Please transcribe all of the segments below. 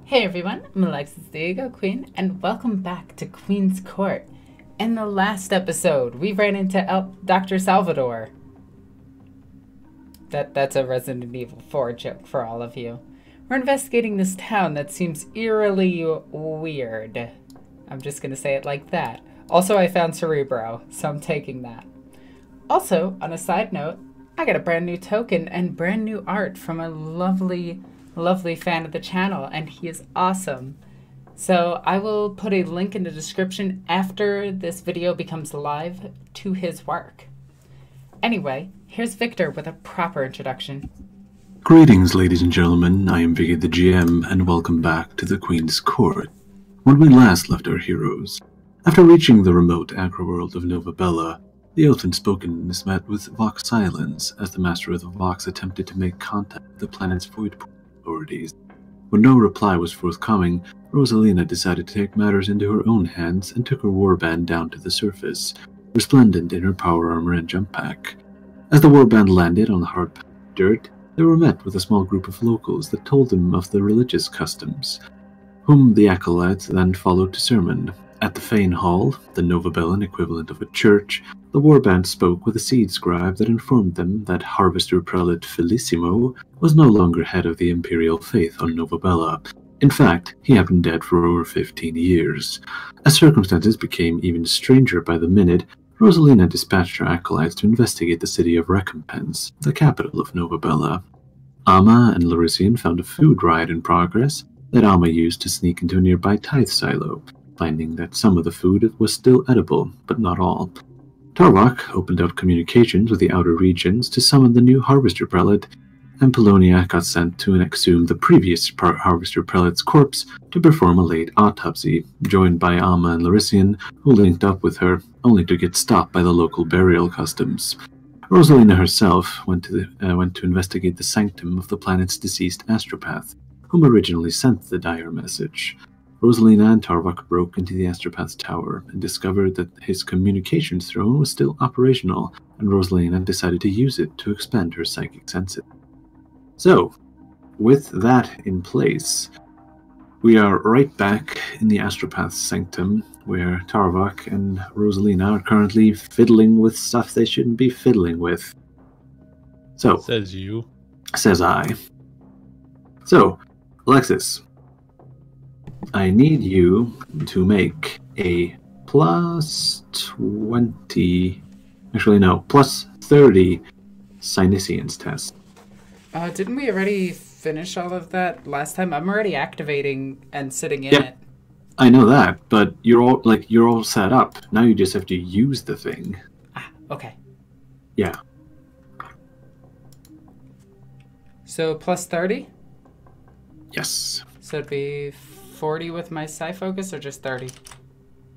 Hey everyone, I'm Alexis the Ego Queen, and welcome back to Queen's Court. In the last episode, we ran into Dr. Salvador. That's a Resident Evil 4 joke for all of you. We're investigating this town that seems eerily weird. I'm just gonna say it like that. Also, I found Cerebro, so I'm taking that. Also, on a side note, I got a brand new token and brand new art from a lovely fan of the channel, and he is awesome. So I will put a link in the description after this video becomes live to his work. Anyway, here's Victor with a proper introduction. Greetings, ladies and gentlemen. I am Vicky the GM, and welcome back to the Queen's Court. When we last left our heroes, after reaching the remote agri-world of Novabella, the oath-unspoken is met with Vox silence as the master of the Vox attempted to make contact with the planet's void authorities. When no reply was forthcoming, Rosalina decided to take matters into her own hands and took her warband down to the surface, resplendent in her power armor and jump pack. As the warband landed on the hard dirt, they were met with a small group of locals that told them of the religious customs, whom the Acolytes then followed to sermon. At the Fane Hall, the Novabellan equivalent of a church, the warband spoke with a seed scribe that informed them that Harvester Prelate Felissimo was no longer head of the Imperial faith on Novabella. In fact, he had been dead for over 15 years. As circumstances became even stranger by the minute, Rosalina dispatched her acolytes to investigate the city of Recompense, the capital of Novabella. Amma and Larisian found a food riot in progress that Amma used to sneak into a nearby tithe silo, finding that some of the food was still edible, but not all. Tarvok opened up communications with the outer regions to summon the new Harvester Prelate, and Polonia got sent to exhume the previous Harvester Prelate's corpse to perform a late autopsy, joined by Amma and Larisian, who linked up with her, only to get stopped by the local burial customs. Rosalina herself went to investigate the sanctum of the planet's deceased Astropath, whom originally sent the dire message. Rosalina and Tarvok broke into the Astropath's tower and discovered that his communications throne was still operational, and Rosalina decided to use it to expand her psychic senses. So, with that in place, we are right back in the Astropath's sanctum, where Tarvok and Rosalina are currently fiddling with stuff they shouldn't be fiddling with. So, says you. Says I. So, Alexis, I need you to make a plus 20, actually no, plus 30 Synesians test. Didn't we already finish all of that last time? I'm already activating and sitting in it. I know that, but you're all set up. Now you just have to use the thing. Ah, okay. Yeah. So plus 30? Yes. So it'd be 40 with my Psi Focus, or just 30?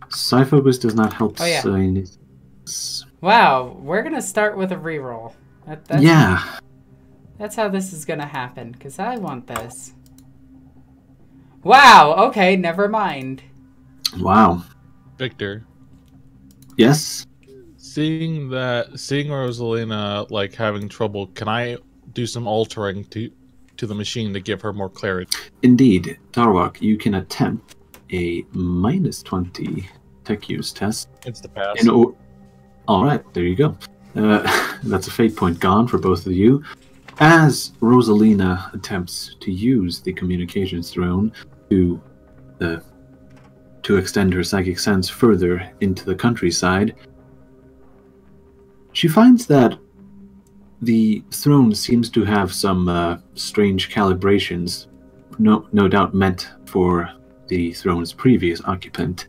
Psi Focus does not help. Oh, yeah. Wow, we're gonna start with a reroll. Yeah. That's how this is gonna happen, because I want this. Wow, okay, never mind. Wow. Victor. Yes? Seeing Rosalina, like, having trouble, can I do some altering to the machine to give her more clarity? Indeed. Tarvok, you can attempt a minus 20 tech use test. It's the pass. Alright, there you go. That's a fate point gone for both of you. As Rosalina attempts to use the communications throne to extend her psychic sense further into the countryside, she finds that the throne seems to have some strange calibrations, no doubt meant for the throne's previous occupant.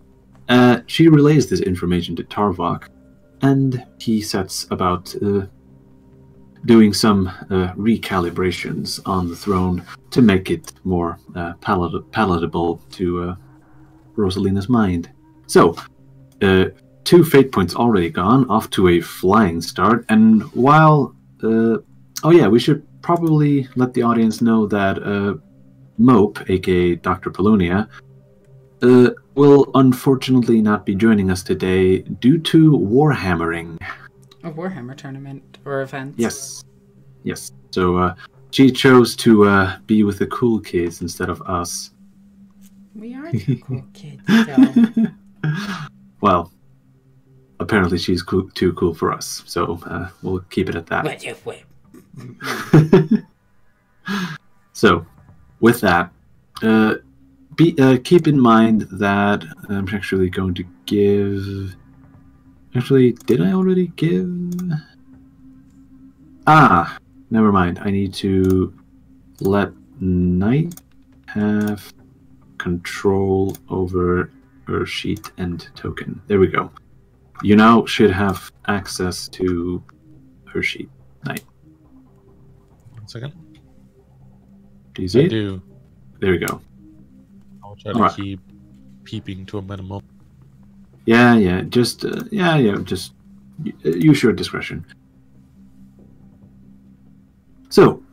She relays this information to Tarvok, and he sets about doing some recalibrations on the throne to make it more palatable to Rosalina's mind. So, 2 fate points already gone, off to a flying start, and while... oh yeah, we should probably let the audience know that Mope, aka Dr. Polonia, will unfortunately not be joining us today due to Warhammering. A Warhammer tournament or event? Yes. Yes. So she chose to be with the cool kids instead of us. We are two cool kids, though. Well, apparently she's too cool for us, so we'll keep it at that. Wait. So, with that, keep in mind that I'm actually going to give... Actually, did I already give... Ah, never mind. I need to let Knight have control over her sheet and token. There we go. You now should have access to her sheet, Knight. 1 second. Do you see it? I do. There we go. I'll try to keep peeping to a minimum. Yeah. Just just use your discretion. So,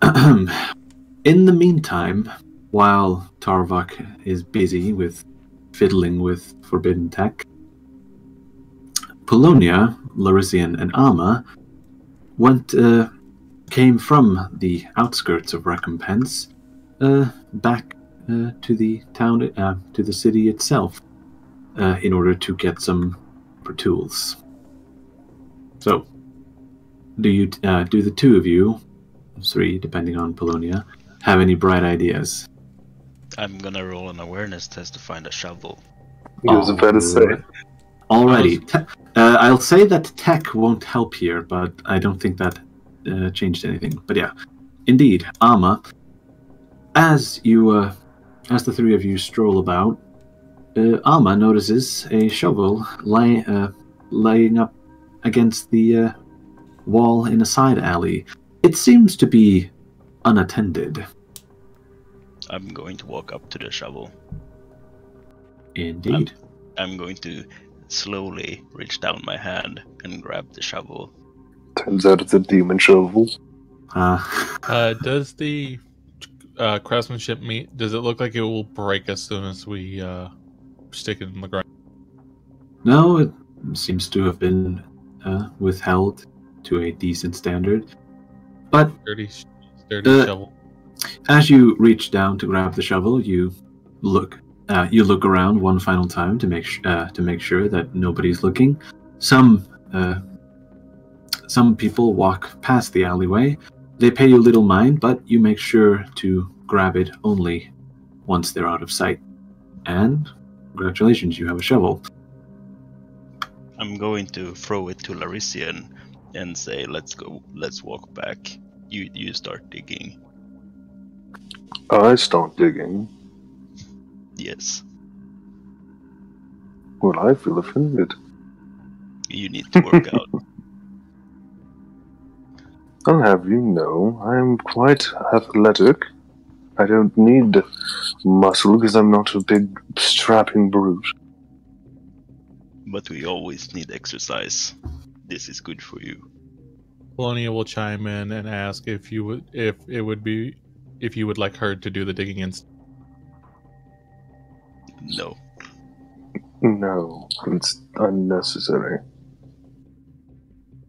in the meantime, while Tarvok is busy with fiddling with forbidden tech, Polonia, Larisian, and Alma came from the outskirts of Recompense back to the town, to the city itself, in order to get some tools. So, do the two of you, 3 depending on Polonia, have any bright ideas? I'm gonna roll an awareness test to find a shovel. I was about to say. Already. I'll say that tech won't help here, but I don't think that changed anything. But yeah, indeed, Alma, as the 3 of you stroll about, Alma notices a shovel laying up against the wall in a side alley. It seems to be unattended. I'm going to walk up to the shovel. Indeed. I'm going to slowly reach down my hand and grab the shovel. Turns out it's a demon shovel. Does the craftsmanship does it look like it will break as soon as we stick it in the ground? No, it seems to have been withheld to a decent standard. But Sturdy shovel. As you reach down to grab the shovel, you look around one final time to make sure that nobody's looking. Some people walk past the alleyway. They pay you little mind, but you make sure to grab it only once they're out of sight. And congratulations, you have a shovel. I'm going to throw it to Larisian and say, let's walk back. You start digging. I start digging. Yes. Well, I feel offended. You need to work out. I'll have you know, I'm quite athletic. I don't need muscle because I'm not a big strapping brute. But we always need exercise. This is good for you. Polonia will chime in and ask if you would like her to do the digging instead. No. No, it's unnecessary.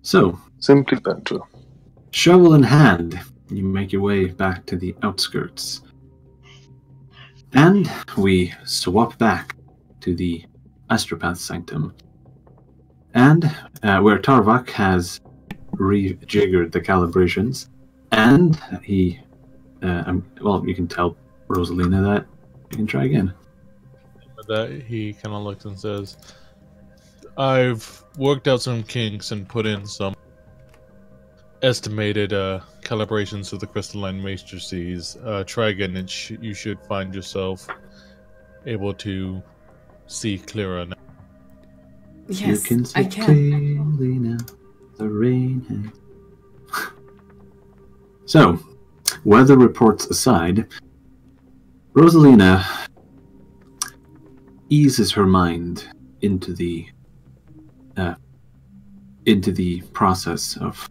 So, Simply better. shovel in hand, you make your way back to the outskirts. And we swap back to the Astropath sanctum. And where Tarvok has rejiggered the calibrations, and he, well, you can tell Rosalina that you can try again. With that, he kind of looks and says, I've worked out some kinks and put in some estimated calibrations of the crystalline matrices. Try again and you should find yourself able to see clearer now. Yes, you can see I can. clearly now. The rain has... So, weather reports aside, Rosalina eases her mind into the process of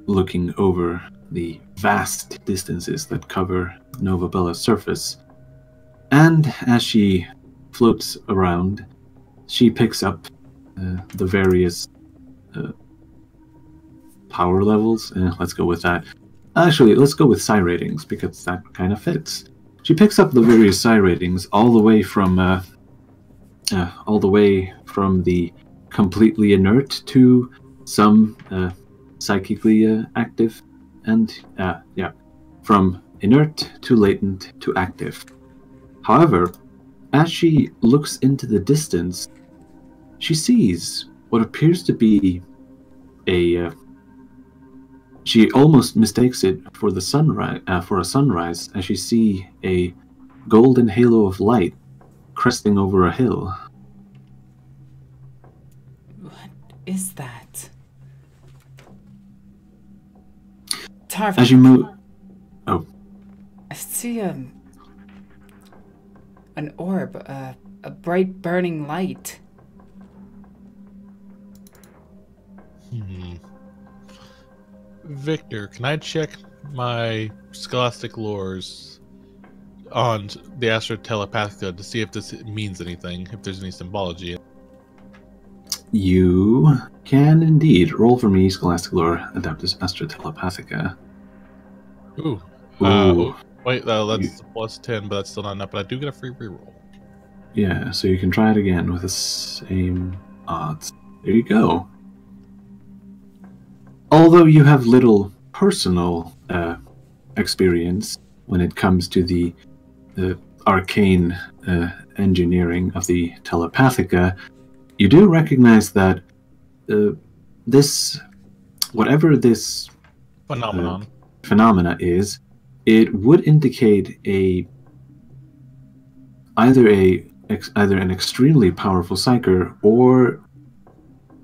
looking over the vast distances that cover Novabella's surface. And as she floats around, she picks up the various power levels. Let's go with that. Actually, let's go with psi ratings, because that kind of fits. She picks up the various psi ratings all the way from the completely inert to some psychically active, and from inert to latent to active. However, as she looks into the distance, she sees what appears to be she almost mistakes it for the sunrise, for a sunrise, as she sees a golden halo of light cresting over a hill. What is that? As you move... Oh. I see an orb, a bright burning light. Victor, can I check my scholastic lores on the Astrotelepathica to see if this means anything, if there's any symbology? You can indeed. Roll for me, Scholastic Lore, Adeptus Astrotelepathica. Ooh. Wait, that's plus 10, but that's still not enough, but I do get a free reroll. Yeah, so you can try it again with the same odds. There you go. Although you have little personal experience when it comes to the arcane engineering of the Telepathica, you do recognize that whatever this phenomena is, it would indicate either an extremely powerful psyker or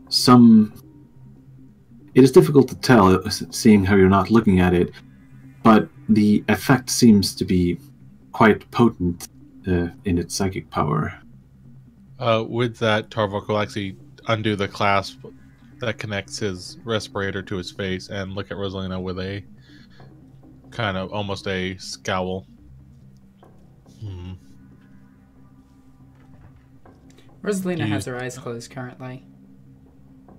some. It is difficult to tell, seeing how you're not looking at it, but the effect seems to be quite potent in its psychic power. With that, Tarvok will actually undo the clasp that connects his respirator to his face and look at Rosalina with a kind of almost a scowl. Rosalina has her eyes closed currently.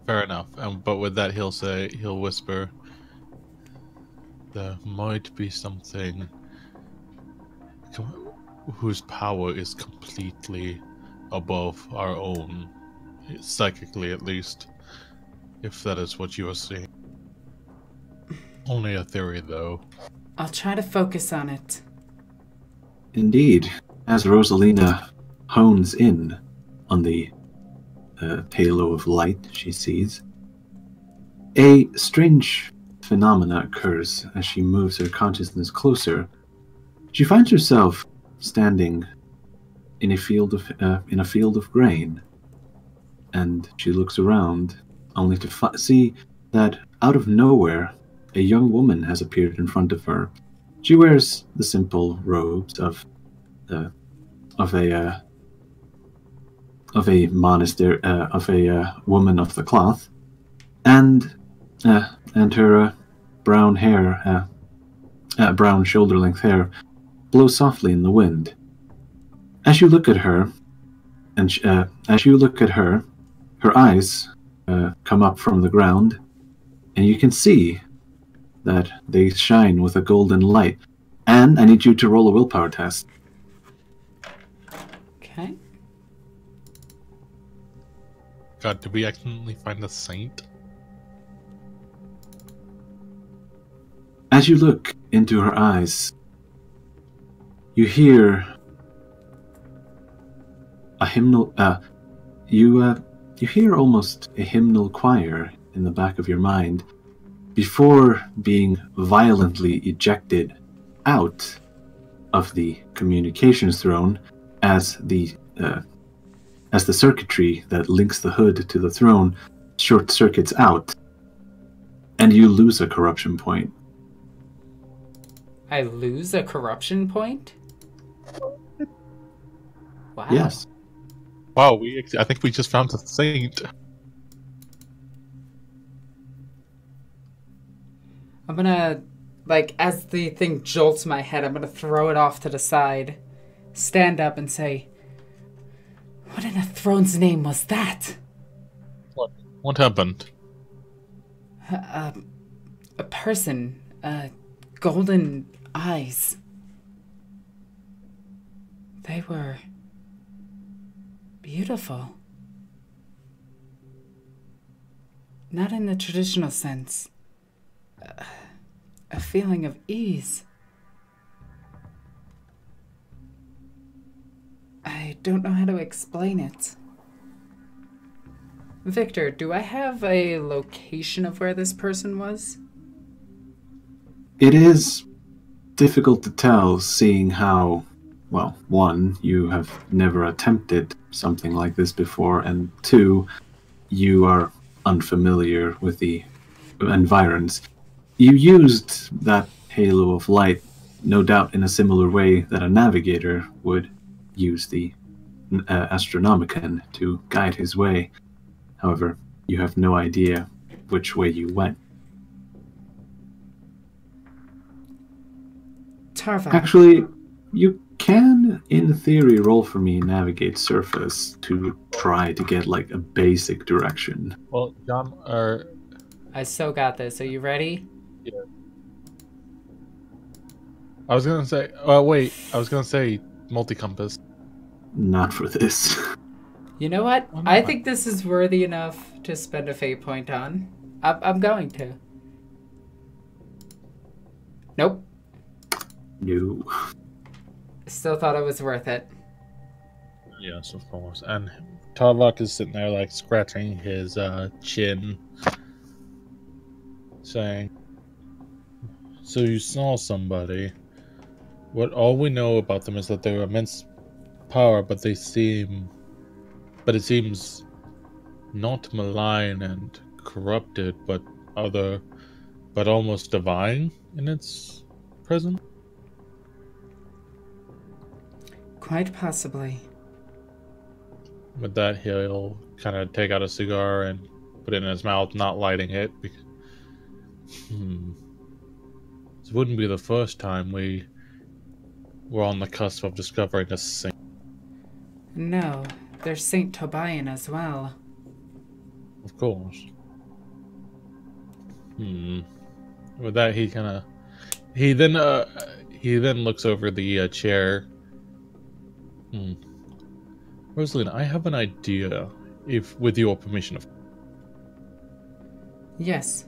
Fair enough. But with that, he'll whisper, there might be something whose power is completely above our own, psychically at least, if that is what you are seeing. Only a theory, though. I'll try to focus on it. Indeed, as Rosalina hones in on the halo of light she sees, a strange phenomena occurs as she moves her consciousness closer. She finds herself standing in a field of grain, and she looks around, only to see that out of nowhere, a young woman has appeared in front of her. She wears the simple robes of a monastery, of a woman of the cloth, and her brown hair, brown shoulder-length hair, blows softly in the wind. As you look at her, her eyes come up from the ground, and you can see that they shine with a golden light. And I need you to roll a willpower test. Okay. God, did we accidentally find a saint? As you look into her eyes, you hear a hymnal. You hear almost a hymnal choir in the back of your mind, before being violently ejected out of the communications throne as the circuitry that links the hood to the throne short circuits out, and you lose a corruption point. I lose a corruption point? Wow. Yes. Wow, I think we just found a saint. I'm gonna, as the thing jolts my head, I'm gonna throw it off to the side, stand up and say, what in the throne's name was that? What happened? A person, golden eyes. They were beautiful. Not in the traditional sense. A feeling of ease. I don't know how to explain it. Victor, do I have a location of where this person was? It is difficult to tell, seeing how, well, one, you have never attempted something like this before, and two, you are unfamiliar with the environs. You used that halo of light, no doubt in a similar way that a navigator would use the Astronomicon to guide his way. However, you have no idea which way you went. Tarva. Actually, you can, in theory, roll for me navigate surface to try to get like a basic direction. Well, John, I so got this. Are you ready? Yeah. I was gonna say. Oh wait, I was gonna say multi-compass. Not for this. You know what? I think this is worthy enough to spend a fate point on. I'm going to. Nope. No. Still thought it was worth it. Yes, of course. And Tarvok is sitting there, like, scratching his chin, saying, "So you saw somebody. All we know about them is that they're immense power, but it seems not malign and corrupted, but almost divine in its presence." Quite possibly. With that, he'll kind of take out a cigar and put it in his mouth, not lighting it. Because, This wouldn't be the first time we were on the cusp of discovering a saint. No, there's Saint Tobian as well. Of course. With that, he then looks over the chair. Rosalind, I have an idea, if with your permission, of. Yes.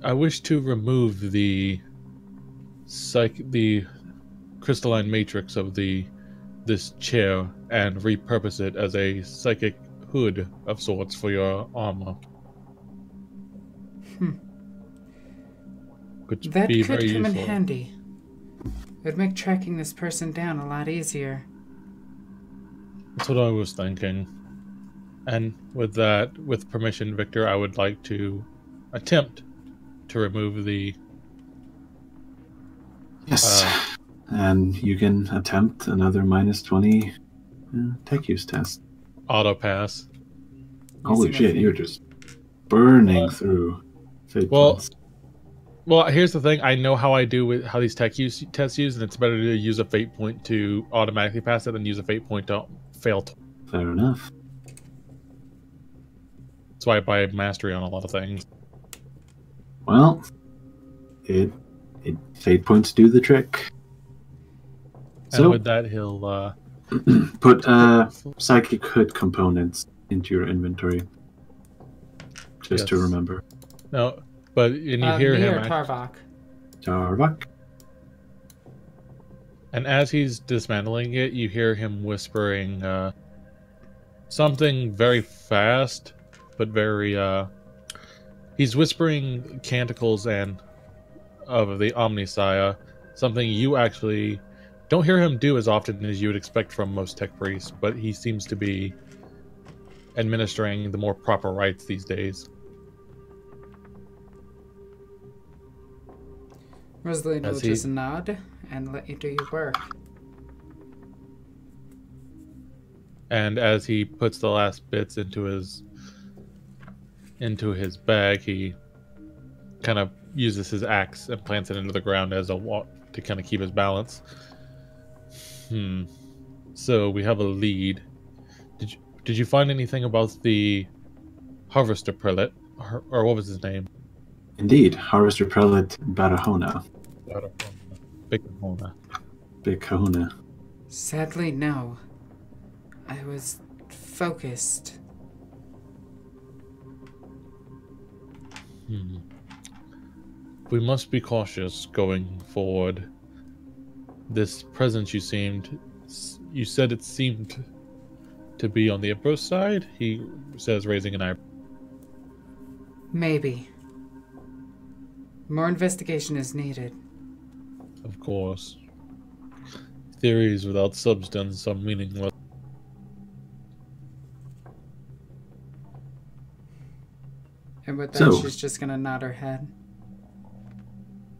I wish to remove the crystalline matrix of this chair and repurpose it as a psychic hood of sorts for your armor. That could come in handy. It would make tracking this person down a lot easier. That's what I was thinking. And with that, with permission, Victor, I would like to attempt to remove the... Yes. And you can attempt another -20 tech use test. Auto pass. Holy shit, you're just burning through fate points. Well, here's the thing. I know how how these tests use, and it's better to use a fate point to automatically pass it than use a fate point to fail. Fair enough. That's why I buy mastery on a lot of things. Well, fate points do the trick. And with that, he'll put psychic hood components into your inventory, just to remember. No. But and you hear him. Tarvok. Tarvok. And as he's dismantling it, you hear him whispering something very fast, but very. He's whispering canticles and of the Omnisaya, something you actually don't hear him do as often as you would expect from most tech priests, but he seems to be administering the more proper rites these days. Rosalind will just nod and let you do your work. And as he puts the last bits into his bag, he kind of uses his axe and plants it into the ground as a walk to kind of keep his balance. So we have a lead. Did you find anything about the Harvester Prelate, or what was his name? Indeed, Harvester Prelate Barahona. Big Kahuna. big kahuna. Sadly, no. I was focused. We must be cautious going forward. This presence you said it seemed to be on the Emperor's side? He says, raising an eyebrow. Maybe. More investigation is needed. Of course. Theories without substance are meaningless. And with that, So- she's just gonna nod her head.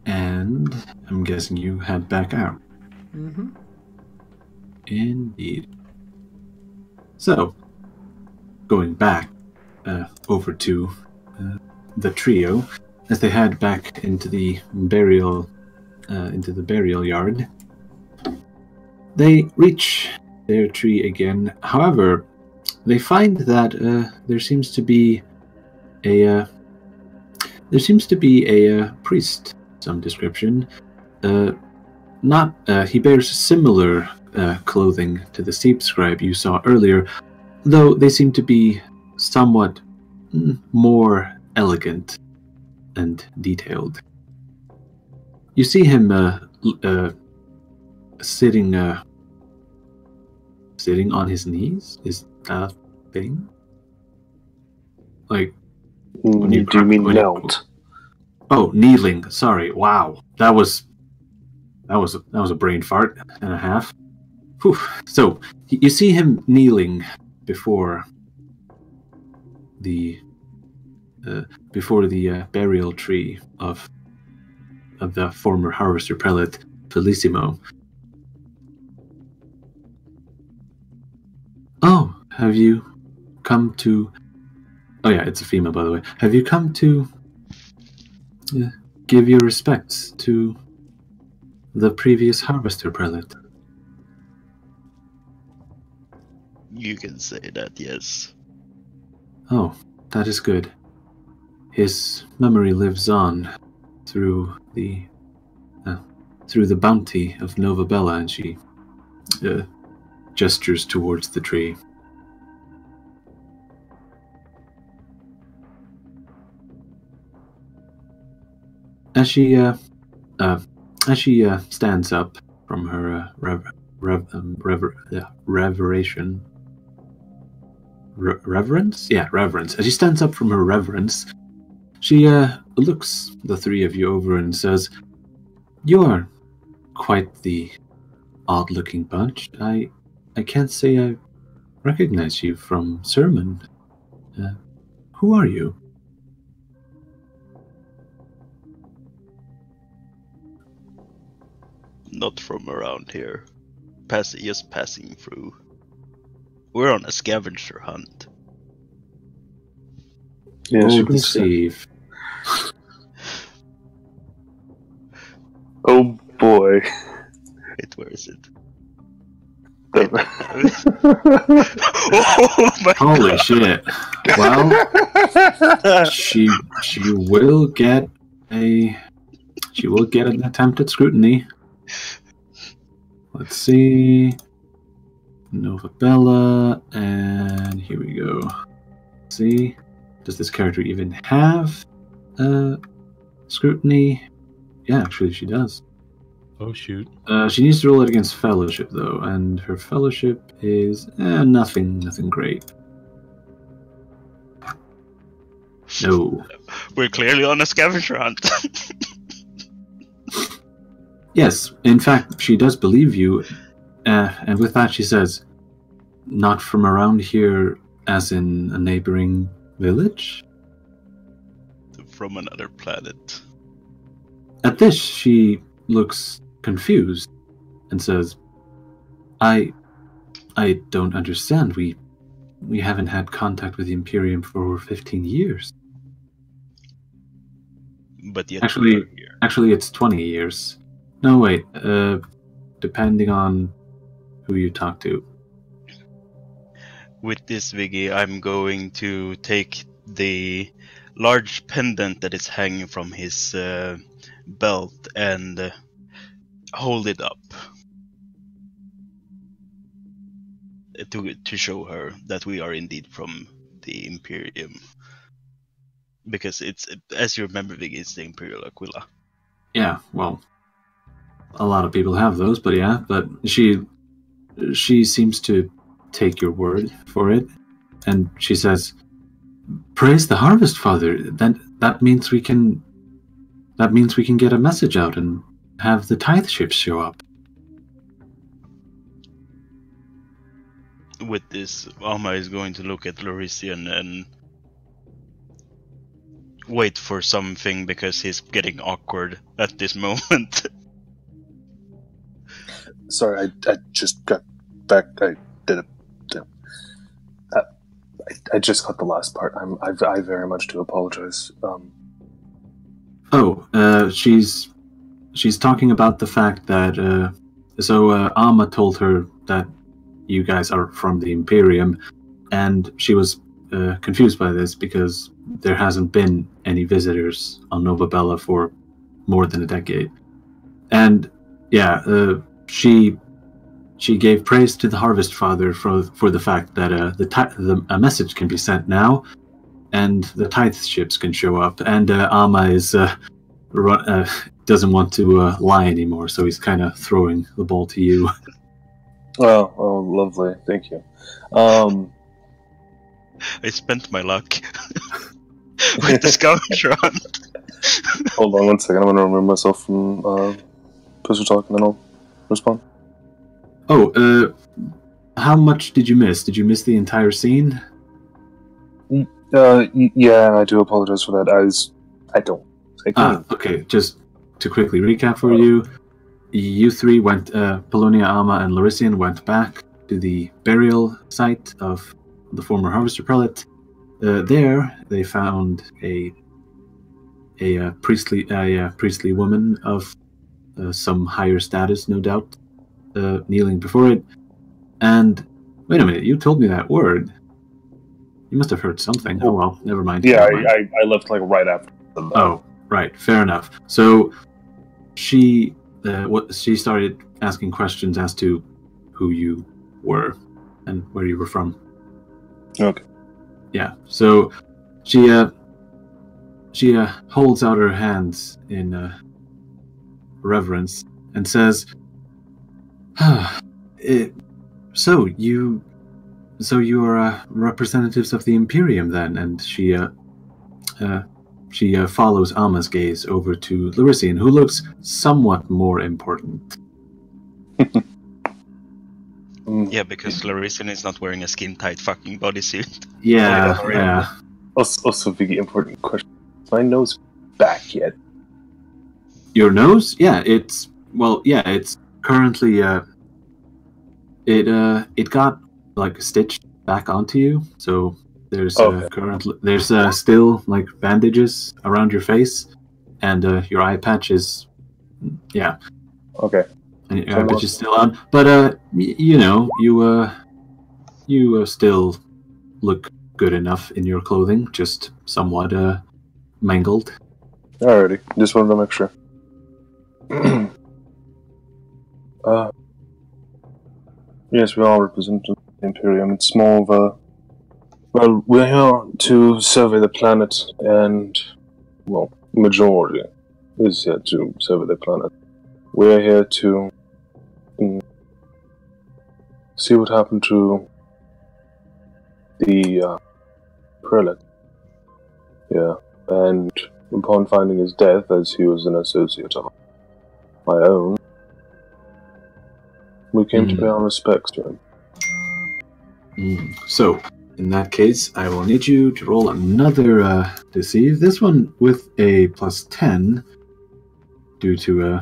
And I'm guessing you head back out. Mm-hmm. Indeed. So, going back over to the trio, as they head back into the burial yard, they reach their tree again. However, they find that there seems to be a priest, some description. He bears similar clothing to the steep scribe you saw earlier, though they seem to be somewhat more elegant and detailed. You see him sitting on his knees. Is that a thing? Like, Do you mean knelt? Oh, kneeling. Sorry. Wow, that was a brain fart and a half. Whew. So you see him kneeling before the burial tree of the former harvester prelate Felicimo. Oh, have you come to? Oh yeah, it's a female, by the way. Have you come to give your respects to the previous harvester prelate? You can say that, yes. Oh, that is good. His memory lives on through the bounty of Novabella, and she gestures towards the tree. As she stands up from her reverence? Yeah, reverence. As she stands up from her reverence, she looks the three of you over and says, "You are quite the odd-looking bunch. I can't say I recognize you from sermon. Who are you?" Not from around here. Just passing through. We're on a scavenger hunt. Yes, you Oh, can say. deceive. Oh boy. Wait, where is it? The- Oh my Holy god! shit. Well, she will get an attempt at scrutiny. Let's see. Novabella, and here we go. Let's see. Does this character even have scrutiny? Yeah, actually she does. Oh shoot. She needs to roll it against fellowship though, and her fellowship is nothing great. No. We're clearly on a scavenger hunt. Yes, in fact, she does believe you, and with that she says, "Not from around here, as in a neighboring village?" From another planet. At this, she looks confused and says, I don't understand. We haven't had contact with the Imperium for over 15 years. But yet Actually- we're here. Actually, it's 20 years. No, wait. Depending on who you talk to. With this, Viggy, I'm going to take the large pendant that is hanging from his belt and hold it up. to show her that we are indeed from the Imperium, because it's, as you remember, Vicky, it's the Imperial Aquila. Yeah, well, a lot of people have those, but yeah, but she seems to take your word for it, and she says, "Praise the Harvest Father. That means we can get a message out and have the tithe ships show up." With this, Alma is going to look at Lorisian and wait for something, because he's getting awkward at this moment. Sorry, I just got back. I just got the last part. I very much do apologize. She's talking about the fact that Alma told her that you guys are from the Imperium, and she was confused by this because there hasn't been any visitors on Novabella for more than a decade. And yeah, she gave praise to the Harvest Father for the fact that a message can be sent now, and the tithe ships can show up. And Alma is doesn't want to lie anymore, so he's kind of throwing the ball to you. Oh, lovely. Thank you. I spent my luck with the scavenger hunt. Hold on 1 second. I'm going to remove myself from push talk, and then I'll respond. Oh, how much did you miss? Did you miss the entire scene? Yeah, I do apologize for that. I don't. Okay, just to quickly recap for you. You three went, Polonia, Alma, and Lorisian went back to the burial site of the former Harvester Prelate. There, they found a priestly woman of some higher status, no doubt, kneeling before it. And wait a minute, you told me that word. You must have heard something. Oh well, never mind. Yeah, never mind. I left like right after. Oh, right, fair enough. So she started asking questions as to who you were and where you were from. Okay. Yeah. So she holds out her hands in reverence and says, "So you are representatives of the Imperium then?" And she follows Alma's gaze over to Lorisian, who looks somewhat more important. Yeah, because Lorisian is not wearing a skin-tight fucking bodysuit. Yeah. Also, Vicky, important question. Is my nose back yet? Your nose? Yeah, it's currently it got like stitched back onto you, so there's still like bandages around your face, and your eye patch is okay. And your eye patch is still on, but you still look good enough in your clothing, just somewhat mangled. Alrighty, just wanted to make sure. Yes, we all represent the Imperium. It's more of a... Well, we're here to survey the planet, and, well, majority is here to survey the planet. We're here to see what happened to the prelate. Yeah, and upon finding his death, as he was an associate of my own, we came to pay our respects to him. So, in that case, I will need you to roll another deceive. This one with a +10 due to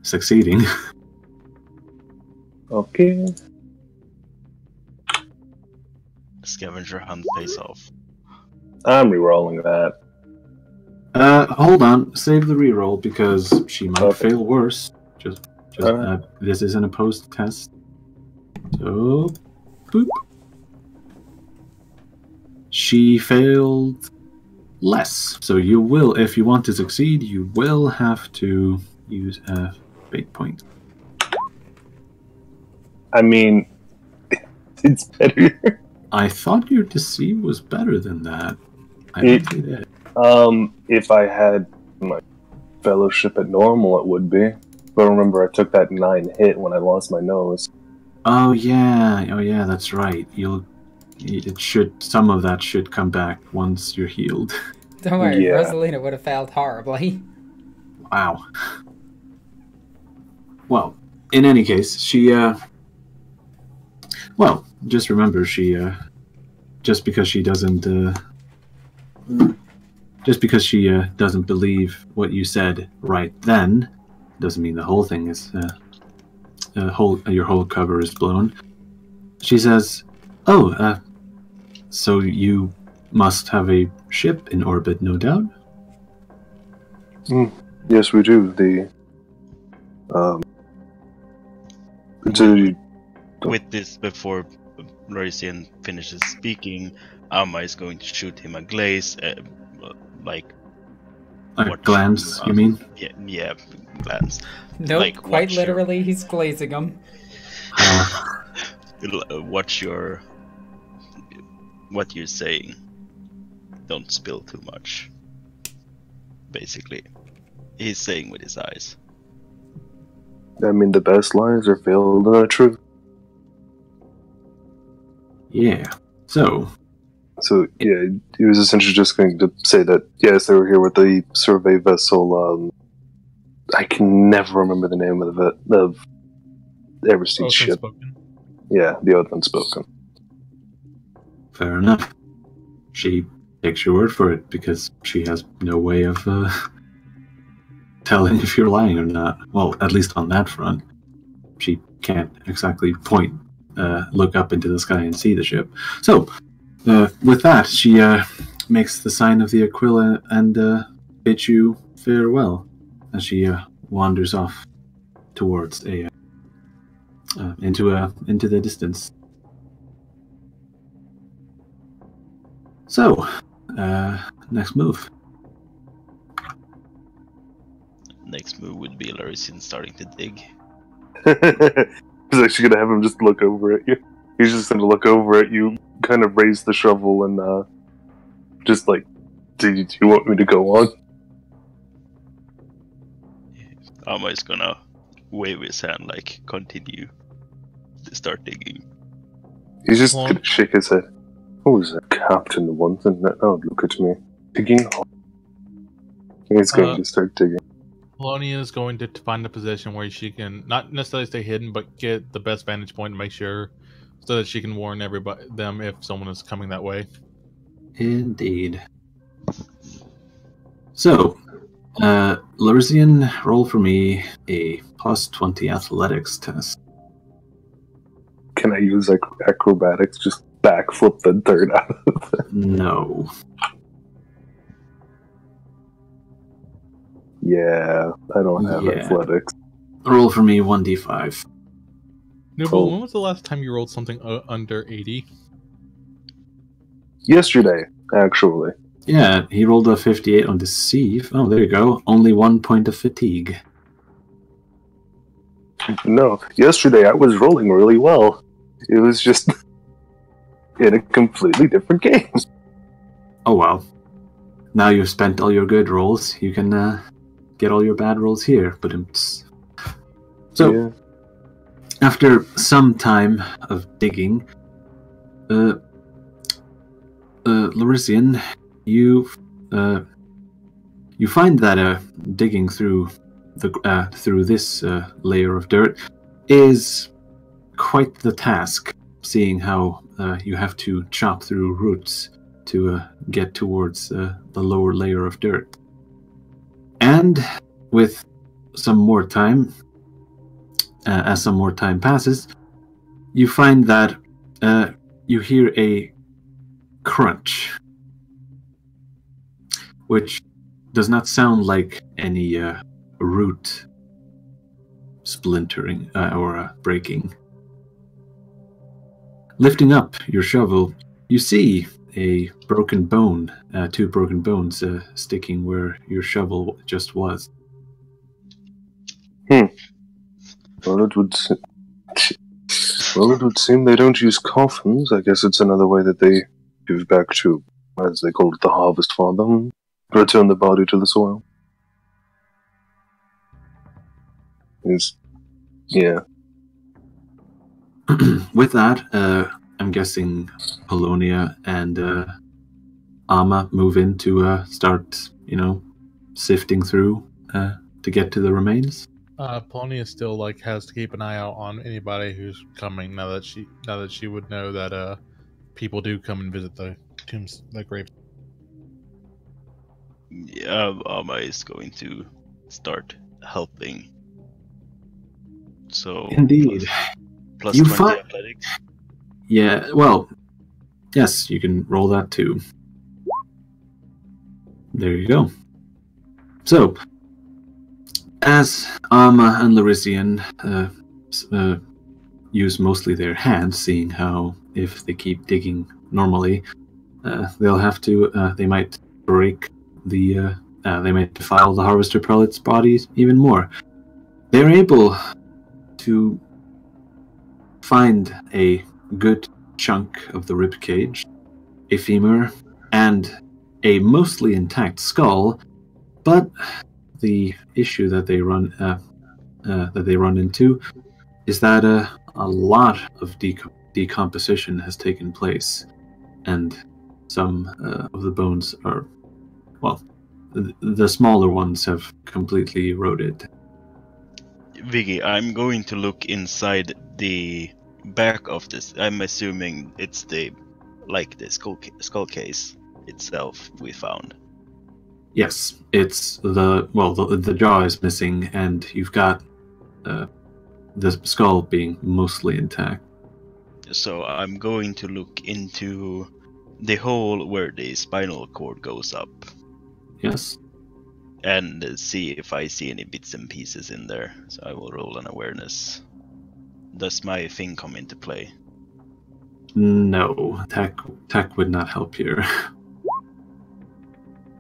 succeeding. Okay. Scavenger hunt pays off. I'm re-rolling that. Hold on. Save the reroll because she might fail worse. Just this is an opposed test. So, boop. She failed less. So you will, if you want to succeed, you will have to use a fate point. I mean, it's better. I thought your deceive was better than that. I don't think that. If I had my fellowship at normal, it would be. But remember, I took that 9 hit when I lost my nose. Oh yeah, that's right. Some of that should come back once you're healed. Don't worry, Yeah. Rosalina would have failed horribly. Wow. Well, in any case, she, well, just remember, just because she doesn't believe what you said right then, doesn't mean the whole thing is, your whole cover is blown. She says, "Oh, so you must have a ship in orbit, no doubt?" Yes, we do. With this, before Lorisian finishes speaking, Alma is going to shoot him a glaze, like... A glance, you mean? Yeah, glance. Nope, Like, quite watch literally, he's glazing him. Watch what you're saying. Don't spill too much. Basically, he's saying with his eyes. I mean, the best lies are veiled in the truth. Yeah. So, yeah, he was essentially just going to say that, yes, they were here with the survey vessel, I can never remember the name of the Everseed ship. Spoken. Yeah, the Oath Unspoken. fair enough. She takes your word for it because she has no way of telling if you're lying or not. Well, at least on that front. She can't exactly look up into the sky and see the ship. So, with that, she makes the sign of the Aquila and bids you farewell as she wanders off towards into the distance. So, next move. Next move would be Larisian starting to dig. He's actually gonna have him just look over at you. He's just gonna look over at you, kind of raise the shovel, and just like, do you want me to go on? Alma is gonna wave his hand like, continue. Start digging. He's just gonna shake his head. Oh, is that captain the one thing that? Oh, look at me digging. He's going to start digging. Polonia is going to find a position where she can not necessarily stay hidden, but get the best vantage point and make sure so that she can warn them if someone is coming that way. Indeed. So, Larisian, roll for me a +20 athletics test. Can I use like acrobatics? Just backflip the dirt out of it? No. Yeah, I don't have athletics. Roll for me 1d5. Nubel, when was the last time you rolled something under 80? Yesterday, actually. Yeah, he rolled a 58 on deceive. Oh, there you go. Only 1 point of fatigue. No, yesterday I was rolling really well. It was just in a completely different game. Oh well. Now you've spent all your good rolls, you can get all your bad rolls here. But so, yeah. After some time of digging, Larisian, you find that digging through this layer of dirt is quite the task, seeing how you have to chop through roots to get towards the lower layer of dirt. And with some more time, as some more time passes, you find that you hear a crunch, which does not sound like any root splintering or breaking. Lifting up your shovel, you see a broken bone, 2 broken bones sticking where your shovel just was. Well, it would. Well, it would seem they don't use coffins. I guess it's another way that they give back to, as they call it, the harvest father, and return the body to the soil. Yeah. With that, I'm guessing Polonia and Ama move in to start, sifting through to get to the remains. Polonia still has to keep an eye out on anybody who's coming. Now that she would know that people do come and visit the tombs, the graves. Yeah, Ama is going to start helping. So Indeed. plus You 20 athletics. Yeah, well, yes, you can roll that too. There you go. So, as Ama and Larisian use mostly their hands, seeing how if they keep digging normally, they'll have to, they might break the, they might defile the harvester prelate's bodies even more. They're able to find a good chunk of the ribcage, a femur, and a mostly intact skull, but the issue that they run into is that a lot of decomposition has taken place, and some of the bones are, well, the smaller ones have completely eroded. Viggy, I'm going to look inside the back of this. I'm assuming it's the skull case itself we found. Yes, it's the jaw is missing, and you've got the skull being mostly intact. So I'm going to look into the hole where the spinal cord goes up. Yes. And see if I see any bits and pieces in there. So I will roll an awareness. Does my thing come into play? No, tech would not help here.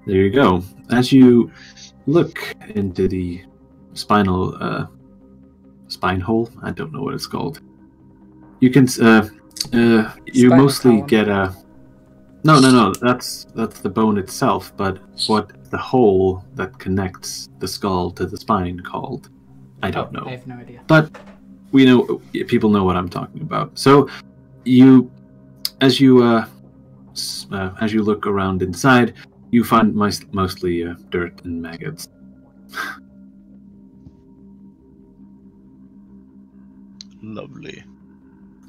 There you go. As you look into the spine hole, I don't know what it's called. You can you mostly column. get a no. That's the bone itself, but what the hole that connects the skull to the spine called? I don't know. I have no idea. But we know, people know what I'm talking about. So as you look around inside, you find mostly dirt and maggots. Lovely.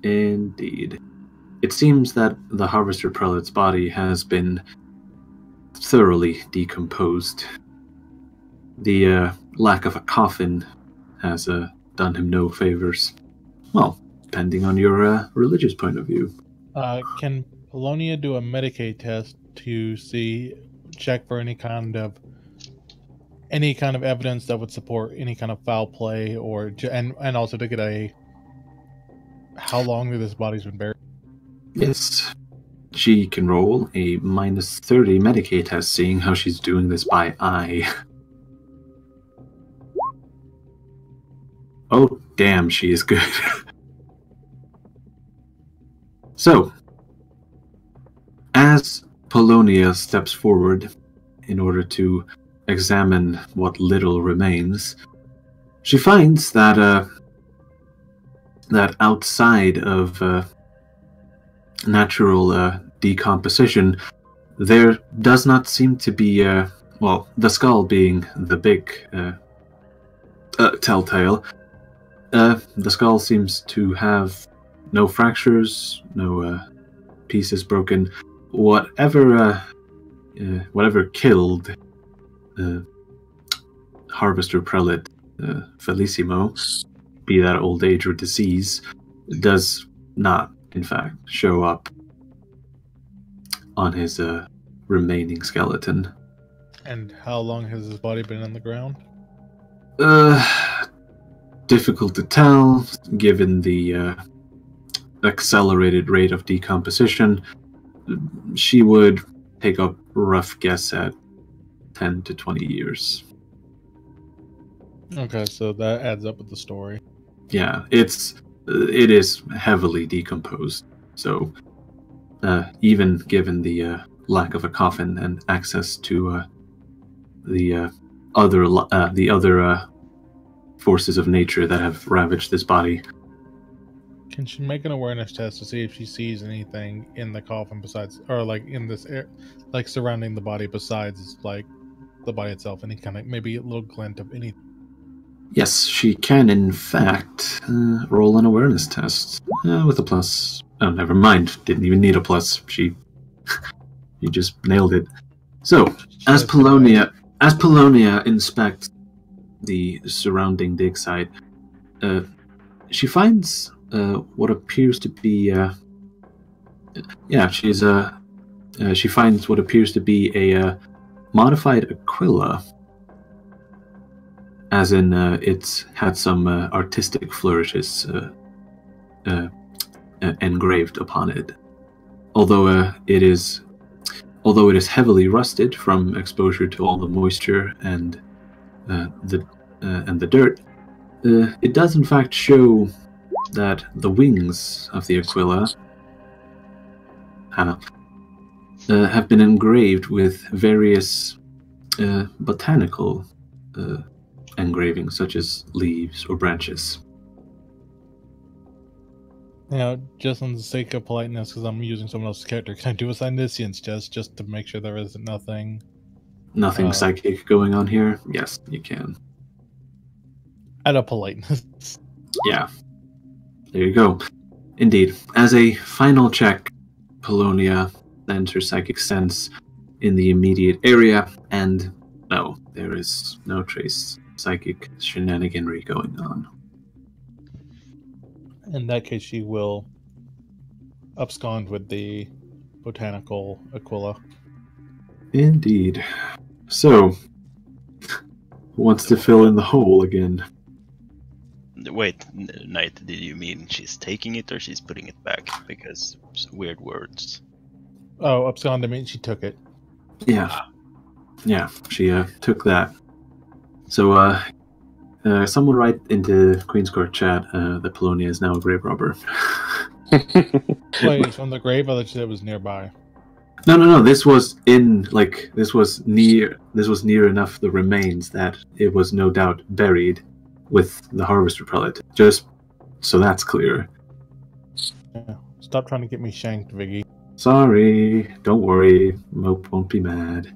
Indeed. It seems that the Harvester Prelate's body has been thoroughly decomposed. The lack of a coffin has done him no favors. Well, depending on your religious point of view. Can Polonia do a Medicaid test to check for any kind of evidence that would support any kind of foul play, and also to get how long this body's been buried? Yes. She can roll a -30 Medicaid test, seeing how she's doing this by eye. Oh, damn, she is good. So, as Polonia steps forward in order to examine what little remains, she finds that that outside of natural decomposition, there does not seem to be the skull being the big telltale. The skull seems to have no fractures, no pieces broken. Whatever killed Harvester Prelate Felicimo, be that old age or disease, does not, in fact, show up on his remaining skeleton. And how long has his body been on the ground? Difficult to tell, given the accelerated rate of decomposition. She would take a rough guess at 10 to 20 years. Okay, so that adds up with the story. Yeah, it's it is heavily decomposed. So, even given the lack of a coffin and access to the other forces of nature that have ravaged this body. Can she make an awareness test to see if she sees anything in the coffin besides, or like in this air, like surrounding the body besides like the body itself? Any kind of maybe a little glint of anything? Yes, she can in fact roll an awareness test with a plus. Oh, never mind. Didn't even need a plus. She just nailed it. So, as Polonia inspects the surrounding dig site, she finds what appears to be she finds what appears to be a modified Aquila, as in it's had some artistic flourishes engraved upon it. Although it is heavily rusted from exposure to all the moisture and the dirt, it does in fact show that the wings of the Aquila have been engraved with various botanical engravings, such as leaves or branches. Now, just on the sake of politeness, because I'm using someone else's character, can I do a Signiscience just to make sure there isn't nothing... Nothing psychic going on here? Yes, you can. Out of politeness. Yeah. There you go. Indeed. As a final check, Polonia lends her psychic sense in the immediate area, and no, there is no trace psychic shenaniganry going on. In that case, she will abscond with the botanical Aquila. Indeed. So, who wants to fill in the hole again? Wait, Knight, did you mean she's taking it or she's putting it back? Because weird words. Oh, abscond, I mean she took it. Yeah. Yeah, she took that. So, someone write into Queen's Court chat that Polonia is now a grave robber. Wait, from the grave? I thought you said it was nearby. No. This was near enough the remains that it was no doubt buried with the harvester prelate. Just so that's clear. Yeah. Stop trying to get me shanked, Viggy. Sorry. Don't worry. Mope won't be mad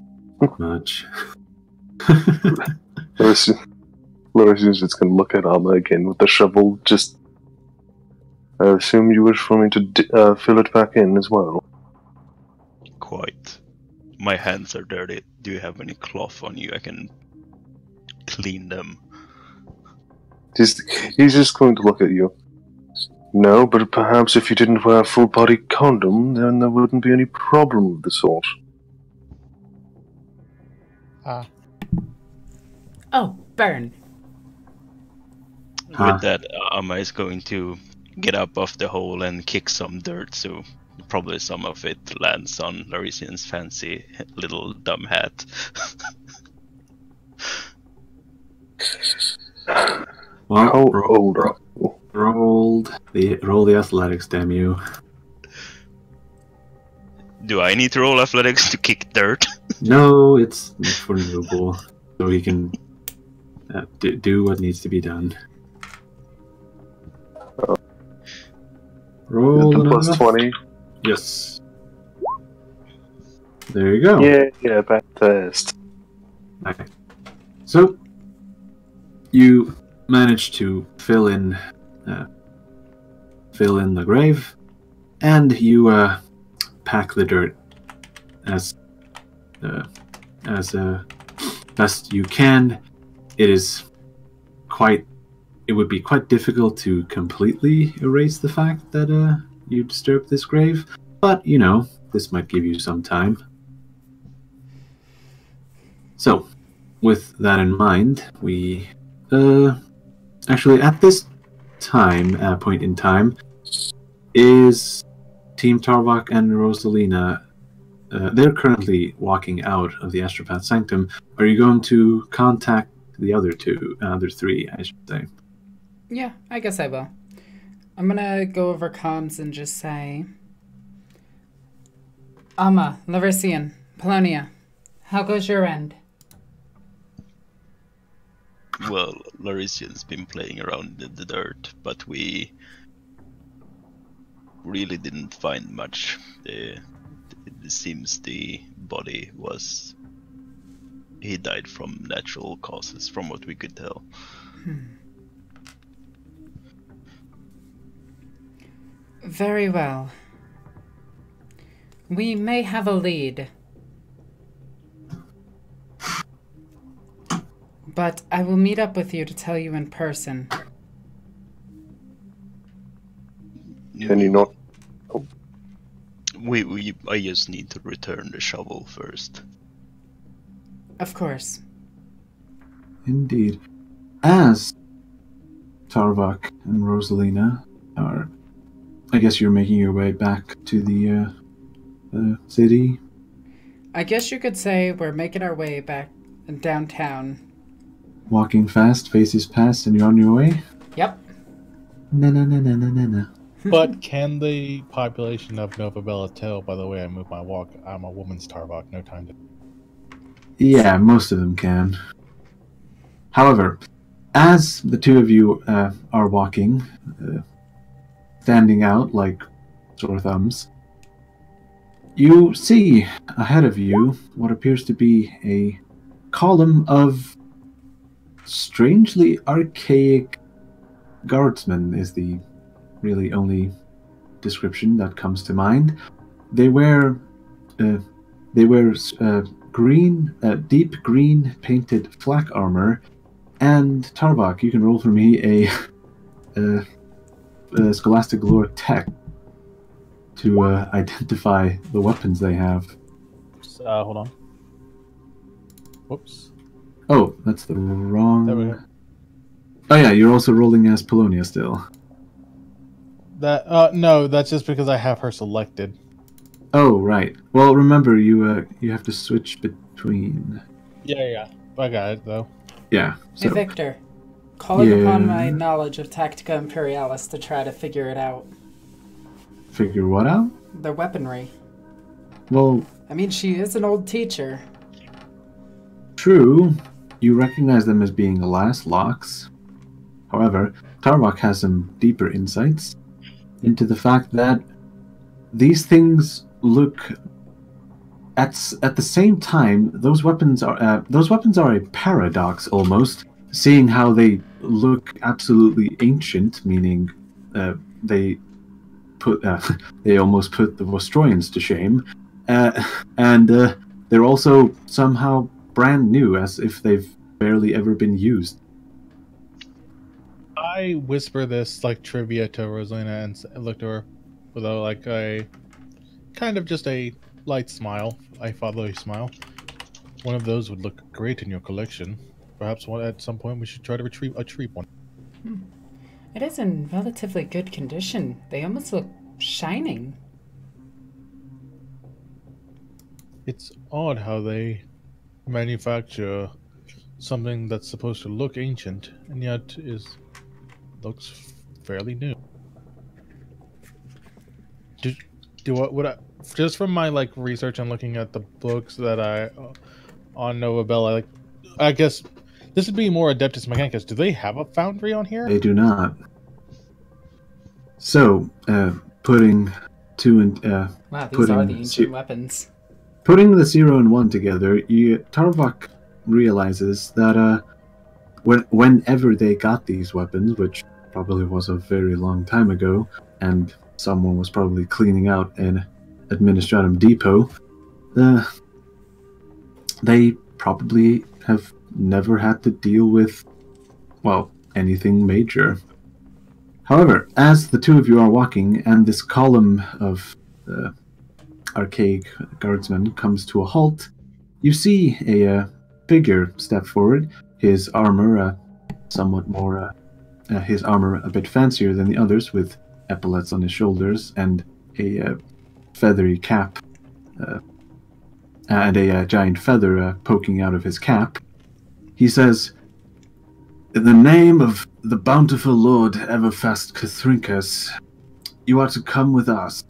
much. Larissa's just gonna look at Alma again with the shovel. Just, I assume you wish for me to fill it back in as well. Quite. My hands are dirty. Do you have any cloth on you? I can clean them. He's just going to look at you. No, but perhaps if you didn't wear a full-body condom, then there wouldn't be any problem of the sort. Oh, burn. With that, Amma is going to get up off the hole and kick some dirt, so probably some of it lands on Larisian's fancy little dumb hat. Well, How old are you? roll the athletics, damn you. Do I need to roll athletics to kick dirt? No, it's for Noble, so he can do what needs to be done. Roll plus enough. 20. Yes. There you go. Yeah, back test. Okay. So you managed to fill in the grave, and you pack the dirt as best you can. It would be quite difficult to completely erase the fact that you disturbed this grave, but you know, this might give you some time. So, with that in mind, we actually at this point in time is Team Tarvok and Rosalina. They're currently walking out of the Astropath Sanctum. Are you going to contact the other three, I should say? Yeah, I guess I will. I'm gonna go over comms and just say... Alma, Larician, Polonia, how goes your end? Well, Larician's been playing around in the dirt, but we really didn't find much. It seems the body was... He died from natural causes, from what we could tell. Very well. We may have a lead. But I will meet up with you to tell you in person. Can you not? I just need to return the shovel first. Of course. Indeed. As Tarvok and Rosalina are... I guess you're making your way back to the city? I guess you could say we're making our way back downtown. Walking fast, faces past, and you're on your way? Yep. Na. But can the population of Novabella tell by the way I move my walk, I'm a woman's Tarvok, no time to... Yeah, most of them can. However, as the two of you are walking, standing out like sore thumbs, you see ahead of you what appears to be a column of strangely archaic guardsmen is the really only description that comes to mind. They wear green, deep green painted flak armor, and Tarvok, you can roll for me a Scholastic Lore Tech to identify the weapons they have. Hold on. Whoops. Oh, that's the wrong... There we go. Oh yeah, you're also rolling as Polonia still. That no, that's just because I have her selected. Oh, right. Well, remember, you have to switch between... Yeah. I got it, though. Yeah. Hey, So, Victor. Calling upon my knowledge of Tactica Imperialis to try to figure it out. figure what out? Their weaponry. Well, I mean, she is an old teacher. true. You recognize them as being last locks. However, Tarvok has some deeper insights into the fact that these things look at the same time. Those weapons are a paradox almost, seeing how they look absolutely ancient, meaning they almost put the Vostroyans to shame, and they're also somehow brand new, as if they've barely ever been used. I whisper this like trivia to Rosalina and look to her with a kind of just a light smile, a fatherly smile. One of those would look great in your collection. Perhaps at some point we should try to retrieve one. It is in relatively good condition. They almost look shining. It's odd how they manufacture something that's supposed to look ancient and yet looks fairly new. Just from my research and looking at the books that I on Novabella, I guess this would be more Adeptus Mechanicus. Do they have a foundry on here? They do not. So, putting two and Wow, these are the ancient weapons. Putting the 0 and 1 together, Tarvok realizes that whenever they got these weapons, which probably was a very long time ago, and someone was probably cleaning out an Administratum Depot, they probably have never had to deal with, well, anything major. However, as the two of you are walking, and this column of archaic guardsmen comes to a halt, you see a figure step forward. His armor somewhat more, his armor a bit fancier than the others, with epaulets on his shoulders and a feathery cap, and a giant feather poking out of his cap. He says, In the name of the bountiful Lord Everfast Cathrinkas, you are to come with us.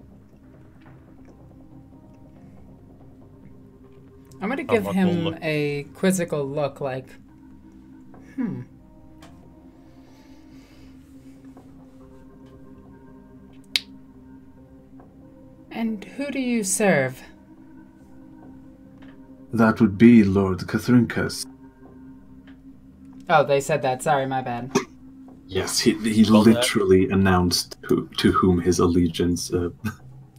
I'm gonna give him a quizzical look like, And who do you serve? That would be Lord Cathrinkas. Oh, they said that. Sorry, my bad. Yes, he literally announced to whom his allegiance.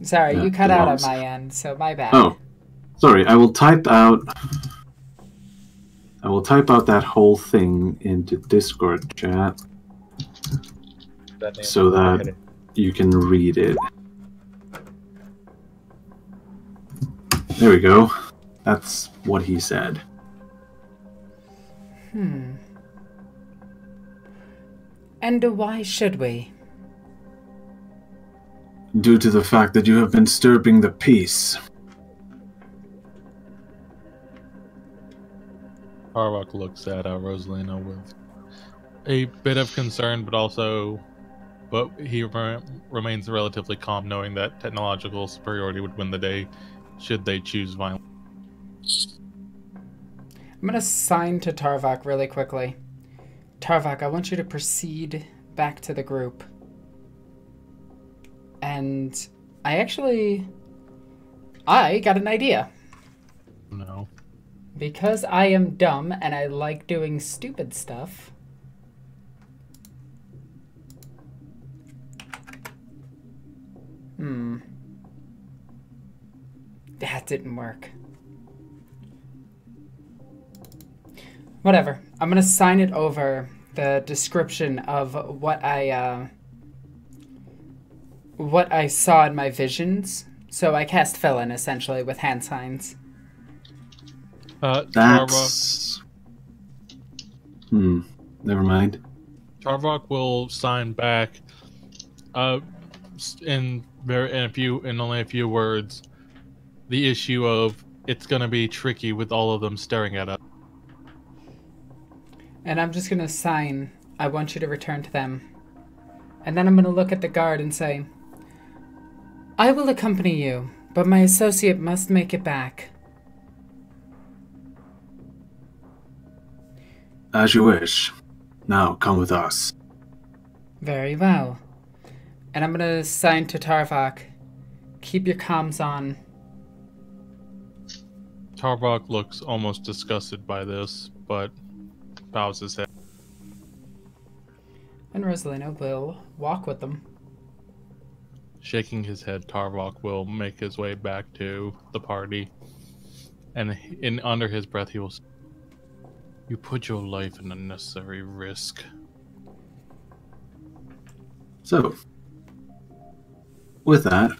Sorry, you cut out on belongs. my end, so my bad. Oh, sorry. I will type out that whole thing into Discord chat so that you can read it. There we go. That's what he said. And why should we? Due to the fact that you have been disturbing the peace. Tarvok looks at Rosalina with a bit of concern, but he remains relatively calm, knowing that technological superiority would win the day should they choose violence. I'm gonna sign to Tarvok really quickly. Tarvok, I want you to proceed back to the group. And I got an idea. No. Because I am dumb and I like doing stupid stuff. That didn't work. Whatever. I'm gonna sign it over the description of what I saw in my visions. So I cast Felon essentially with hand signs. That's... Never mind. Tarvok will sign back in only a few words the issue of it's gonna be tricky with all of them staring at us. And I'm just gonna sign, I want you to return to them. And then I'm gonna look at the guard and say, I will accompany you, but my associate must make it back. As you wish. Now, come with us. Very well. And I'm gonna sign to Tarvok. Keep your comms on. Tarvok looks almost disgusted by this, but bows his head. And Rosalina will walk with them. Shaking his head, Tarvok will make his way back to the party. And under his breath, he will say, you put your life in unnecessary risk. So, with that,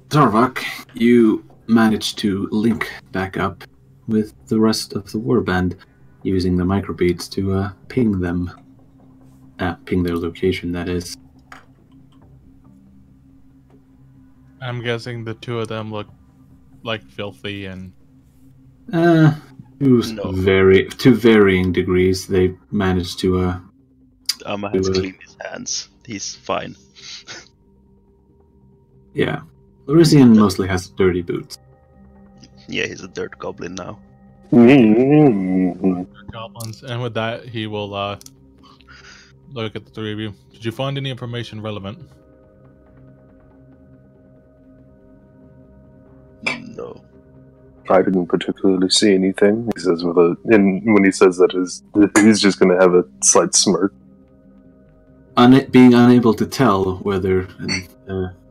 Tarvok, you managed to link back up with the rest of the warband using the microbeats to ping them. Ping their location, that is. I'm guessing the two of them look like filthy and... to varying degrees, they managed to... has clean his hands. He's fine. Yeah. Larisian mostly has dirty boots. Yeah, he's a dirt goblin now. Goblins. And with that, he will look at the three of you. Did you find any information relevant? No. I didn't particularly see anything. He says when he says that, he's just going to have a slight smirk. Being unable to tell whether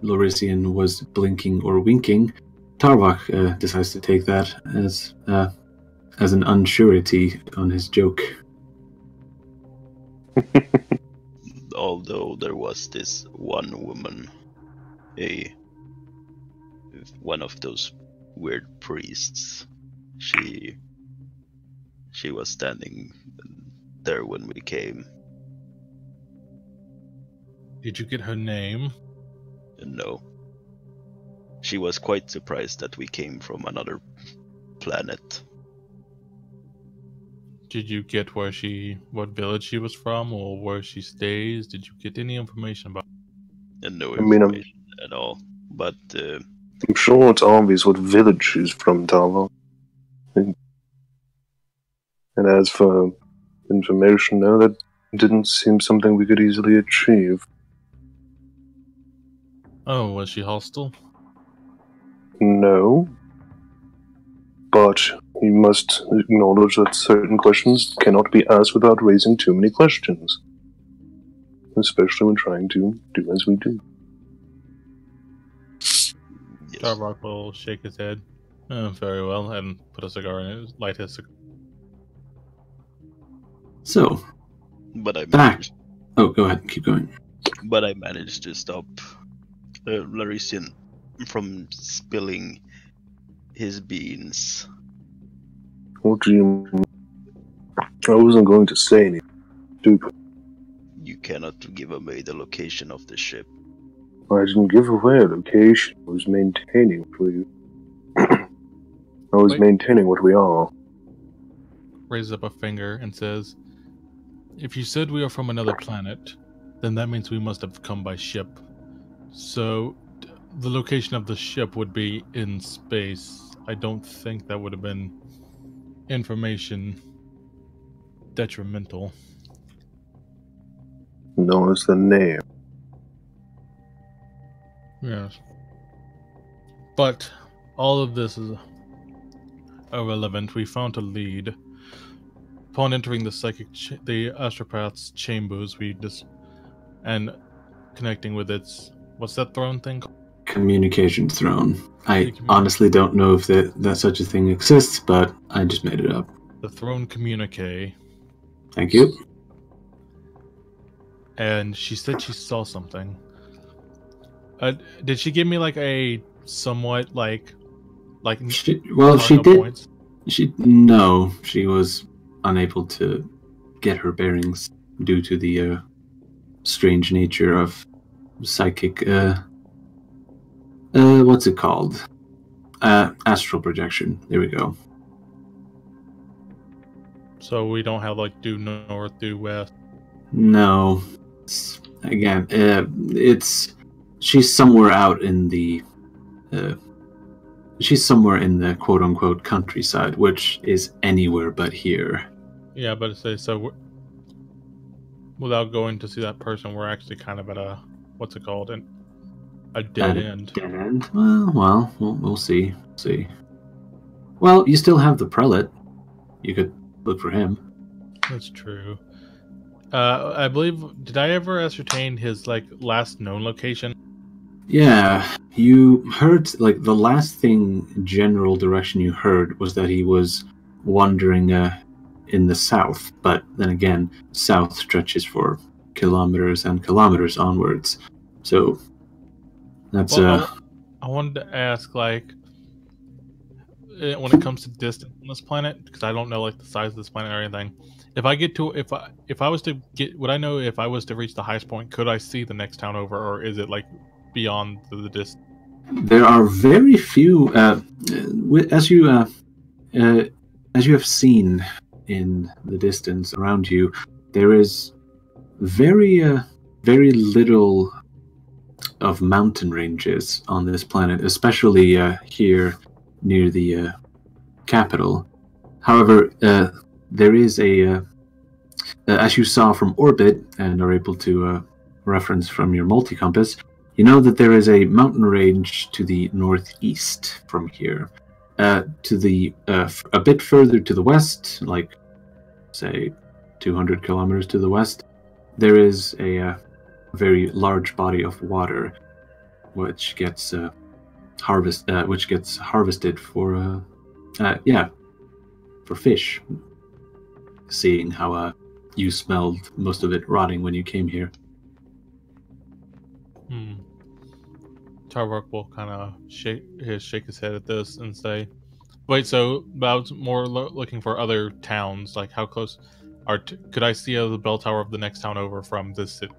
Lorisian was blinking or winking, Tarvok decides to take that as an unsurety on his joke. Although there was this one woman, one of those weird priests, she was standing there when we came. Did you get her name? No. She was quite surprised that we came from another planet. Did you get what village she was from, or where she stays? Did you get any information about? And no I mean, information at all. But I'm sure it's obvious what village she's from, Tava. And as for information, no, that didn't seem something we could easily achieve. Oh, was she hostile? No. But you must acknowledge that certain questions cannot be asked without raising too many questions. Especially when trying to do as we do. yes. Tarvok will shake his head. Very well, and put a cigar in it. Light his cigar. So, But I back. managed. Oh, go ahead. Keep going. But I managed to stop Larisian from spilling his beans. What do you mean? I wasn't going to say anything stupid. You cannot give away the location of the ship. I didn't give away a location. I was maintaining what we... I was Wait. maintaining what we are. Raises up a finger and says, "If you said we are from another planet, then that means we must have come by ship. So, the location of the ship would be in space. I don't think that would have been information detrimental." Known as the name. Yes. But all of this is irrelevant. We found a lead. Upon entering the the Astropath's chambers, and connecting with its, what's that throne thing called? Communication throne. I honestly don't know if that such a thing exists, but I just made it up. The throne communique. Thank you. And she said she saw something. Did she give me like a somewhat like She did. points? No, she was unable to get her bearings due to the strange nature of psychic. What's it called? Astral projection. There we go. So we don't have like due north, due west. No. She's somewhere out in the she's somewhere in the quote-unquote countryside, which is anywhere but here. Yeah, but without going to see that person, we're actually kind of at a, what's it called, a dead end. Dead end? Well, we'll see. Well, you still have the prelate. You could look for him. That's true. I believe, did I ever ascertain his like last known location? Yeah, you heard, like, the last general direction you heard was that he was wandering in the south, but then again, south stretches for kilometers and kilometers onwards. So, that's I wanted to ask, like, when it comes to distance on this planet, because I don't know like the size of this planet or anything. If I was to get, would I know if I was to reach the highest point? Could I see the next town over, or is it like beyond the distance? There are very few, as you have seen in the distance around you, there is very little of mountain ranges on this planet, especially here near the capital. However, there is as you saw from orbit and are able to reference from your multi-compass, you know that there is a mountain range to the northeast from here. To the a bit further to the west, like say 200 kilometers to the west, there is a very large body of water, which gets harvested for for fish. Seeing how you smelled most of it rotting when you came here. Tarvok will kind of shake his head at this and say, "Wait, so about more looking for other towns? Like how close could I see the bell tower of the next town over from this city?"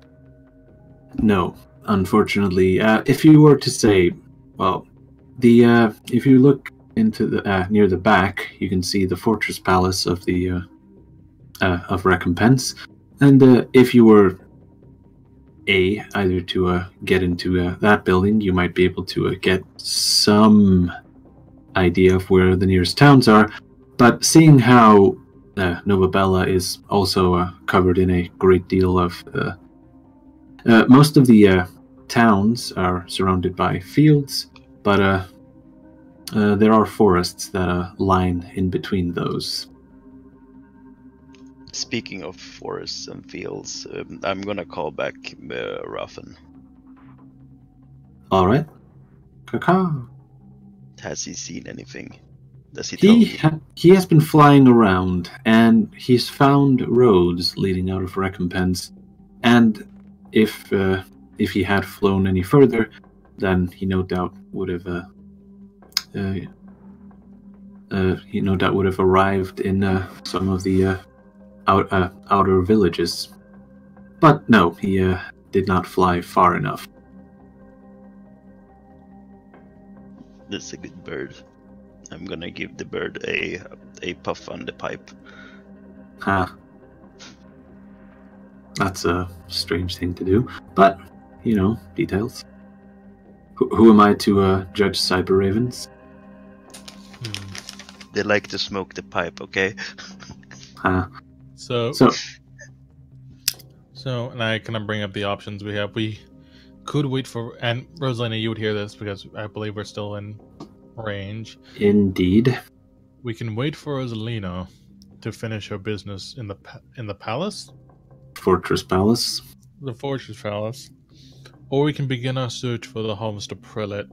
No, unfortunately. If you were to say, well, if you look into the near the back, you can see the fortress palace of the of recompense, and if you were either to get into that building, you might be able to get some idea of where the nearest towns are. But seeing how Novabella is also covered in a great deal of most of the towns are surrounded by fields, but there are forests that line in between those. Speaking of forests and fields, I'm gonna call back Ruffin. All right. Caca. Has he seen anything? Does he tell me? He has been flying around, and he's found roads leading out of Recompense. And if he had flown any further, then he no doubt would have arrived in some of the outer villages. But no, he did not fly far enough. That's a good bird. I'm gonna give the bird a puff on the pipe. Ah. That's a strange thing to do. But, details. Who am I to judge cyber ravens? They like to smoke the pipe, okay? So, and I kind of bring up the options we have. We could wait for, and Rosalina, you would hear this because I believe we're still in range. Indeed. We can wait for Rosalina to finish her business in the palace, Fortress Palace. the Fortress Palace, or we can begin our search for the Homester Prelate.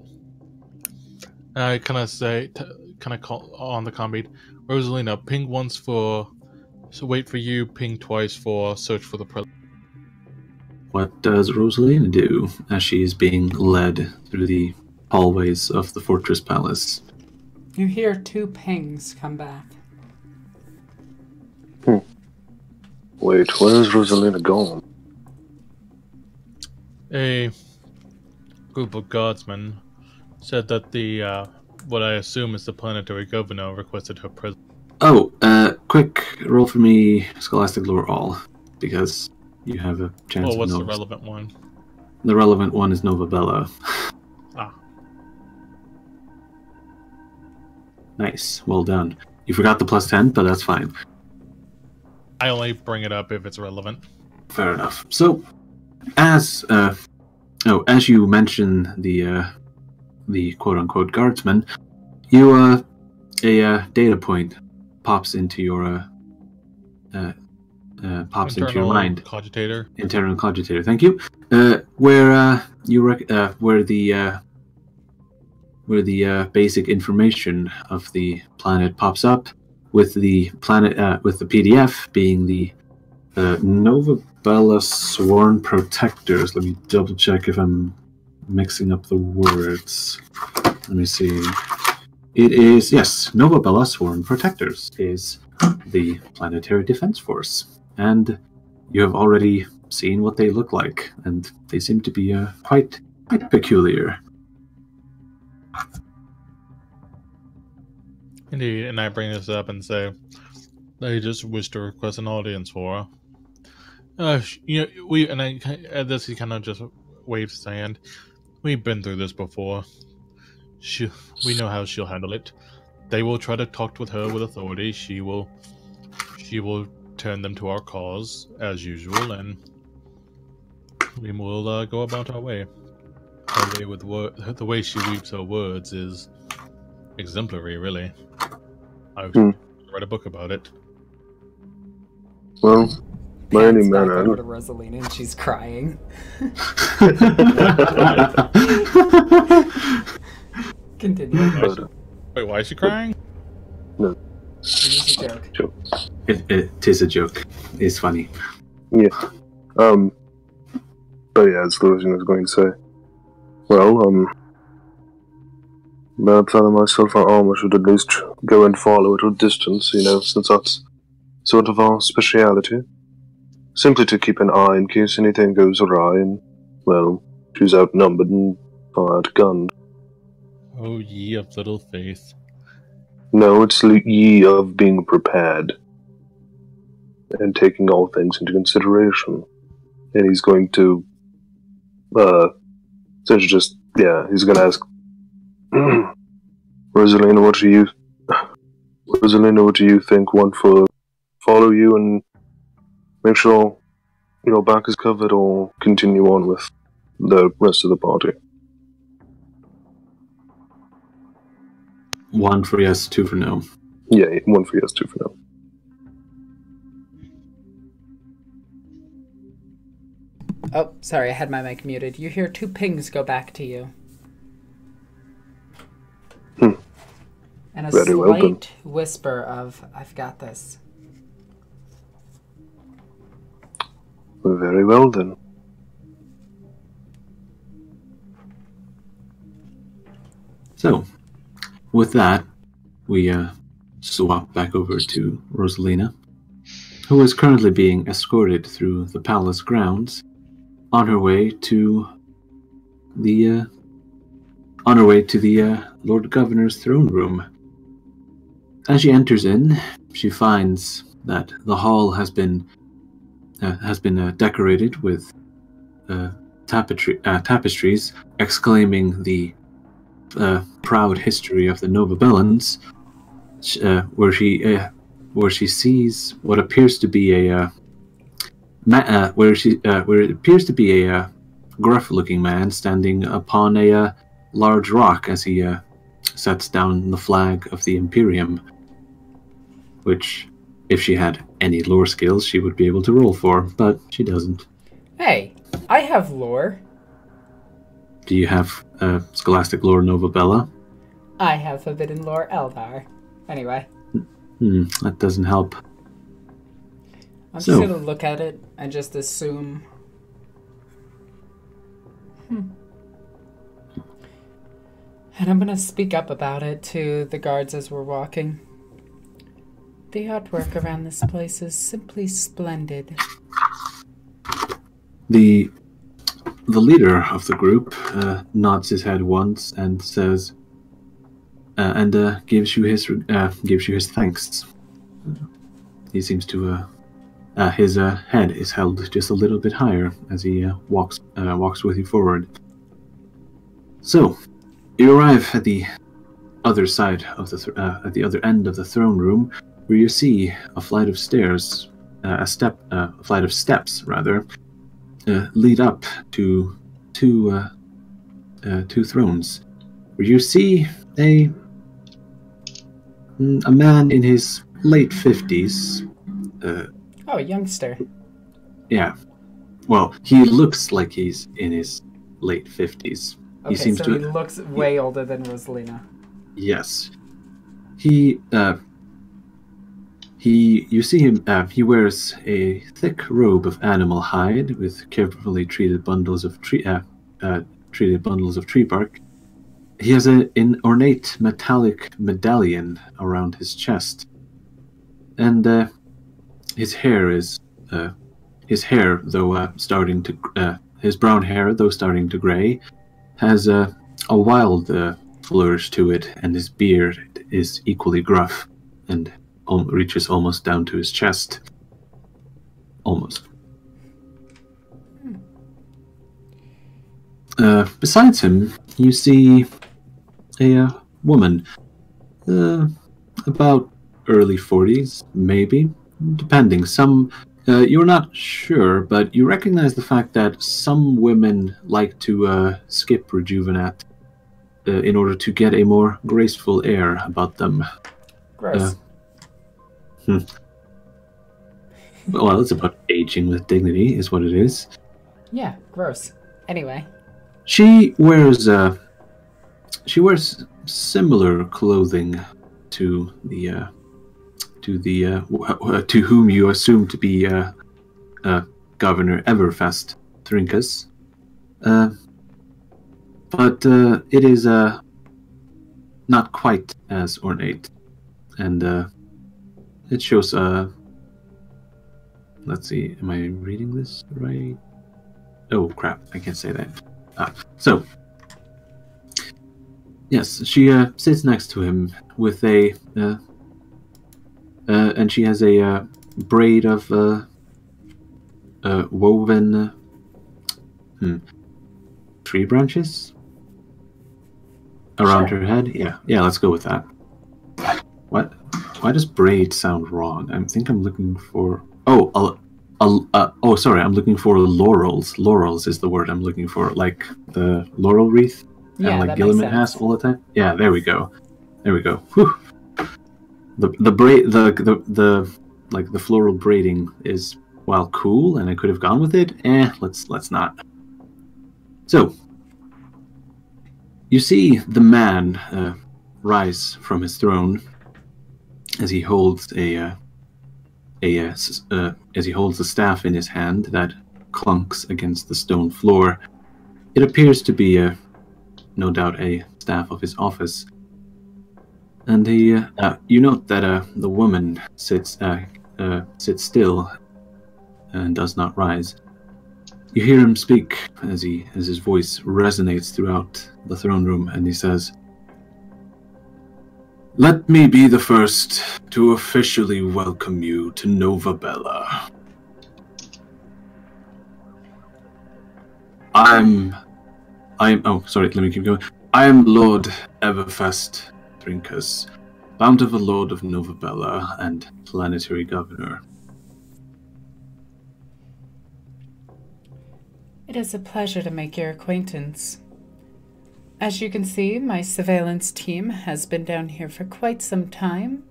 I kind of call on the combat. Rosalina, ping once for. So wait for you, ping twice for search for the prelate. What does Rosalina do as she is being led through the hallways of the Fortress Palace? You hear 2 pings come back. Wait, where's Rosalina going? A group of guardsmen said that the what I assume is the planetary governor requested her presence. Oh, quick roll for me Scholastic Lore All, because you have a chance Well, of what's the notice. relevant one? The relevant one is Novabella. Ah. Nice, well done. You forgot the +10, but that's fine. I only bring it up if it's relevant. Fair enough. So, as you mention the quote-unquote guardsman, you a data point pops into your mind. Cogitator. Internal cogitator. Thank you. Where the basic information of the planet pops up, with the planet with the PDF being the Novabella Sworn Protectors. Let me double check if I'm mixing up the words. Let me see. It is, yes, Novabella Sworn Protectors is the planetary defense force, and you have already seen what they look like, and they seem to be quite peculiar. Indeed, and I bring this up and say, they just wish to request an audience for her. This he kind of just waves his hand. We've been through this before. We know how she'll handle it. They will try to talk with her with authority. She will turn them to our cause as usual, and we will go about our way. The way she weaves her words is exemplary, really. I would write a book about it. Well, by any Hands back manner. over to Rosalina and she's crying. Continue. Wait, why is she crying? No. It was a joke. It is a joke. It's funny. Yeah. But yeah, as Lucian was going to say. Well, perhaps I myself or Alma should at least go and follow at a distance, since that's sort of our speciality. Simply to keep an eye in case anything goes awry and, well, she's outnumbered and outgunned. Oh, ye of little faith. No, it's ye of being prepared. and taking all things into consideration. And he's going to, essentially just, he's going to ask, Rosalina, what do you think? Want to follow you and make sure your back is covered, or continue on with the rest of the party? 1 for yes, 2 for no. Yeah, 1 for yes, 2 for no. Oh, sorry, I had my mic muted. You hear 2 pings go back to you. And a Very well done. slight whisper of, I've got this. Very well then. So, with that, we swap back over to Rosalina, who is currently being escorted through the palace grounds on her way to the Lord Governor's throne room. As she enters in, she finds that the hall has been decorated with tapestries exclaiming the proud history of the Novabellans, where she sees what appears to be a gruff-looking man standing upon a large rock as he sets down the flag of the Imperium, which, if she had any lore skills, she would be able to roll for, but she doesn't. Hey, I have lore. Do you have Scholastic Lore Novabella? I have Forbidden Lore Eldar. Anyway. That doesn't help. I'm just gonna look at it and just assume. And I'm gonna speak up about it to the guards as we're walking. The artwork around this place is simply splendid. The leader of the group nods his head once and says, gives you his thanks. He seems to his head is held just a little bit higher as he walks with you forward. So, you arrive at the other side of at the other end of the throne room, where you see a flight of stairs, a flight of steps rather, lead up to two thrones, where you see a man in his late 50s. A youngster. Yeah. Well, he looks like he's in his late 50s. Okay, he looks way older than Rosalina. Yes. You see him, he wears a thick robe of animal hide with carefully treated bundles of tree bark. He has an ornate metallic medallion around his chest. And his hair, though starting to his brown hair, though starting to gray, has a wild flourish to it, and his beard is equally gruff and reaches almost down to his chest. Almost. Besides him, you see a woman, about early 40s, maybe, depending. You're not sure, but you recognize the fact that some women like to skip rejuvenate in order to get a more graceful air about them. Gross. Well, it's about aging with dignity, is what it is. Yeah, gross. Anyway. She wears similar clothing to whom you assume to be Governor Everfest Thrinkus. But it is not quite as ornate, and it shows. Let's see, am I reading this right? Oh crap! I can't say that. So, yes, she sits next to him with and she has a braid of woven tree branches around her head. Yeah, let's go with that. What? Why does braid sound wrong? I think I'm looking for. Sorry, I'm looking for laurels. Laurels is the word I'm looking for, like the laurel wreath, Yeah, like that Gilliman makes has sense. all the time. Yeah, there we go. There we go. Whew. The braid, the like the floral braiding is, while cool, and I could have gone with it. Let's not. So, you see the man rise from his throne as he holds as he holds a staff in his hand that clunks against the stone floor. It appears to be no doubt a staff of his office. And he, you note that the woman sits still and does not rise. You hear him speak as his voice resonates throughout the throne room, and he says, "Let me be the first to officially welcome you to Novabella. Oh, sorry, let me keep going. I am Lord Everfest Trinkus, bountiful Lord of Novabella and planetary governor." It is a pleasure to make your acquaintance. As you can see, my surveillance team has been down here for quite some time,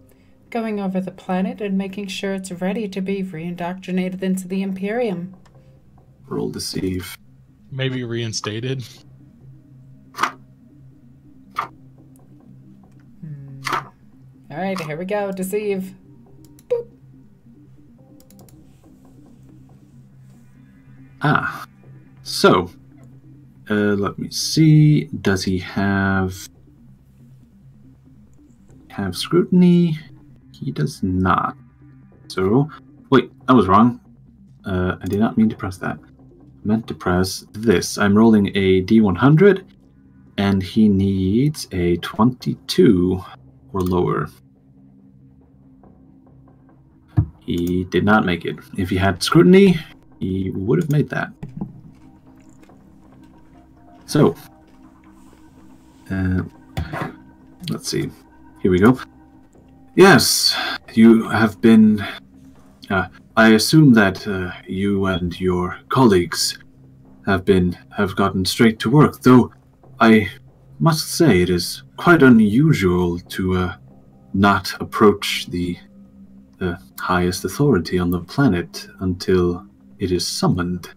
going over the planet and making sure it's ready to be reindoctrinated into the Imperium. Roll deceive. Maybe reinstated. Alright, here we go. Deceive. Boop. So, let me see. Does he have scrutiny? He does not. So, wait, I was wrong. I did not mean to press that. I meant to press this. I'm rolling a D100, and he needs a 22 or lower. He did not make it. If he had scrutiny, he would have made that. So, let's see. Here we go. Yes, you have been... I assume that you and your colleagues have gotten straight to work, though I must say it is quite unusual to not approach the highest authority on the planet until it is summoned.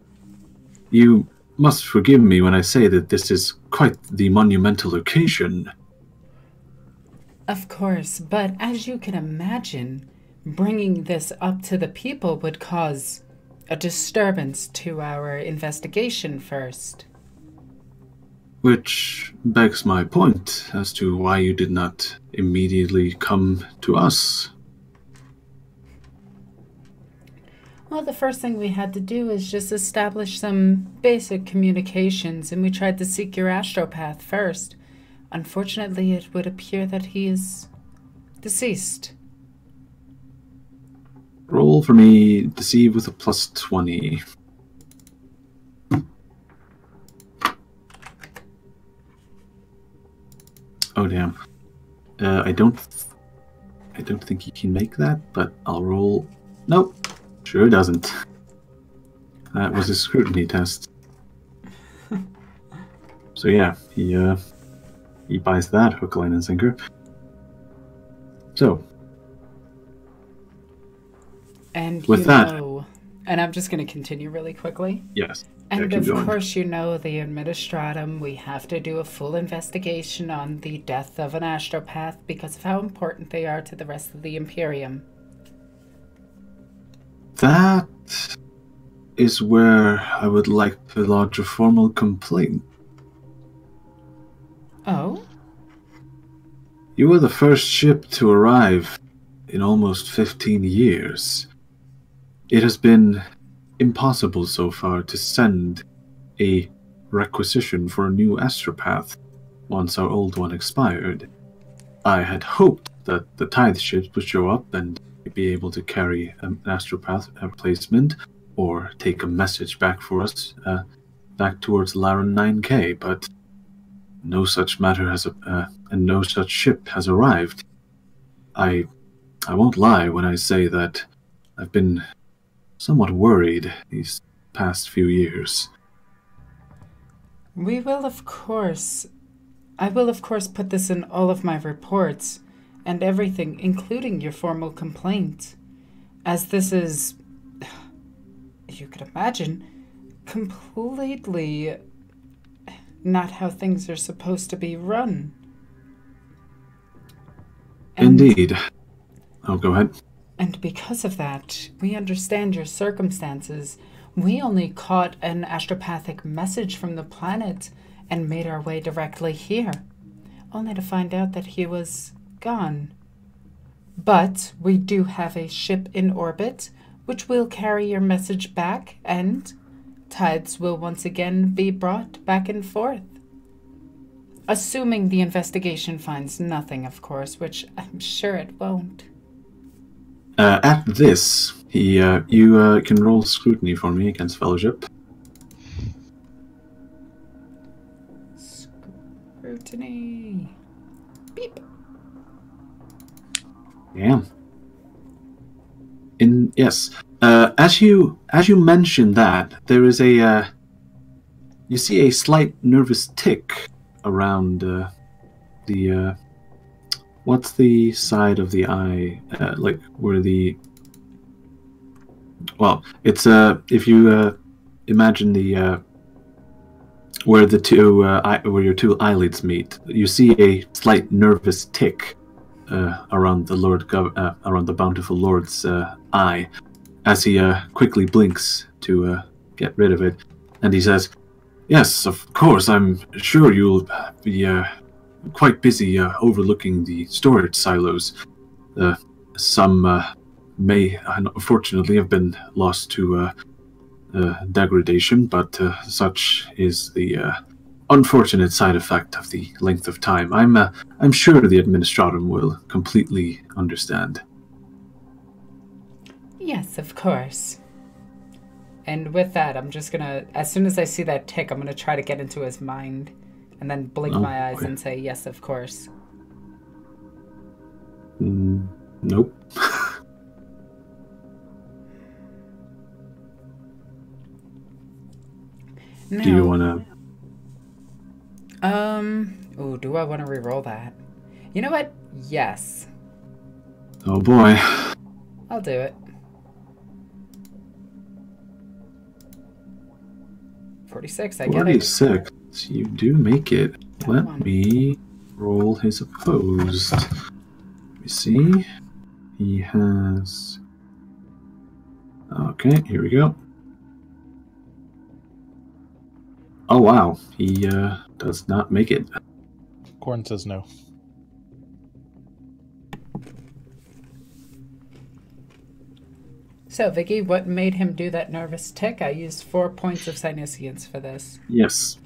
You must forgive me when I say that this is quite the monumental occasion. Of course, but as you can imagine, bringing this up to the people would cause a disturbance to our investigation first. Which begs my point as to why you did not immediately come to us. Well, the first thing we had to do is just establish some basic communications, and we tried to seek your Astropath first. Unfortunately, it would appear that he is deceased. Roll for me, deceive with a plus 20. Oh damn. I don't think he can make that, but I'll roll. Nope. Sure doesn't. That was a scrutiny test. So yeah, he buys that hook, line, and sinker. So, and with that, and I'm just going to continue really quickly. Yes. And yeah, of course, you know, the Administratum, we have to do a full investigation on the death of an Astropath because of how important they are to the rest of the Imperium. That is where I would like to lodge a formal complaint. Oh? You were the first ship to arrive in almost 15 years. It has been impossible so far to send a requisition for a new Astropath once our old one expired. I had hoped that the tithe ships would show up and be able to carry an Astropath replacement or take a message back for us back towards Laren 9K, but no such matter has and no such ship has arrived. I won't lie when I say that I've been somewhat worried these past few years. I will of course put this in all of my reports and everything, including your formal complaint, as this is, you could imagine, completely not how things are supposed to be run. Indeed. Oh, go ahead. And because of that, we understand your circumstances. We only caught an astropathic message from the planet and made our way directly here, only to find out that he was gone. But we do have a ship in orbit, which will carry your message back, and tides will once again be brought back and forth. Assuming the investigation finds nothing, of course, which I'm sure it won't. At this, you can roll scrutiny for me against fellowship. Scrutiny. Beep. Yeah. Yes. As you mentioned that, there is a you see a slight nervous tick around the what's the side of the eye, like where the, well, it's if you imagine the where the two where your two eyelids meet, you see a slight nervous tick around the around the bountiful Lord's eye, as he quickly blinks to get rid of it, and he says, "Yes, of course. I'm sure you'll be quite busy overlooking the storage silos. Some may unfortunately have been lost to degradation, but such is the unfortunate side effect of the length of time. I'm sure the Administratum will completely understand." Yes, of course. And with that, I'm just gonna, as soon as I see that tick, I'm gonna try to get into his mind, and then blink my eyes and say, "Yes, of course." Nope. No. Do you want to? Oh, do I want to re-roll that? You know what? Yes. Oh boy. I'll do it. 46, I get it. 46. You do make it. Come Let on. me roll his opposed. Let me see. He has... Okay, here we go. Oh wow, he does not make it. Corn says no. So, Vicky, what made him do that nervous tick? I used 4 points of Psyniscience for this. Yes.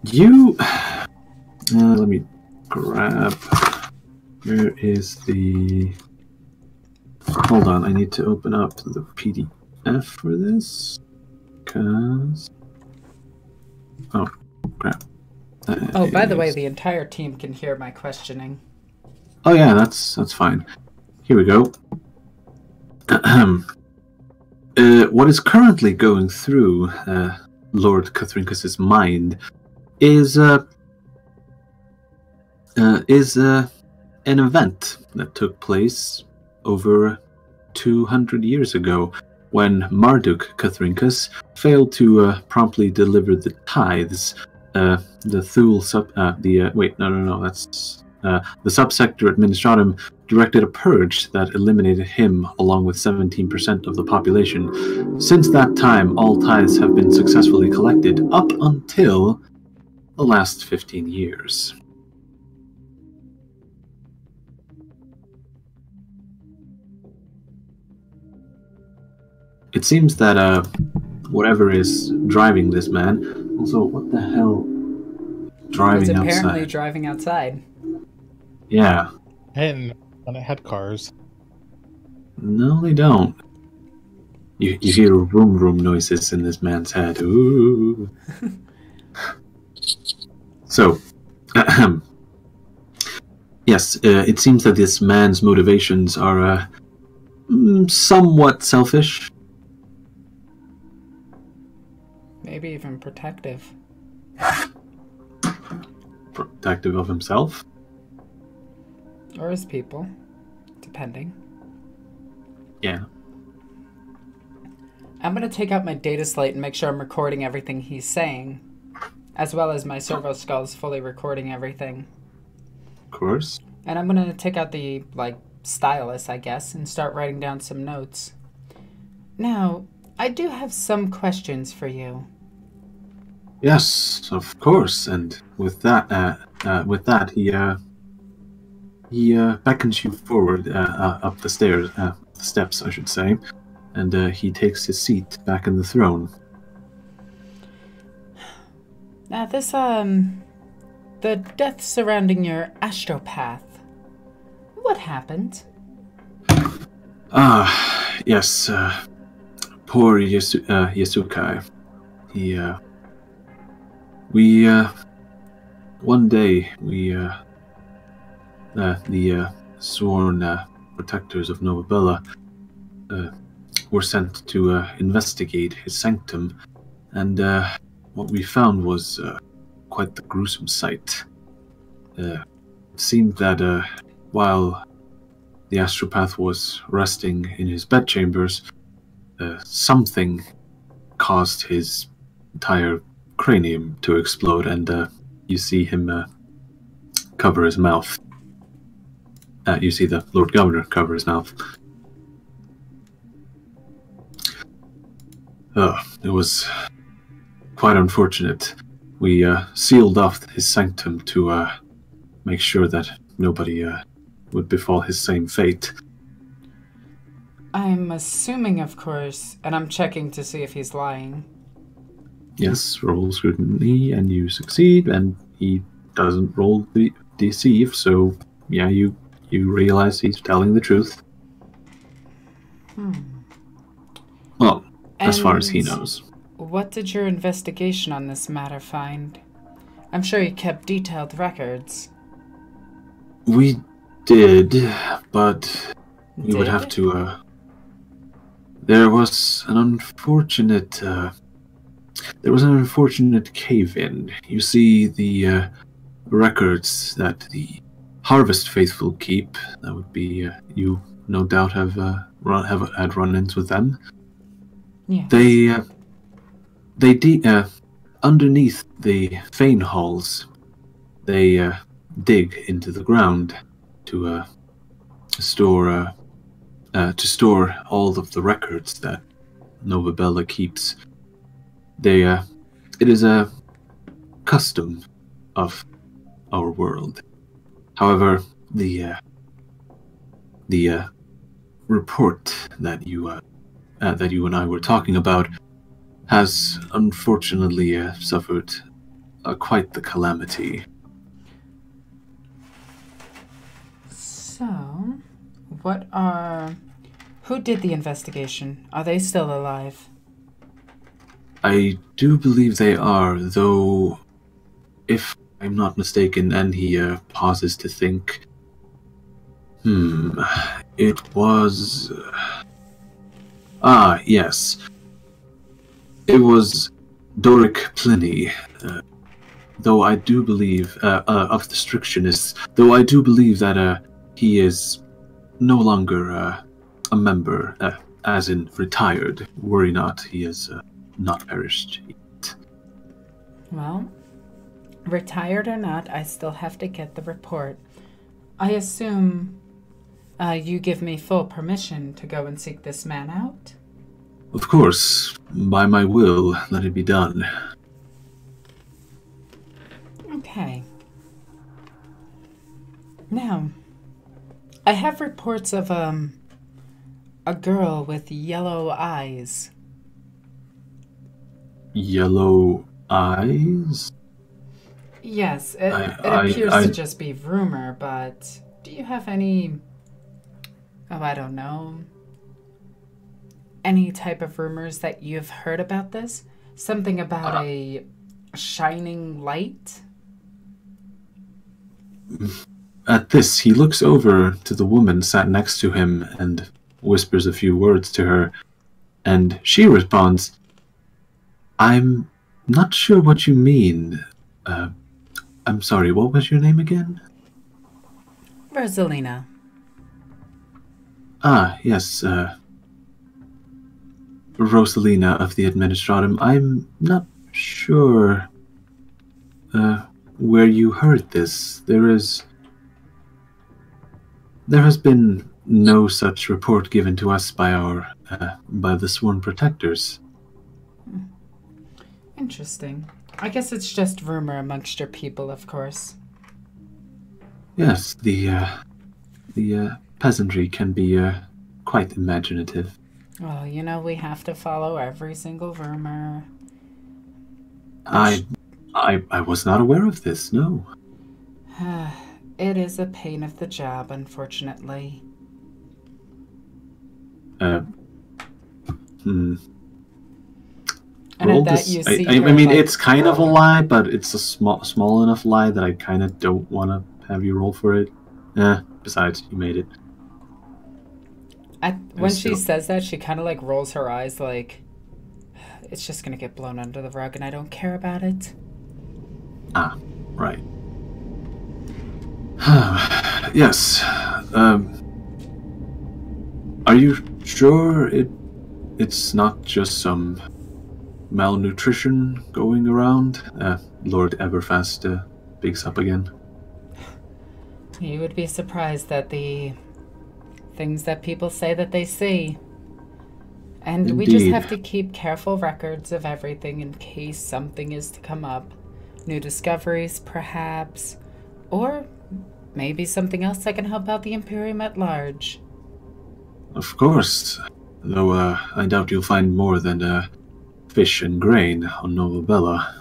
You... let me grab... Where is the... Hold on, I need to open up the PDF for this. Because... Oh, crap. Oh, by the way, the entire team can hear my questioning. Oh yeah, that's fine. Here we go. What is currently going through Lord Cathrinkus's mind is an event that took place over 200 years ago, when Marduk Cathrinkus failed to promptly deliver the tithes. The Thule the subsector Administratum directed a purge that eliminated him along with 17% of the population. Since that time, all tithes have been successfully collected up until the last 15 years. It seems that whatever is driving this man... Also, what the hell? Driving outside. It's apparently driving outside. Yeah. And when it had cars. No, they don't. You hear vroom noises in this man's head. Ooh. So, yes, it seems that this man's motivations are somewhat selfish. Maybe even protective. Protective of himself? Or his people, depending. Yeah. I'm going to take out my data slate and make sure I'm recording everything he's saying, as well as my servo skulls fully recording everything. Of course. And I'm going to take out the, stylus, I guess, and start writing down some notes. Now, I do have some questions for you. Yes, of course. And with that, he beckons you forward up the stairs, the steps, I should say, and he takes his seat back in the throne. Now, this, the death surrounding your Astropath, what happened? Yes, poor Yasukai. One day, the sworn protectors of Novabella were sent to investigate his sanctum, and what we found was quite the gruesome sight. It seemed that while the Astropath was resting in his bedchambers, something caused his entire cranium to explode, and you see him cover his mouth. You see the Lord Governor cover his mouth. It was quite unfortunate. We sealed off his sanctum to make sure that nobody would befall his same fate. I'm assuming, of course, and I'm checking to see if he's lying. Yes, roll scrutiny and you succeed, and he doesn't roll the deceive, so yeah, you realize he's telling the truth. Well, as far as he knows. What did your investigation on this matter find? I'm sure you kept detailed records. We did, but we would have to, there was an unfortunate cave-in. You see, the records that the Harvest Faithful keep, that would be, you no doubt have had run-ins with them. Yeah. Underneath the Fane halls, they dig into the ground to store all of the records that Novabella keeps. It is a custom of our world. However, the report that you and I were talking about has unfortunately suffered quite the calamity. So, who did the investigation? Are they still alive? I do believe they are, though, if I'm not mistaken, and he pauses to think, it was... yes. It was Doric Pliny, though I do believe, of the Strictionists, though I do believe that he is no longer a member, as in retired. Worry not, he is not perished yet. Well, retired or not, I still have to get the report. I assume you give me full permission to go and seek this man out? Of course, by my will, let it be done. Okay. Now, I have reports of a girl with yellow eyes. Yellow eyes? Yes, it appears to just be rumor, but do you have any, I don't know, any type of rumors that you've heard about this? Something about a shining light? At this, he looks over to the woman sat next to him and whispers a few words to her, and she responds, "I'm not sure what you mean. I'm sorry, what was your name again?" Rosalina. Ah, yes, Rosalina of the Administratum. I'm not sure where you heard this. There has been no such report given to us by by the sworn protectors. Interesting. I guess it's just rumor amongst your people, of course. Yes, the peasantry can be quite imaginative. Well, you know, we have to follow every single rumor. I was not aware of this, no. It is a pain of the job, unfortunately. And at that you see I her, mean, like, it's kind of a lie, but it's a small enough lie that I kind of don't want to have you roll for it. Besides, you made it. When she says that, she kind of like rolls her eyes like, it's just going to get blown under the rug and I don't care about it. Ah, right. Yes. Are you sure it's not just some malnutrition going around? Lord Everfast speaks up again. You would be surprised at the things that people say that they see. And Indeed. we just have to keep careful records of everything in case something is to come up. New discoveries, perhaps. Or maybe something else that can help out the Imperium at large. Of course. Though I doubt you'll find more than fish and grain on Novabella.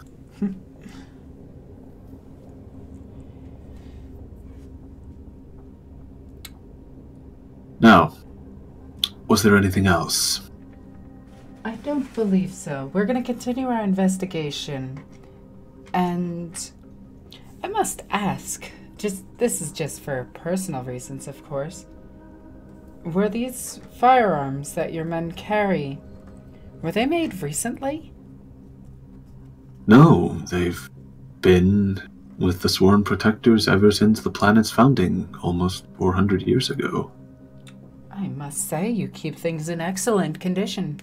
Now, was there anything else? I don't believe so. We're going to continue our investigation. And I must ask, this is just for personal reasons, of course. Were these firearms that your men carry, were they made recently? No, they've been with the Sworn Protectors ever since the planet's founding, almost 400 years ago. I must say, you keep things in excellent condition.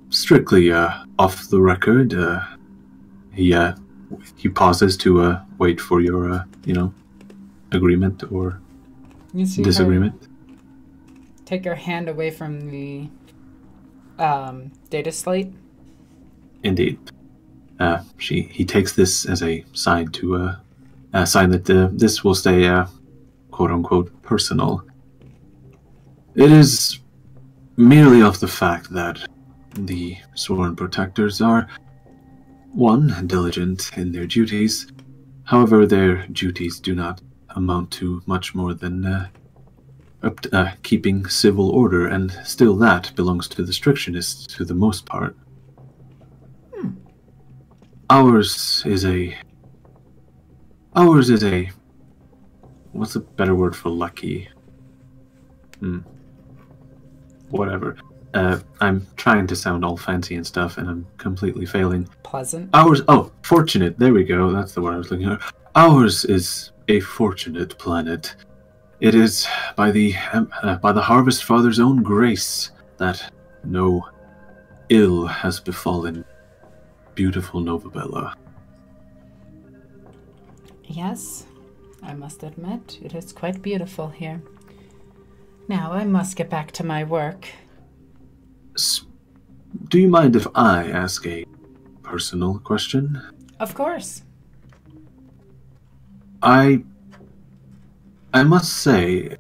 Strictly off the record, he pauses to wait for your, agreement or You see disagreement. Take your hand away from the data slate. Indeed. He takes this as a sign to sign that this will stay quote unquote personal. It is merely of the fact that the Sworn Protectors are, one, diligent in their duties. However, their duties do not amount to much more than keeping civil order, and still that belongs to the Strictionists to the most part. Ours is a... What's a better word for lucky? Whatever. I'm trying to sound all fancy and stuff, and I'm completely failing. Pleasant. Fortunate. There we go. That's the word I was looking at. Ours is a fortunate planet. It is by the Harvest Father's own grace that no ill has befallen beautiful Novabella. Yes, I must admit, it is quite beautiful here. Now, I must get back to my work. Do you mind if I ask a personal question? Of course. I must say,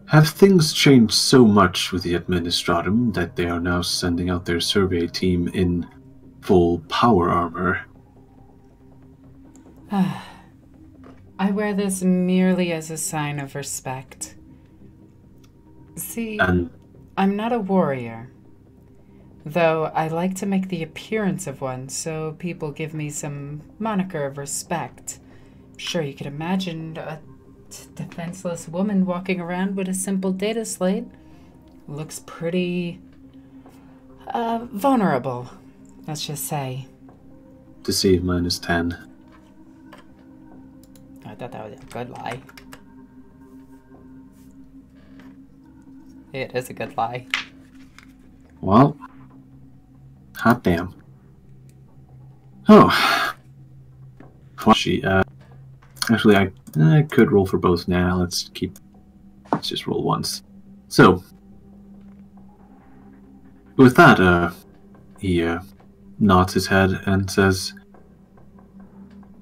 have things changed so much with the Administratum that they are now sending out their survey team in full power armor? I wear this merely as a sign of respect. See, And I'm not a warrior, though I like to make the appearance of one so people give me some moniker of respect. Sure, you could imagine a defenseless woman walking around with a simple data slate. Looks pretty vulnerable, let's just say. deceive -10. I thought that was a good lie. It is a good lie. Well, hot damn. Oh. Well, actually, I could roll for both now. Let's just roll once. So, with that, he nods his head and says,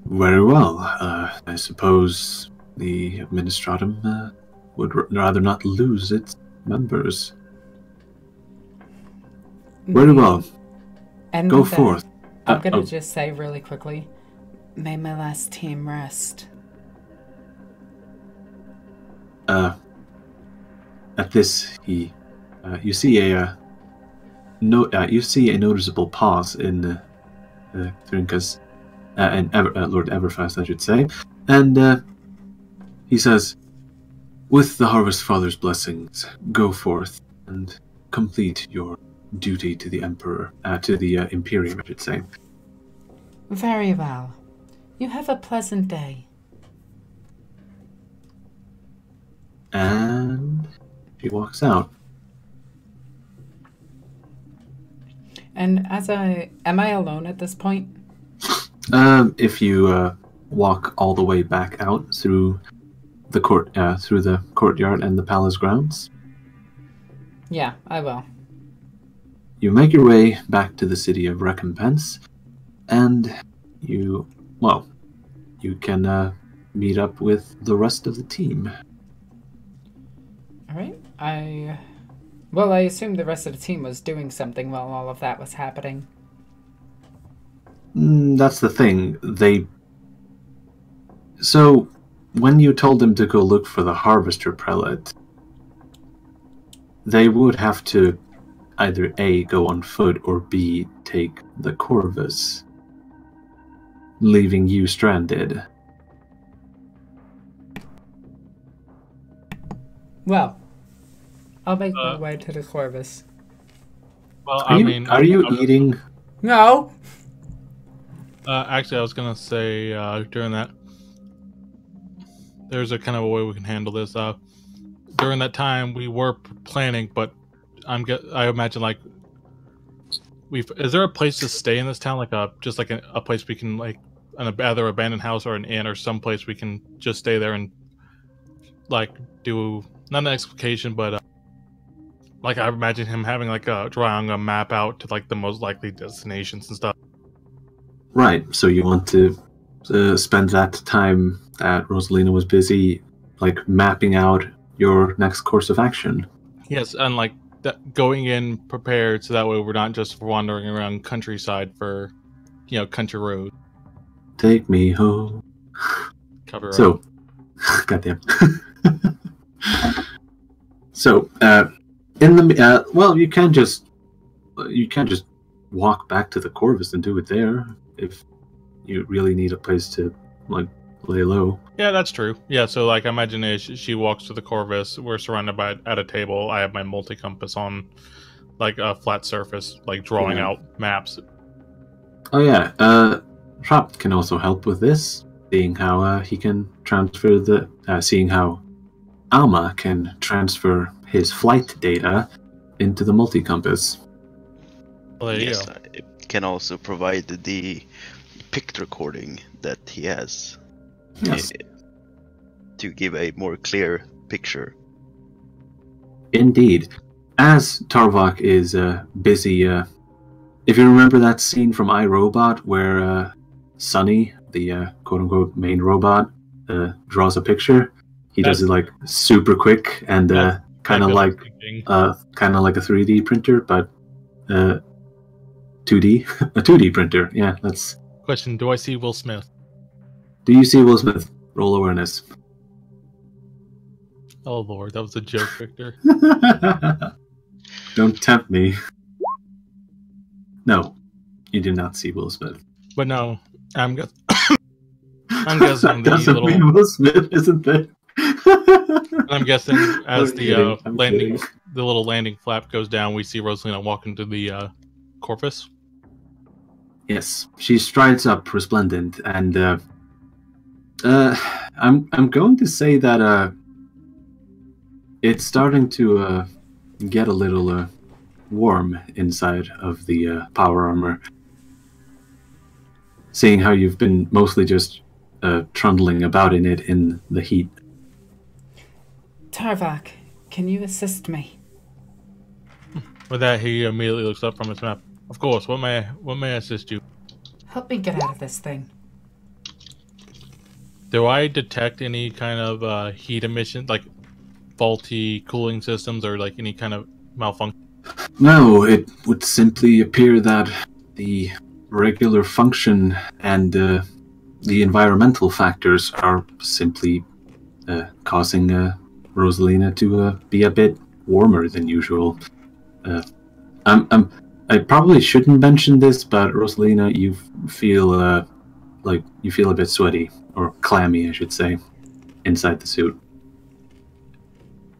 "Very well. I suppose the Administratum would rather not lose its members. Very well. And Go with that, forth." I'm gonna just say really quickly, may my last team rest. At this, you see a noticeable pause in Thrinka's and Lord Everfast, I should say, and he says, "With the Harvest Father's blessings, go forth and complete your duty to the Emperor, to the Imperium, I should say." Very well. You have a pleasant day. And she walks out. And am I alone at this point? If you walk all the way back out through the courtyard and the palace grounds, Yeah, I will. you make your way back to the city of Recompense, and you can meet up with the rest of the team. All right. I assume the rest of the team was doing something while all of that was happening. That's the thing. So, when you told them to go look for the Harvester Prelate, they would have to either A, go on foot, or B, take the Corvus, leaving you stranded. Well, I'll make my way to the Corvus. Well, Are you eating? No! Actually, I was gonna say during that, there's a kind of a way we can handle this. During that time, we were planning, but I imagine like is there a place to stay in this town, like a place we can like either abandoned house or an inn or some place we can just stay there and like do not an explication, but like I imagine him having like drawing a map out to like the most likely destinations and stuff. Right, so you want to spend that time that Rosalina was busy, like, mapping out your next course of action. Yes, and like going in prepared so that way we're not just wandering around countryside for, country road. Take me home. Cover so, goddamn. So, in the you can just walk back to the Corvus and do it there if you really need a place to like lay low. Yeah, that's true. Yeah, so like imagine she walks to the Corvus. We're surrounded at a table. I have my multi-compass on like a flat surface, like drawing out maps. Oh yeah, Trap can also help with this, seeing how he can transfer seeing how Alma can transfer his flight data into the multi-compass. Well, there you go. It can also provide the pict recording that he has. Yes. To give a more clear picture. Indeed. As Tarvok is busy, if you remember that scene from iRobot where Sonny, the quote-unquote main robot, draws a picture, he does it like super quick and kind of like a 3D printer, but 2D, a 2D printer. Yeah, that's. Question: do I see Will Smith? Do you see Will Smith? Roll awareness. Oh lord, that was a joke, Victor. Don't tempt me. No, you do not see Will Smith. But no, I'm guessing the Doesn't little. mean Will Smith isn't there. I'm guessing as I'm landing, kidding. the little landing flap goes down, we see Rosalina walk into the corpus. Yes, she strides up, resplendent, and I'm going to say that it's starting to get a little warm inside of the power armor. Seeing how you've been mostly just trundling about in it in the heat. Tarvok, can you assist me? With that, he immediately looks up from his map. Of course. What may I assist you? Help me get out of this thing. Do I detect any kind of heat emission, like faulty cooling systems, or like any kind of malfunction? No, it would simply appear that the regular function and the environmental factors are simply causing Rosalina to be a bit warmer than usual. I probably shouldn't mention this, but Rosalina, you feel like you feel a bit sweaty, or clammy, I should say, inside the suit.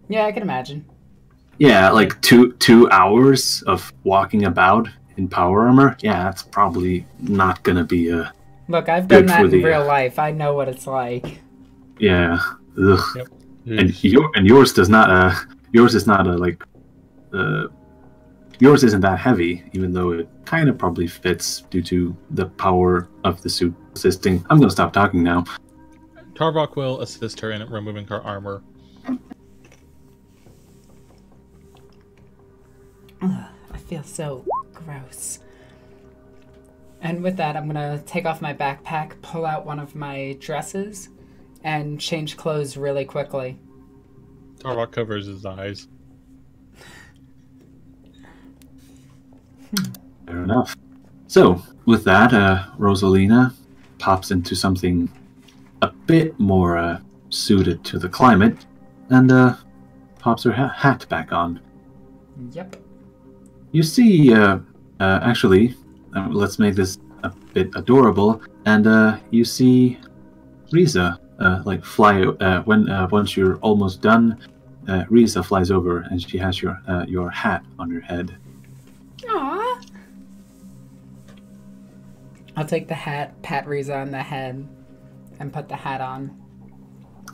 Yeah, I can imagine. Yeah, like two hours of walking about in power armor. Yeah, that's probably not gonna be a. Look, I've done Good that for in the, real life. I know what it's like. Yeah. Ugh. Yep. And yours does not. Yours is not a like. Yours isn't that heavy, even though it kind of probably fits due to the power of the suit assisting. I'm gonna stop talking now. Tarvok will assist her in removing her armor. Ugh, I feel so gross. And with that, I'm gonna take off my backpack, pull out one of my dresses, and change clothes really quickly. Tarvok covers his eyes. Fair enough. So, with that, Rosalina pops into something a bit more suited to the climate, and pops her hat back on. Yep. You see, actually, let's make this a bit adorable, and you see Riza, like fly, once you're almost done, Riza flies over and she has your hat on your head. Aww. I'll take the hat, pat Riza on the head, and put the hat on.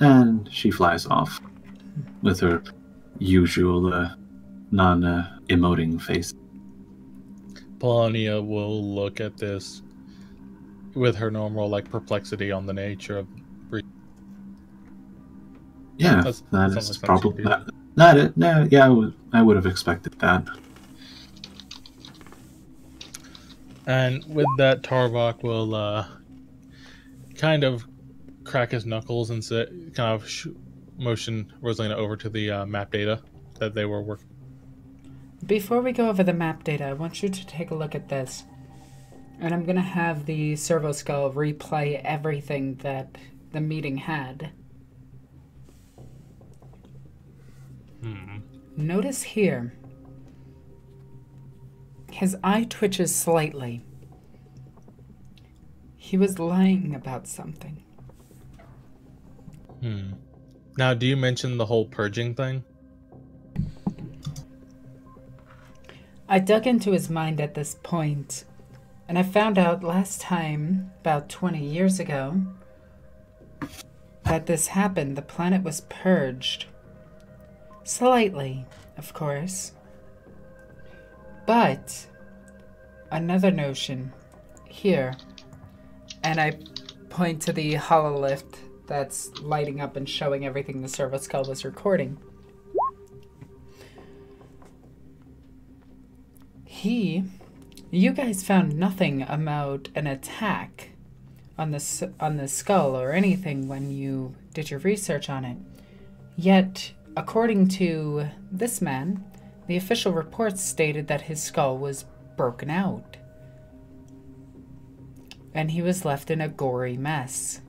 And she flies off with her usual non-emoting face. Polonia will look at this with her normal like perplexity on the nature of. Yeah, that is probably that. Yeah, I would have expected that. And with that, Tarvok will kind of crack his knuckles and motion Rosalina over to the map data that they were working. Before we go over the map data, I want you to take a look at this. And I'm going to have the servo skull replay everything that the meeting had. Notice here, his eye twitches slightly. He was lying about something. Now, do you mention the whole purging thing? I dug into his mind at this point, and I found out last time, about 20 years ago, that this happened. The planet was purged. Slightly, of course. But another notion here, and I point to the hololift that's lighting up and showing everything the servo skull was recording. You guys found nothing about an attack on the skull or anything when you did your research on it. Yet, according to this man, the official reports stated that his skull was broken out. And he was left in a gory mess.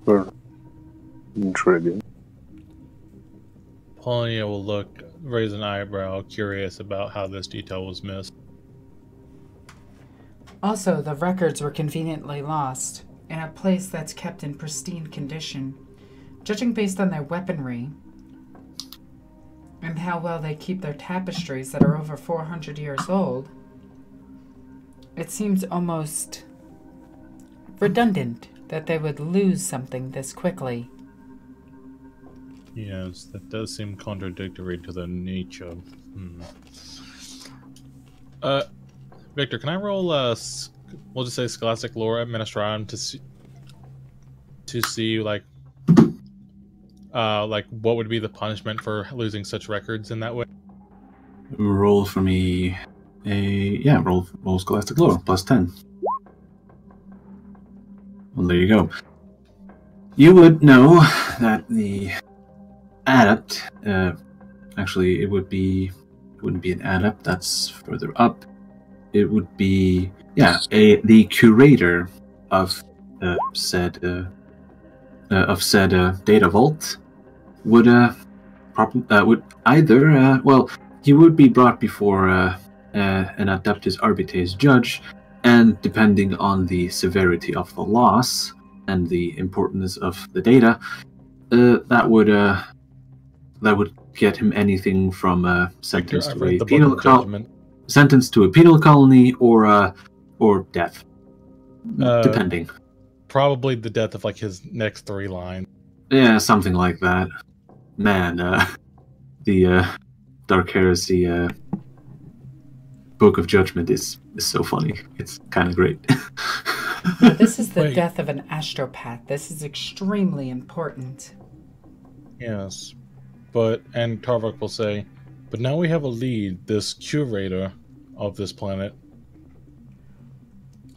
Well, intriguing. Polonia will look, raise an eyebrow, curious about how this detail was missed. Also, the records were conveniently lost in a place that's kept in pristine condition. Judging based on their weaponry and how well they keep their tapestries that are over 400 years old, it seems almost redundant that they would lose something this quickly. Yes, that does seem contradictory to their nature. Victor, can I roll we'll just say Scholastic Lore Administratum to see like what would be the punishment for losing such records in that way? Roll for me roll Scholastic Lore, +10. Well, there you go. You would know that the adept, actually it wouldn't be an adept, that's further up. It would be, the curator of said data vault would either he would be brought before an Adeptus Arbites judge, and depending on the severity of the loss and the importance of the data, that would get him anything from sentenced to a penal colony or death, depending. Probably the death of like his next 3 lines. Yeah, something like that. Man, the Dark Heresy Book of Judgment is so funny. It's kind of great. This is the death of an Astropath. This is extremely important. Yes, and Tarvok will say, but now we have a lead, this curator of this planet.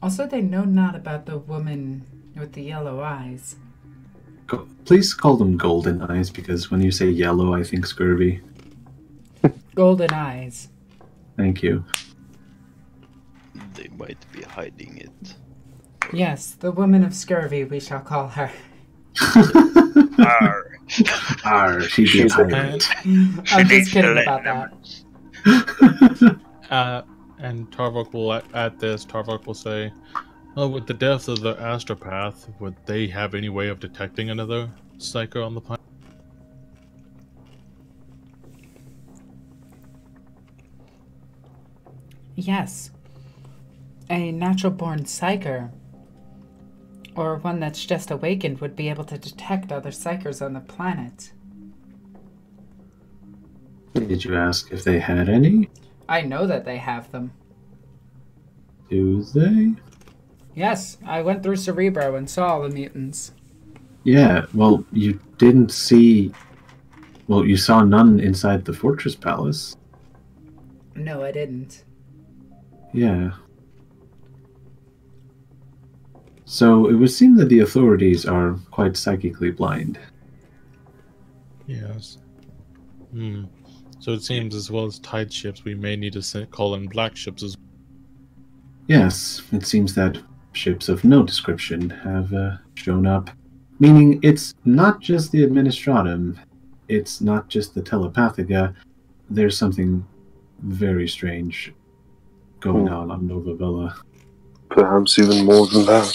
Also, they know not about the woman with the yellow eyes. Please call them golden eyes, because when you say yellow, I think scurvy. Golden eyes. Thank you. They might be hiding it. Yes, the woman of scurvy, we shall call her. Arr. Arr, she's a tyrant. I'm just kidding about that. And Tarvok will, at this, Tarvok will say, with the death of the Astropath, would they have any way of detecting another psycho on the planet? Yes. A natural-born psyker, or one that's just awakened, would be able to detect other psykers on the planet. Did you ask if they had any? I know that they have them. Do they? Yes, I went through Cerebro and saw all the mutants. Yeah, well, you didn't see... Well, you saw none inside the Fortress Palace. No, I didn't. Yeah. So, it would seem that the authorities are quite psychically blind. Yes. So it seems as well as tide ships, we may need to call in black ships as well. Yes, it seems that ships of no description have shown up. Meaning it's not just the Administratum, it's not just the Telepathica, there's something very strange going on Novabella. Perhaps even more than that.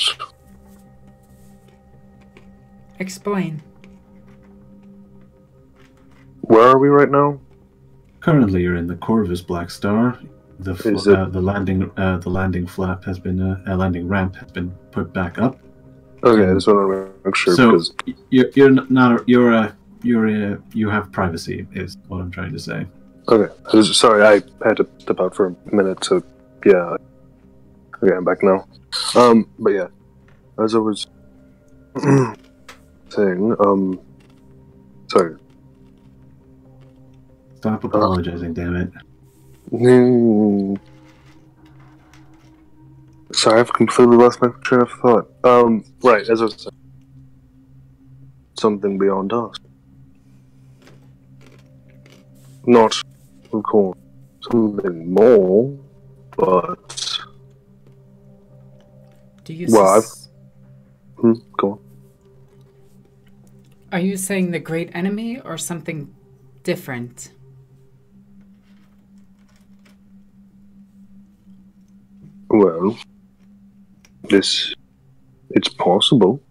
Explain. Where are we right now? Currently, you're in the Corvus Black Star. The landing flap has been landing ramp has been put back up. Okay, I just want to make sure. So because... you have privacy, is what I'm trying to say. Okay, sorry, I had to step out for a minute. So yeah, okay, I'm back now. But yeah, as I was saying, sorry. Stop apologizing, damn it. Sorry, I've completely lost my train of thought. Right, as I was saying, something beyond us. Not, of course, something more, but... Do you Well, go on. Are you saying the great enemy or something different? Well, it's possible.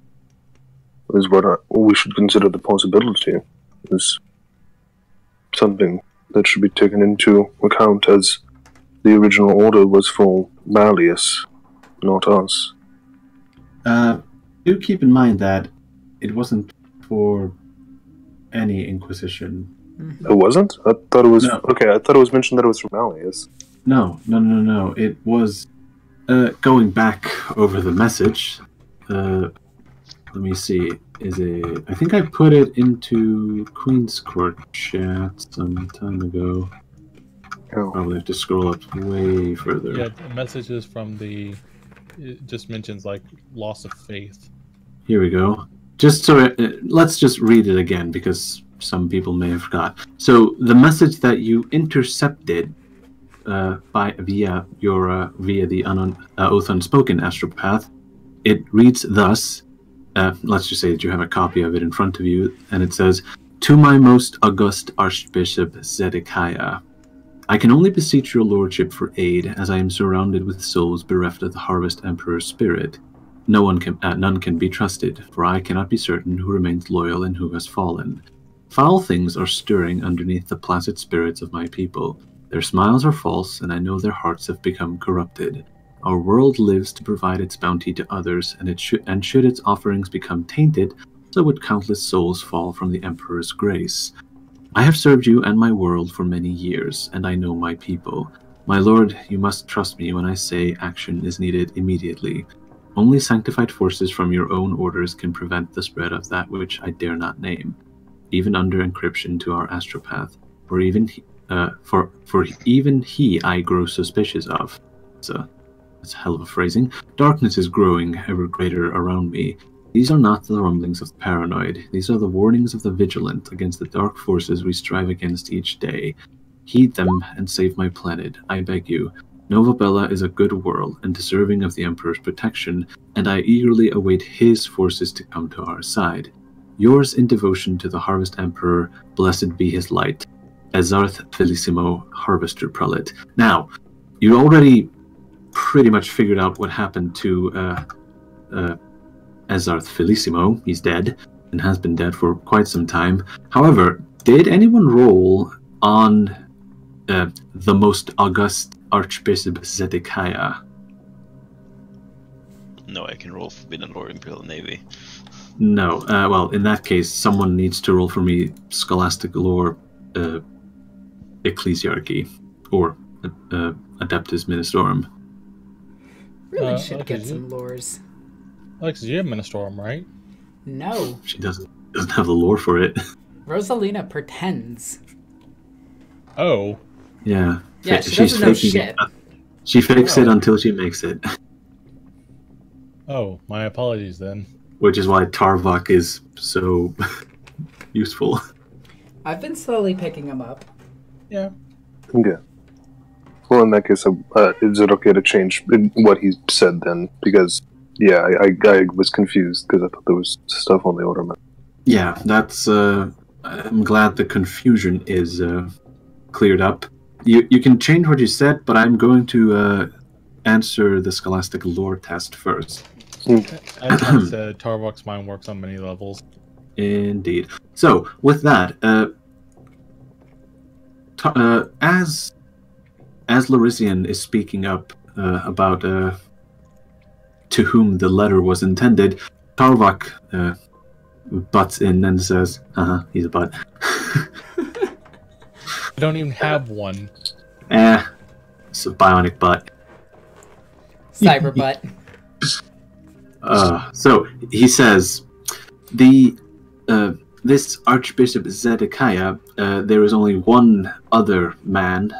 Is what we should consider the possibility. Is something that should be taken into account, as the original order was for Malleus, not us. Do keep in mind that it wasn't for any Inquisition. It wasn't? I thought it was... No. Okay, I thought it was mentioned that it was for Malleus. No. It was going back over the message. Let me see. I think I put it into Queen's Court chat some time ago. Oh. Probably have to scroll up way further. Yeah, messages from the... It just mentions, like, loss of faith. Here we go. Just so let's just read it again, because some people may have forgot. So the message that you intercepted via the Oath Unspoken Astropath, it reads thus. Let's just say that you have a copy of it in front of you, and it says, "To my most august Archbishop Zedekiah, I can only beseech your lordship for aid, as I am surrounded with souls bereft of the Harvest Emperor's spirit. None can be trusted, for I cannot be certain who remains loyal and who has fallen. Foul things are stirring underneath the placid spirits of my people. Their smiles are false, and I know their hearts have become corrupted. Our world lives to provide its bounty to others, and should its offerings become tainted, so would countless souls fall from the Emperor's grace. I have served you and my world for many years, and I know my people. My lord, you must trust me when I say action is needed immediately. Only sanctified forces from your own orders can prevent the spread of that which I dare not name, even under encryption to our Astropath, for even he I grow suspicious of." That's a hell of a phrasing. "Darkness is growing ever greater around me. These are not the rumblings of the paranoid. These are the warnings of the vigilant against the dark forces we strive against each day. Heed them and save my planet, I beg you. Novabella is a good world and deserving of the Emperor's protection, and I eagerly await his forces to come to our side. Yours in devotion to the Harvest Emperor, blessed be his light. Ezarth Felissimo, Harvester Prelate." Now, you already pretty much figured out what happened to Ezarth Felissimo. He's dead, and has been dead for quite some time. However, did anyone roll on the most august Archbishop Zedekiah? No, I can roll Forbidden Lore Imperial Navy. No. Well, in that case, someone needs to roll for me Scholastic Lore Ecclesiarchy, or Adeptus Ministorum. Really should okay, get some lores. Alexis, you have Ministorum, right? No. She doesn't have the lore for it. Rosalina pretends. Oh. Yeah. Yeah, she doesn't know shit. It. She fakes it until she makes it. Oh, my apologies then. Which is why Tarvok is so useful. I've been slowly picking him up. Yeah. Okay. Well, in that case, is it okay to change what he said then? Because, yeah, I was confused because I thought there was stuff on the order map. Yeah, that's... I'm glad the confusion is cleared up. You can change what you said, but I'm going to answer the Scholastic Lore test first. As I said, Tarvok's mind works on many levels. Indeed. So, with that, as Larisian is speaking up about to whom the letter was intended, Tarvok butts in and says, he's a butt. I don't even have one. It's a bionic butt. Cyber butt. So he says, this Archbishop Zedekiah, there is only one other man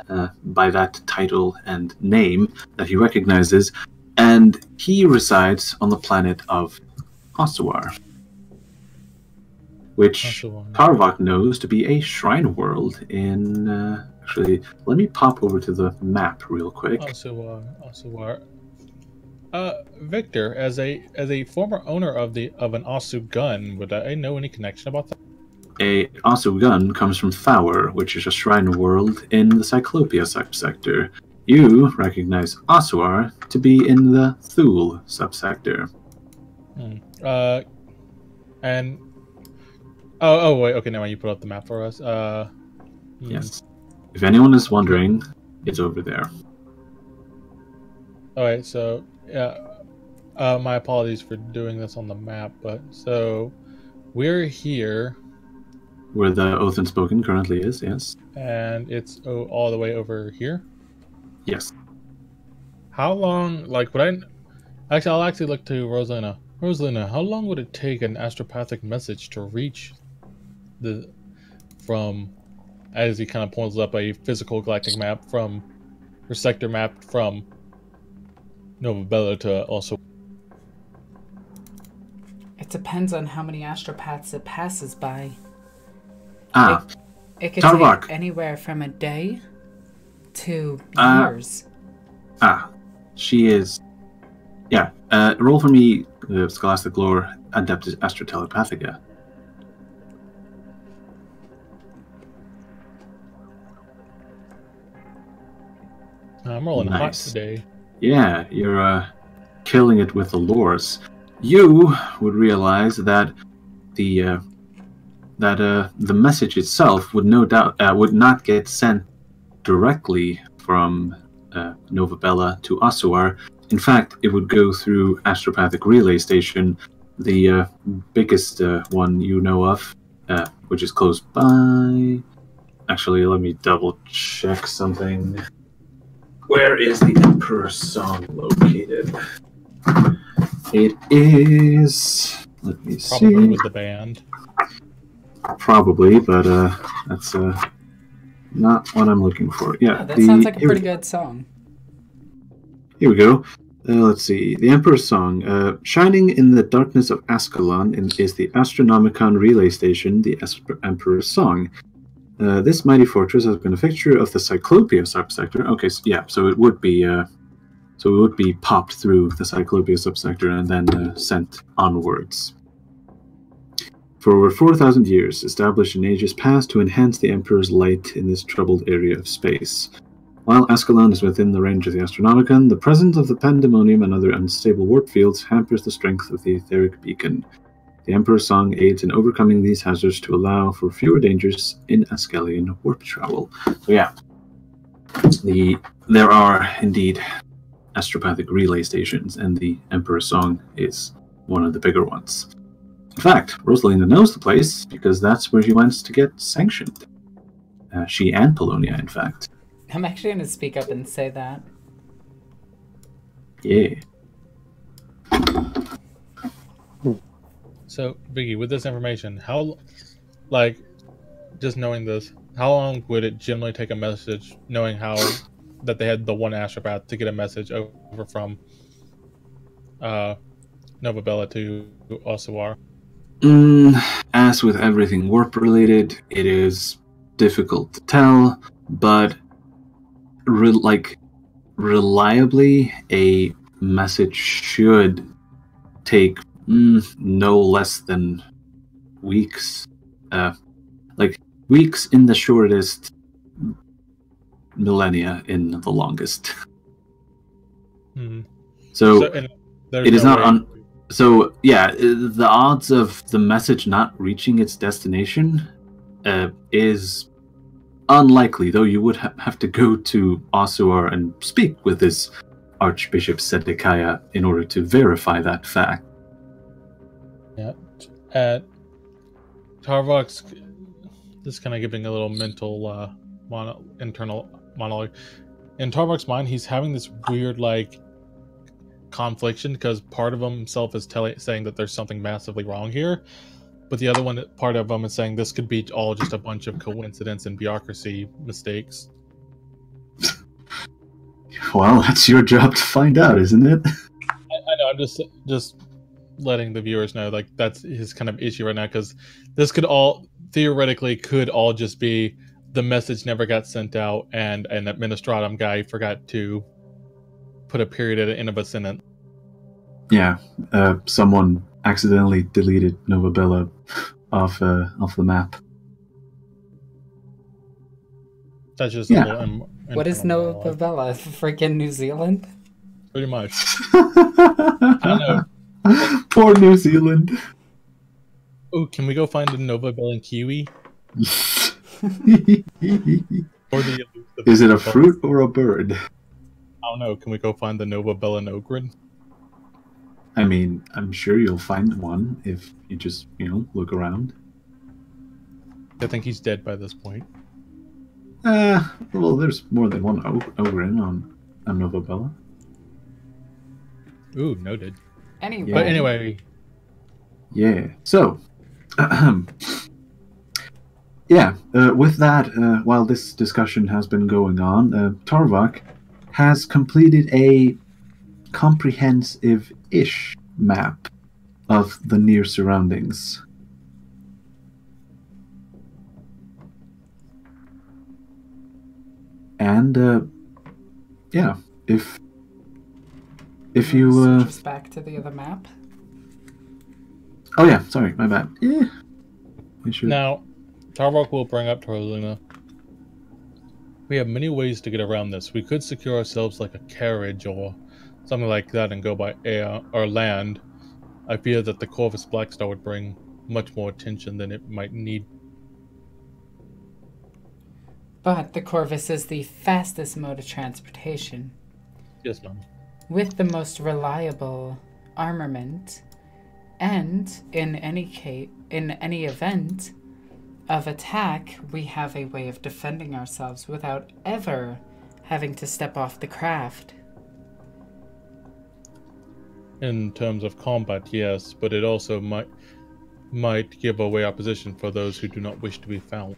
by that title and name that he recognizes, and he resides on the planet of Ossawar, which Tarvok knows to be a shrine world in... actually, let me pop over to the map real quick. Ossawar. Victor, as a former owner of an Osu gun, would I know any connection about that? A Osu gun comes from Thaur, which is a shrine world in the Cyclopia subsector. You recognize Osuar to be in the Thule subsector. And oh wait, okay, now you put up the map for us. Yes. If anyone is wondering, it's over there. Alright, so yeah, my apologies for doing this on the map, but so we're here Where the Oath Unspoken currently is, yes. and it's all the way over here. Yes. How long, like, I'll actually look to Rosalina. Rosalina, how long would it take an astropathic message to reach as he kind of pulls up a physical galactic map or sector map from Novabella to also... It depends on how many astropaths it passes by. It could Tarvok. take anywhere from a day to years. She is... Yeah, roll for me, Scholastic Lore, Adeptus Astrotelepathica. I'm rolling hot Nice. today. Yeah, you're killing it with the lores. You would realize that the message itself would no doubt would not get sent directly from Novabella to Osuar. In fact, it would go through Astropathic Relay Station, the biggest one you know of, which is close by. Actually, let me double check something. Where is the Emperor's Song located? It is... Let me see. Probably with the band. Probably, but that's not what I'm looking for. Yeah, That sounds like a pretty good song. Here we go. Let's see. The Emperor's Song. Shining in the darkness of Ascalon is the Astronomicon relay station, the Emperor's Song. This mighty fortress has been a fixture of the Cyclopia subsector. Okay, so, yeah, so it would be popped through the Cyclopia subsector and then sent onwards. For over 4,000 years, established in ages past to enhance the Emperor's light in this troubled area of space. While Ascalon is within the range of the Astronomicon, the presence of the Pandemonium and other unstable warp fields hampers the strength of the etheric beacon. The Emperor's Song aids in overcoming these hazards to allow for fewer dangers in Ascalian warp travel. So yeah, there are indeed astropathic relay stations, and the Emperor's Song is one of the bigger ones. In fact, Rosalina knows the place because that's where she wants to get sanctioned. She and Polonia, in fact. I'm actually going to speak up and say that. Yeah. So, Biggie, with this information, just knowing this, how long would it generally take a message, knowing that they had the one astropath, to get a message over from Novabella to Osuar? As with everything warp-related, it is difficult to tell, but reliably, a message should take no less than weeks. Weeks in the shortest, millennia in the longest. So it is not so yeah, the odds of the message not reaching its destination is unlikely, though you would have to go to Osuar and speak with this Archbishop Zedekiah in order to verify that fact. Yeah. At Tarvok's, just kind of giving a little mental internal monologue. In Tarvok's mind, he's having this weird, confliction, because part of himself is saying that there's something massively wrong here, but the other part of him is saying this could be all just a bunch of coincidence and bureaucracy mistakes. Well, that's your job to find out, isn't it? I know, I'm just letting the viewers know, that's his kind of issue right now, because this could all, theoretically, just be the message never got sent out, and an administratum guy forgot to put a period at the end of a sentence. Yeah, someone accidentally deleted Novabella off the map. That's just Yeah. a little What is Novabella? Freaking New Zealand? Pretty much. I know. Poor New Zealand. Oh, can we go find a Novabella and Kiwi? Or the Is it a fruit or a bird? I don't know. Can we go find the Novabella and Ogren? I mean, I'm sure you'll find one if you just, look around. I think he's dead by this point. Well, there's more than one Ogren on Novabella. Ooh, noted. Anyway. But anyway. Yeah. So, yeah, with that, while this discussion has been going on, Tarvok has completed a comprehensive-ish map of the near surroundings. And, yeah, if you... Just back to the other map? Oh yeah, sorry, my bad. Yeah. Now, Tarvok will bring up to Luna. We have many ways to get around this. We could secure ourselves like a carriage or something like that and go by air or land. I fear that the Corvus Blackstar would bring much more attention than it might need. But the Corvus is the fastest mode of transportation. Yes, ma'am. With the most reliable armament, and in any event of attack, we have a way of defending ourselves without ever having to step off the craft. In terms of combat, yes, but it also might give away our position for those who do not wish to be found.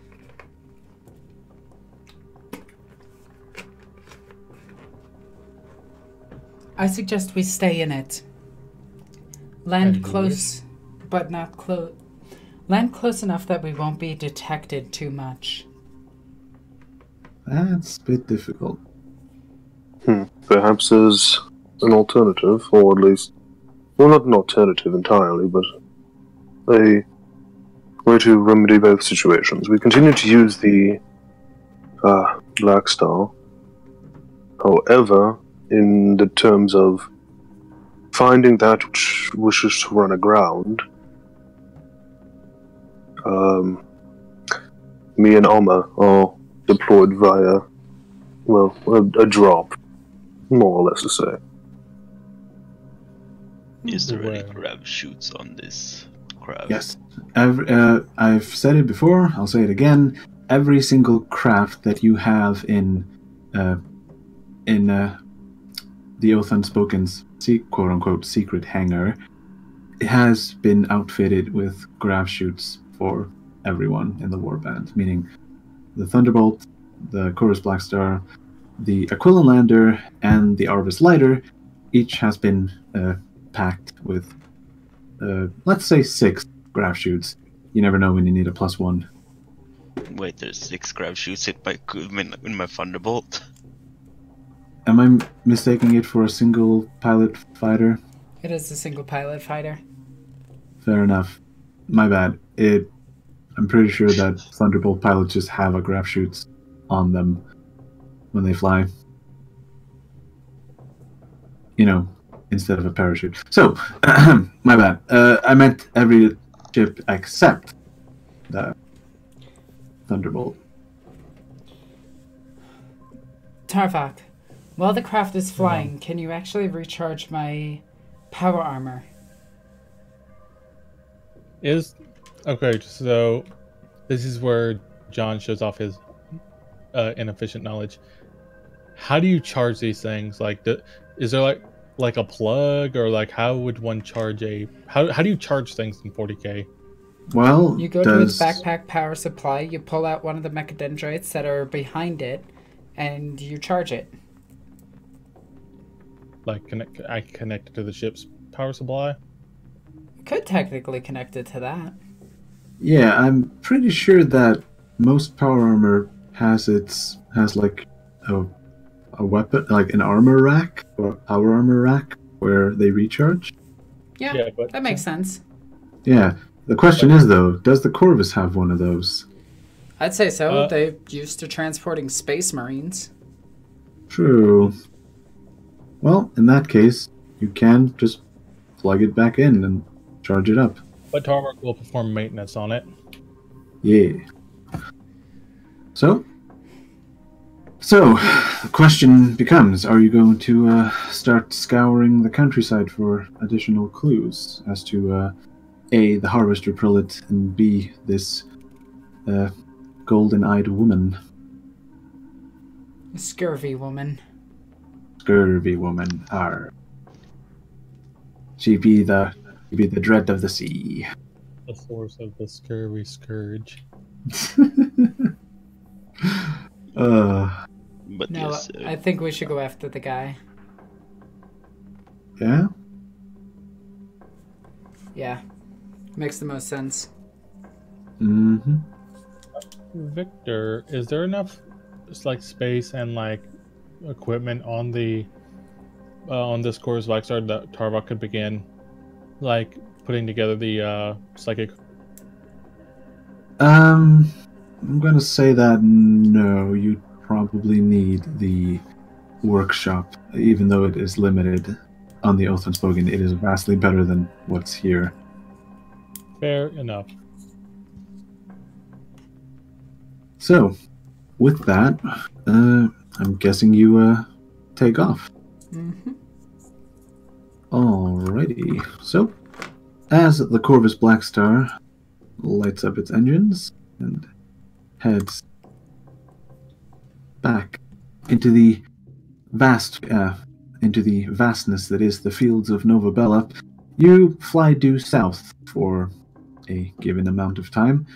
I suggest we stay in it. Land close, but not close. Land close enough that we won't be detected too much. That's a bit difficult. Perhaps there's an alternative, or at least, well, not an alternative entirely, but a way to remedy both situations. We continue to use the Black Star. However, in the terms of finding that which wishes to run aground, me and Alma are deployed via, well, a drop, more or less to say. Is there any grab shoots on this craft? Yes. I've said it before, I'll say it again. Every single craft that you have in the Oath Unspoken's quote-unquote secret hangar, it has been outfitted with grav shoots for everyone in the warband, meaning the Thunderbolt, the Chorus Blackstar, the Aquila Lander, and the Arvis Lighter. Each has been packed with, let's say, 6 grav shoots. You never know when you need a +1. Wait, there's 6 grav shoots in my Thunderbolt? Am I mistaking it for a single pilot fighter? It is a single pilot fighter. Fair enough. My bad. I'm pretty sure that Thunderbolt pilots just have a grav shoots on them when they fly. Instead of a parachute. So, my bad. I meant every ship except the Thunderbolt. Tarvok, while the craft is flying, can you actually recharge my power armor? Okay, so this is where John shows off his inefficient knowledge. How do you charge these things? Like, is there like a plug, or like how would one charge how do you charge things in 40K? Well, you go to its backpack power supply, you pull out one of the mechadendrites that are behind it, and you charge it. Like, I connect it to the ship's power supply? You could technically connect it to that. Yeah, I'm pretty sure that most power armor has like a weapon, like an armor rack or power armor rack where they recharge. Yeah, but that makes sense. Yeah. The question is, though, does the Corvus have one of those? I'd say so. They're used to transporting space marines. True. Well, in that case, you can just plug it back in and charge it up. But Tarvok will perform maintenance on it. Yeah. So the question becomes, are you going to start scouring the countryside for additional clues as to A, the Harvester Prelate, and B, this golden-eyed woman? Scurvy woman. Scurvy woman, She be the dread of the sea. The source of the scurvy scourge. But No, yes, I think we should go after the guy. Yeah? Yeah. Makes the most sense. Mm-hmm. Victor, is there enough space and equipment on the on this Corvus Blackstar that Tarvok could begin putting together the psychic? I'm gonna say that no, you probably need the workshop, even though it is limited on the Oath Unspoken. It is vastly better than what's here. Fair enough. So, with that, I'm guessing you take off. Mm-hmm. Alrighty. So, as the Corvus Blackstar lights up its engines and heads back into the vastness that is the fields of Novabella, you fly due south for a given amount of time.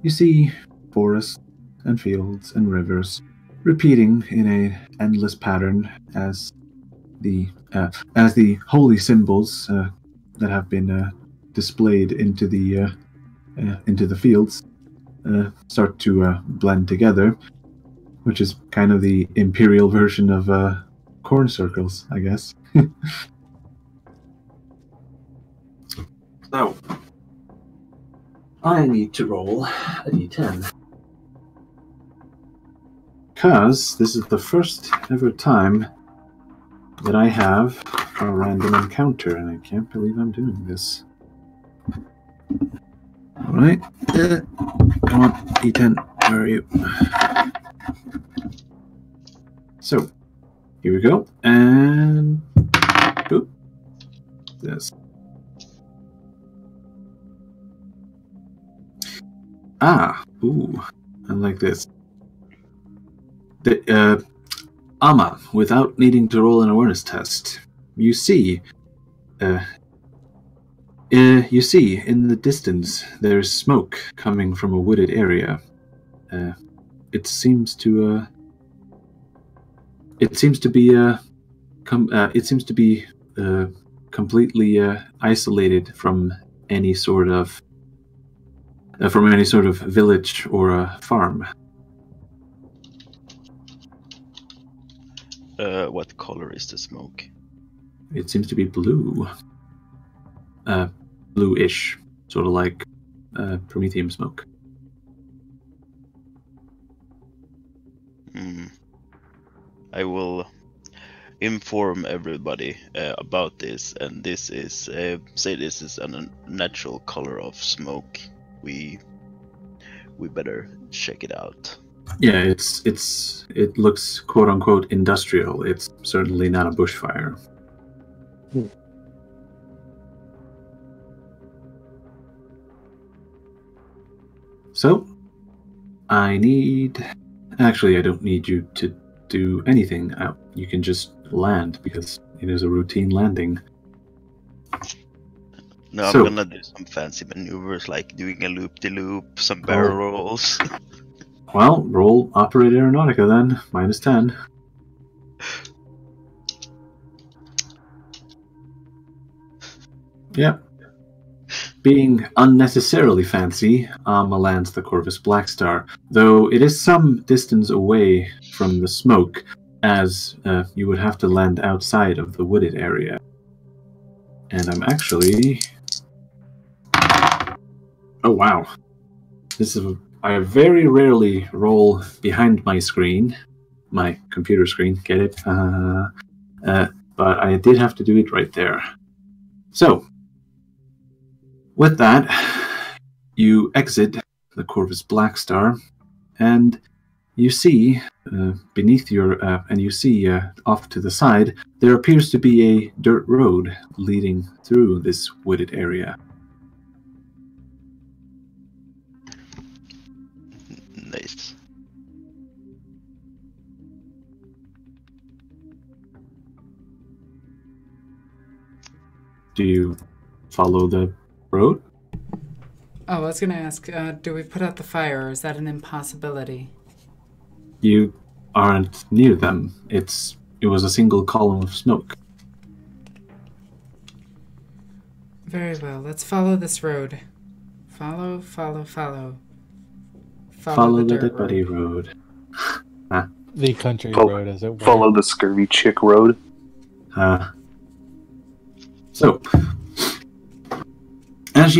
You see forests and fields and rivers repeating in an endless pattern as the holy symbols that have been displayed into the fields start to blend together, which is kind of the imperial version of corn circles, I guess. So, I need to roll a d10. Because this is the first ever time that I have a random encounter, and I can't believe I'm doing this. Alright. Come on, D10, where are you? So, here we go, and... Oop. This. Ooh, I like this. Amma, without needing to roll an awareness test, you see in the distance there's smoke coming from a wooded area. It seems to be completely isolated from any sort of village or a farm. what color is the smoke? It seems to be blue. Bluish, sort of like Prometheum smoke. I will inform everybody about this, and this is say this is a natural color of smoke. We better check it out. Yeah, it looks quote unquote industrial. It's certainly not a bushfire. So, I don't need you to do anything. You can just land, because it is a routine landing. No, I'm gonna do some fancy maneuvers, like doing a loop-de-loop, some barrel rolls. Well, roll Operate Aeronautica then, -10. Yep. Being unnecessarily fancy, Amma lands the Corvus Blackstar, though it is some distance away from the smoke, as you would have to land outside of the wooded area. And I'm actually... Oh, wow. I very rarely roll behind my screen. My computer screen, get it? But I did have to do it right there. So, with that, you exit the Corvus Blackstar, and you see beneath your, and you see off to the side, there appears to be a dirt road leading through this wooded area. Nice. Do you follow the road? Oh, I was gonna ask, do we put out the fire, or is that an impossibility? You aren't near them. It was a single column of smoke. Very well, let's follow this road. Follow. Follow the dirt Deputy Road. The country road, as it were. Follow the Scurvy Chick Road. So, as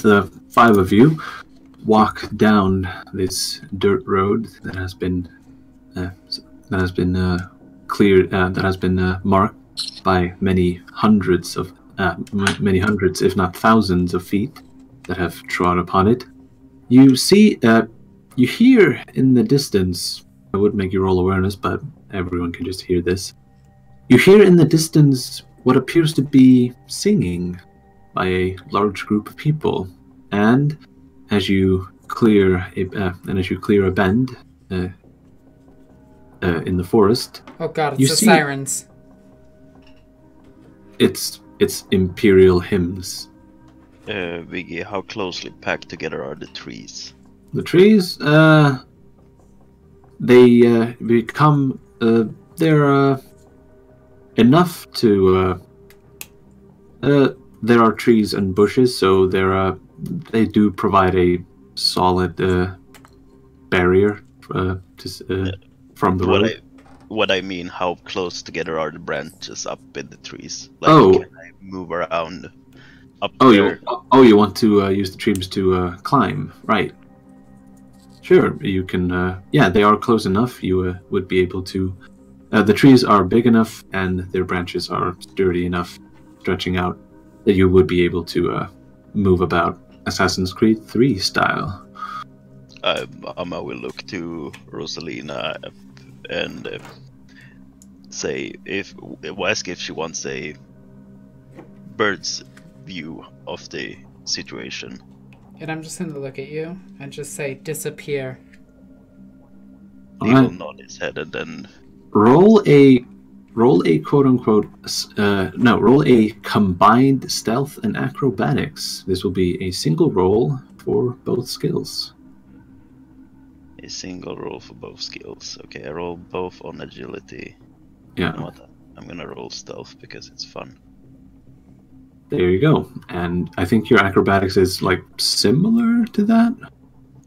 the five of you walk down this dirt road that has been cleared, that has been marked by many hundreds, if not thousands, of feet that have trod upon it, you hear in the distance. I would make you roll awareness, but everyone can just hear this. You hear in the distance what appears to be singing by a large group of people, and as you clear a bend in the forest, oh god, it's the sirens. It's imperial hymns. Viggy, how closely packed together are the trees? The trees, they become they're enough to. There are trees and bushes, so they do provide a solid barrier from the road. What I mean, how close together are the branches up in the trees? Like, can I move around up there? You want to use the trees to climb, right? Sure, you can. Yeah, they are close enough. You would be able to. The trees are big enough, and their branches are sturdy enough, stretching out, that you would be able to move about Assassin's Creed 3 style. Amma will look to Rosalina and ask if she wants a bird's view of the situation. And I'm just going to look at you and just say, disappear. He will nod his head and then... Roll a quote-unquote... roll a combined stealth and acrobatics. This will be a single roll for both skills. A single roll for both skills. Okay, I roll both on agility. Yeah. You know what? I'm gonna roll stealth because it's fun. There you go. And I think your acrobatics is, like, similar to that?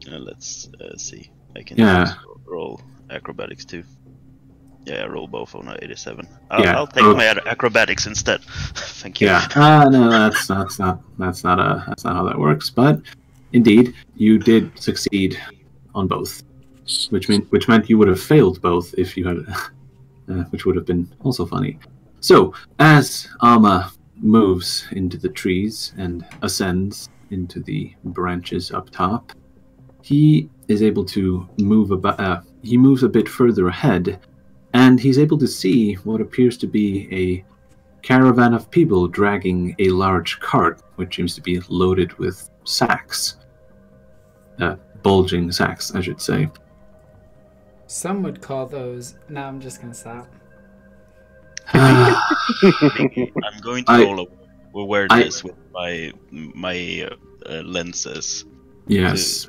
Let's see. I can just roll acrobatics too. Yeah, I roll both on 87. I'll take my acrobatics instead. Thank you. Yeah. No, that's not how that works. But indeed, you did succeed on both, which meant you would have failed both if you had, which would have been also funny. So as Amma moves into the trees and ascends into the branches up top, he is able to move about. He moves a bit further ahead, and he's able to see what appears to be a caravan of people dragging a large cart, which seems to be loaded with sacks. Bulging sacks, I should say. Some would call those... No, I'm just going to stop. I'm going to roll awareness with my lenses. Yes.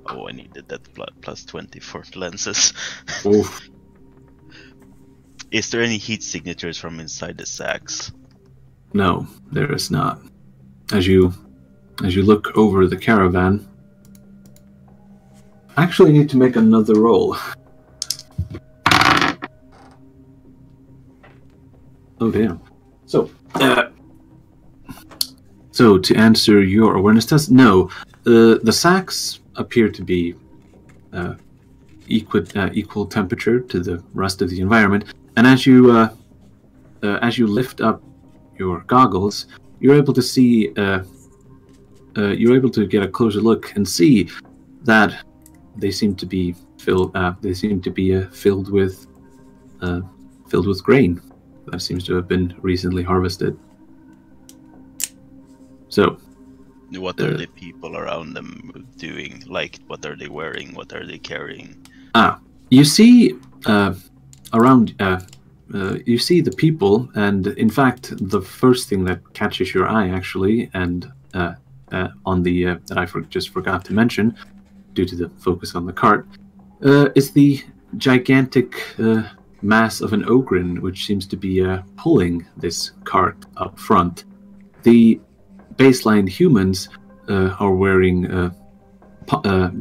Oh, I needed that plus 20 for lenses. Oof. Is there any heat signatures from inside the sacks? No, there is not. As you look over the caravan, I actually need to make another roll. Oh, damn. So, to answer your awareness test, no. The sacks appear to be equal temperature to the rest of the environment, and as you lift up your goggles, you're able to see. You're able to get a closer look and see that they seem to be filled. Filled with grain that seems to have been recently harvested. So, what are the people around them doing? Like, what are they wearing? What are they carrying? You see around. You see the people, and in fact, the first thing that catches your eye, actually, and on the that I just forgot to mention, due to the focus on the cart, is the gigantic mass of an ogrin, which seems to be pulling this cart up front. The baseline humans are wearing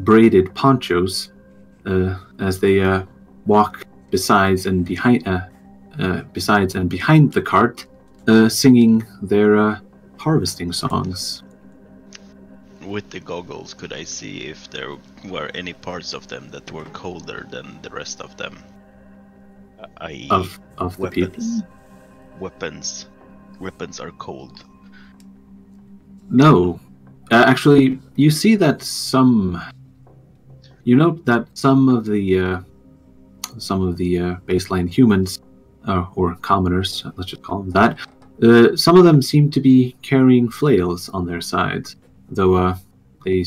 braided ponchos as they walk besides and behind the cart, singing their harvesting songs. With the goggles, could I see if there were any parts of them that were colder than the rest of them? I.e., of the people? Weapons are cold. No, actually, you see that you note that some of the baseline humans, or commoners, let's just call them that, some of them seem to be carrying flails on their sides, though they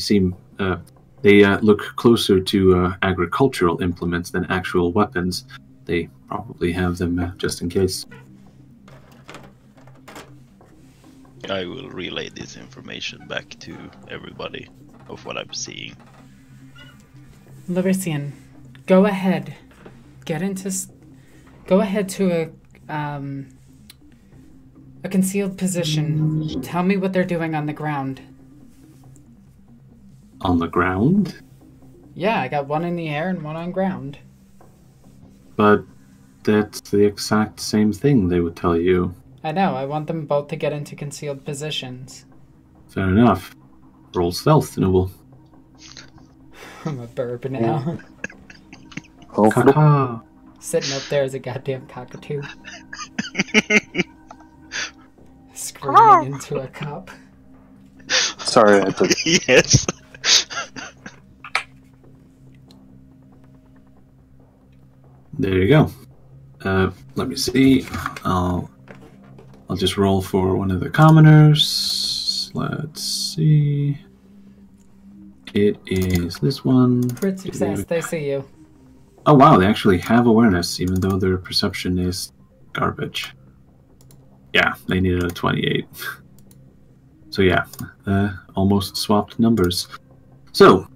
look closer to agricultural implements than actual weapons. They probably have them just in case. I will relay this information back to everybody of what I'm seeing. Larician, go ahead. Go ahead to a concealed position. Tell me what they're doing on the ground. On the ground? Yeah, I got one in the air and one on ground. But that's the exact same thing they would tell you. I know, I want them both to get into concealed positions. Fair enough. Roll stealth, noble. I'm a burb now. Caca. Sitting up there as a goddamn cockatoo. Screaming into a cup. Sorry, I had to... Yes. There you go. Let me see. I'll just roll for one of the commoners. Let's see. It is this one. Crit success, they see you. Oh wow, they actually have awareness, even though their perception is garbage. Yeah, they needed a 28. So yeah, almost swapped numbers. So,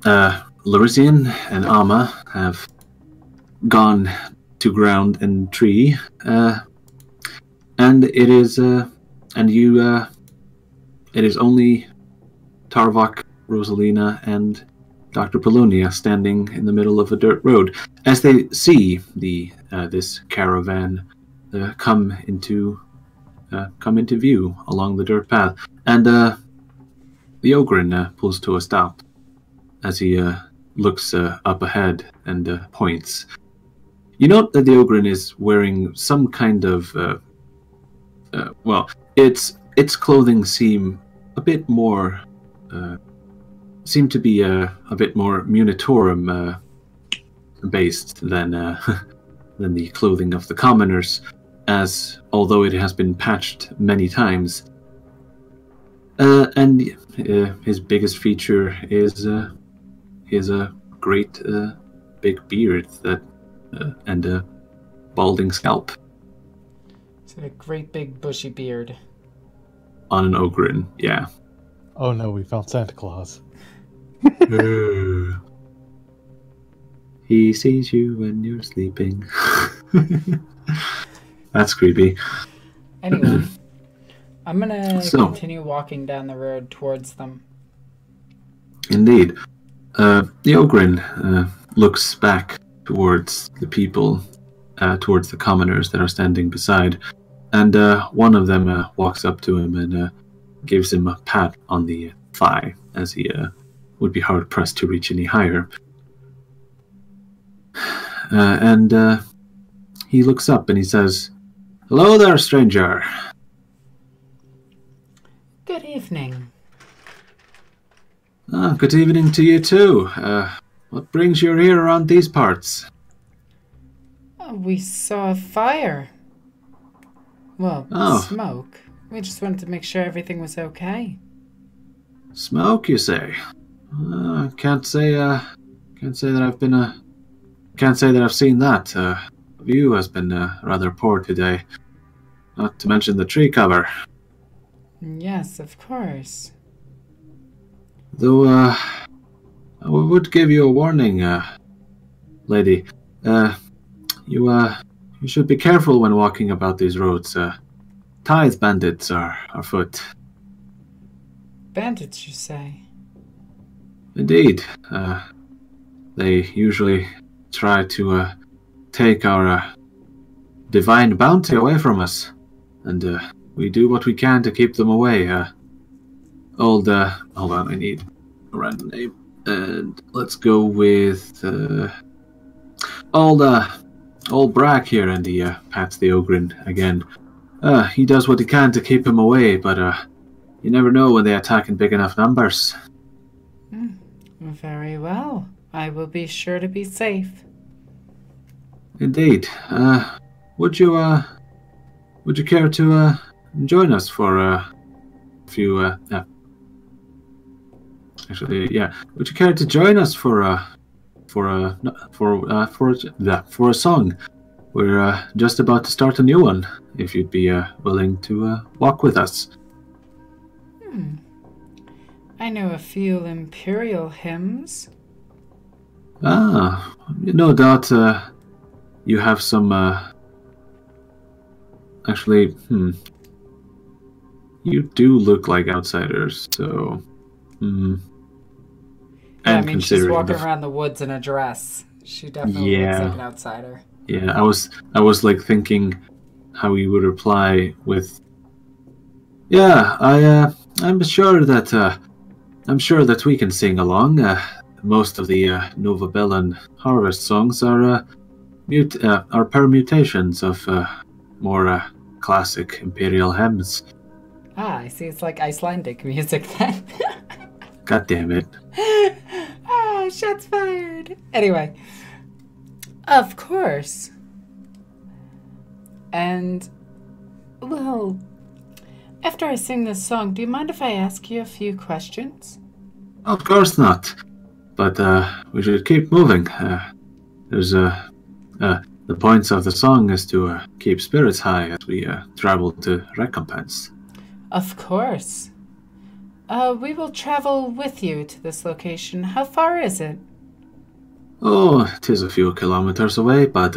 Larician and Amma have gone to ground and tree, and it is only Tarvok, Rosalina, and Dr. Polonia standing in the middle of a dirt road as they see this caravan come into view along the dirt path, and the Ogrin pulls to a stop as he looks up ahead and points. You note that the Ogrin is wearing some kind of its clothing seem a bit more seem to be a bit more Munitorum based than the clothing of the commoners, as although it has been patched many times. And his biggest feature is a great big beard and a balding scalp. It's a great big bushy beard. On an Ogrin, yeah. Oh no, we found Santa Claus. He sees you when you're sleeping. That's creepy. Anyway, I'm gonna continue walking down the road towards them. Indeed. The Ogrin looks back towards the people, towards the commoners that are standing beside, And one of them walks up to him and gives him a pat on the thigh, as he would be hard-pressed to reach any higher. And he looks up and he says, "Hello there, stranger." Good evening. Good evening to you too. What brings you here around these parts? We saw a fire. Well, smoke. We just wanted to make sure everything was okay. Smoke, you say? Can't say that I've been can't say that I've seen that. View has been rather poor today. Not to mention the tree cover. Yes, of course. Though, I would give you a warning, lady. You should be careful when walking about these roads. Tithe bandits are afoot. Bandits, you say? Indeed. They usually try to take our divine bounty away from us. And we do what we can to keep them away. Hold on, I need a random name. And let's go with old Brack here, and he pats the Ogren again. He does what he can to keep him away, but you never know when they attack in big enough numbers. Very well. I will be sure to be safe. Indeed. Would you care to join us for a few? Actually, yeah. Would you care to join us for a song? We're just about to start a new one. If you'd be willing to walk with us. I know a few imperial hymns. No doubt you have some. Actually, you do look like outsiders, so. Yeah, I mean, she's walking around the woods in a dress. She definitely looks like an outsider. Yeah, I was like thinking how you would reply with. Yeah, I'm sure that we can sing along. Most of the Novabellan harvest songs are permutations of more classic imperial hymns. I see. It's like Icelandic music then. God damn it. Shots fired. Anyway. Of course. And, well, after I sing this song, do you mind if I ask you a few questions? Of course not. But we should keep moving. There's the points of the song is to keep spirits high as we travel to recompense. Of course. We will travel with you to this location. How far is it? Oh, 'tis a few kilometers away, but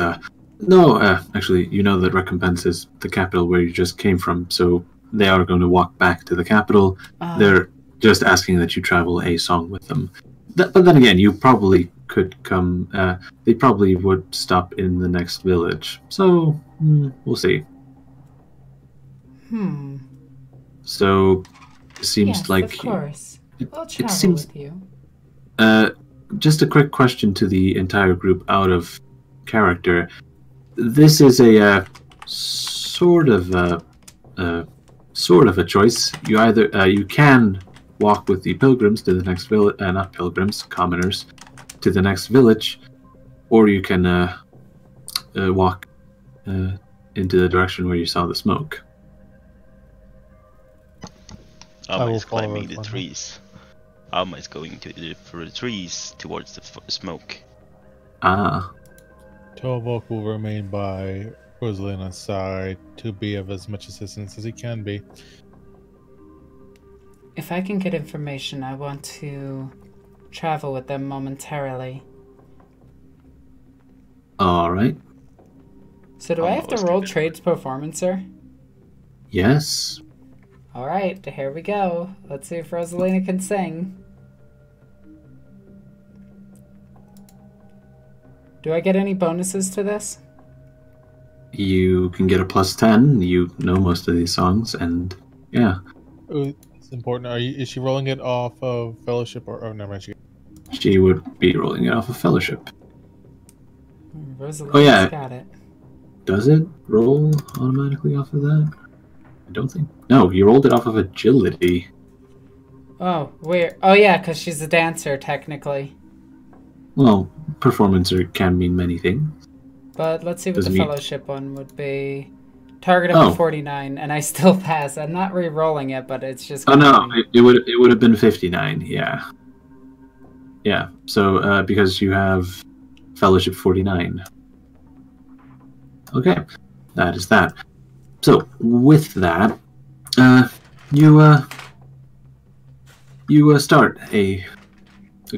no, actually, you know that Recompense is the capital where you just came from, so they are going to walk back to the capital. They're just asking that you travel a song with them. But then again, you probably could come, they probably would stop in the next village, so we'll see. So, it seems yes, like... of course. We'll travel it seems, with you. Just a quick question to the entire group out of character. This is a sort of a choice. You either you can walk with the pilgrims to the next village, not pilgrims, commoners, to the next village, or you can walk into the direction where you saw the smoke. Alma is climbing the trees. Alma is going to the trees towards the smoke. Tolvok will remain by Rosalina's side to be of as much assistance as he can be. If I can get information, I want to travel with them momentarily. Alright. So do I have to roll trades performance, sir? Yes. Alright, here we go. Let's see if Rosalina can sing. Do I get any bonuses to this? you can get a +10. You know most of these songs, and yeah. Oh, it's important. Is she rolling it off of Fellowship or never mind? She would be rolling it off of Fellowship. Rosalina's Oh, yeah. got it. Does it roll automatically off of that? I don't think. No, you rolled it off of Agility. Oh, weird. Oh, yeah, because she's a dancer, technically. Well, performance can mean many things. But let's see what Doesn't the mean- Fellowship one would be. Target up to 49, and I still pass. I'm not re-rolling it, but it's just... Oh, no, it would have been 59, yeah. Yeah, so, because you have Fellowship 49. Okay, that is that. So, with that, you start a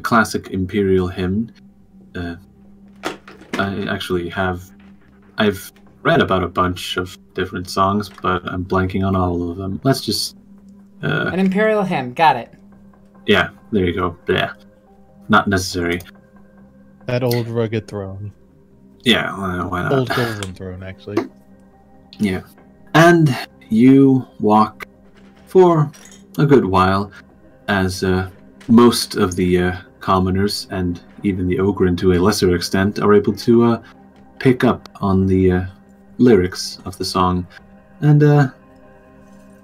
classic Imperial hymn. I've read about a bunch of different songs, but I'm blanking on all of them. Let's just... An Imperial hymn, got it. Yeah, there you go. Yeah, not necessary. That old rugged throne. Yeah, why not? Old golden throne, actually. Yeah. And you walk for a good while as most of the commoners and even the Ogren to a lesser extent are able to pick up on the lyrics of the song. And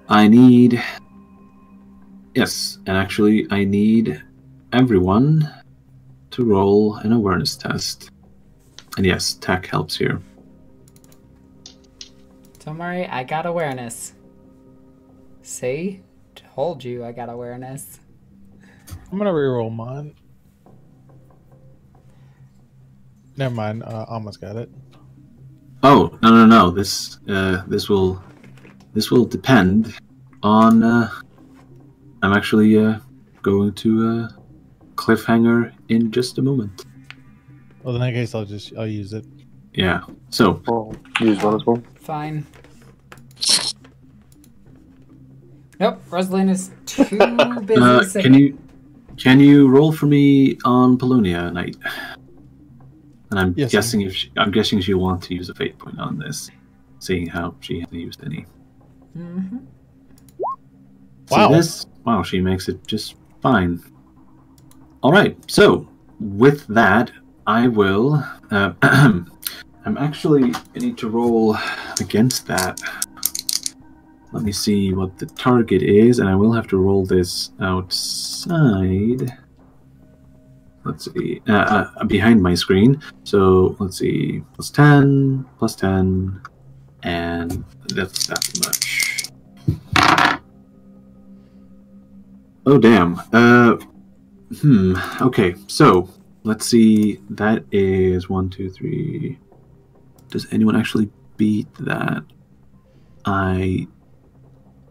I need... Yes, and actually I need everyone to roll an awareness test. And yes, tech helps here. Don't worry, I got awareness. See? Told you I got awareness. I'm gonna reroll mine. Never mind, almost got it. Oh, no. This will depend on I'm actually going to cliffhanger in just a moment. Well, in that case, I'll use it. Yeah. So Oh, use one as well. Fine. Nope, Rosalina's too busy singing. can you roll for me on Polonia Knight? And I'm Yes, guessing I'm guessing she'll want to use a fate point on this, seeing how she hasn't used any. Mm-hmm. Wow. See this? Wow, she makes it just fine. All right. So with that, I will. I'm actually. I need to roll against that. Let me see what the target is, and I will have to roll this outside. Let's see. Behind my screen. So let's see. +10, +10, and that's that much. Oh damn. Okay. So let's see. That is 1, 2, 3. Does anyone actually beat that? I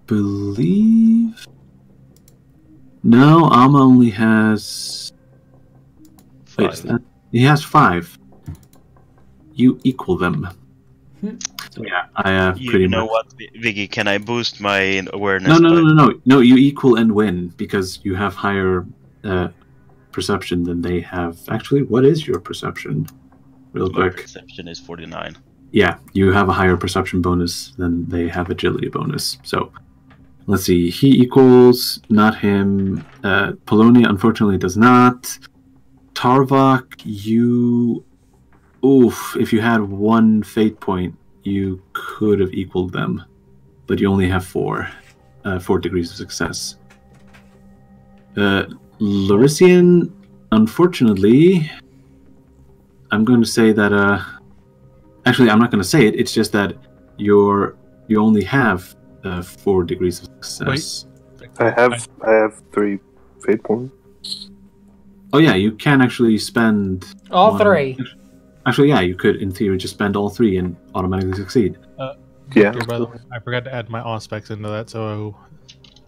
believe. No, Alma only has. Wait, is that... He has 5. You equal them. So yeah, I pretty You know much. what, Vicky? Can I boost my awareness? No. You equal and win because you have higher perception than they have. Actually, what is your perception? Real My quick. perception is 49. Yeah, you have a higher perception bonus than they have agility bonus. So let's see. He equals, not him. Polonia unfortunately does not. Tarvok, you... Oof, if you had 1 fate point, you could have equaled them. But you only have 4. 4 degrees of success. Larisian, unfortunately... I'm going to say that... Actually, I'm not going to say it. It's just that you only have 4 degrees of success. Wait. I have 3 fate points. Oh yeah, you can actually spend All one. 3. Actually, yeah, you could in theory just spend all 3 and automatically succeed. Yeah. Here, by the way, I forgot to add my auspex into that, so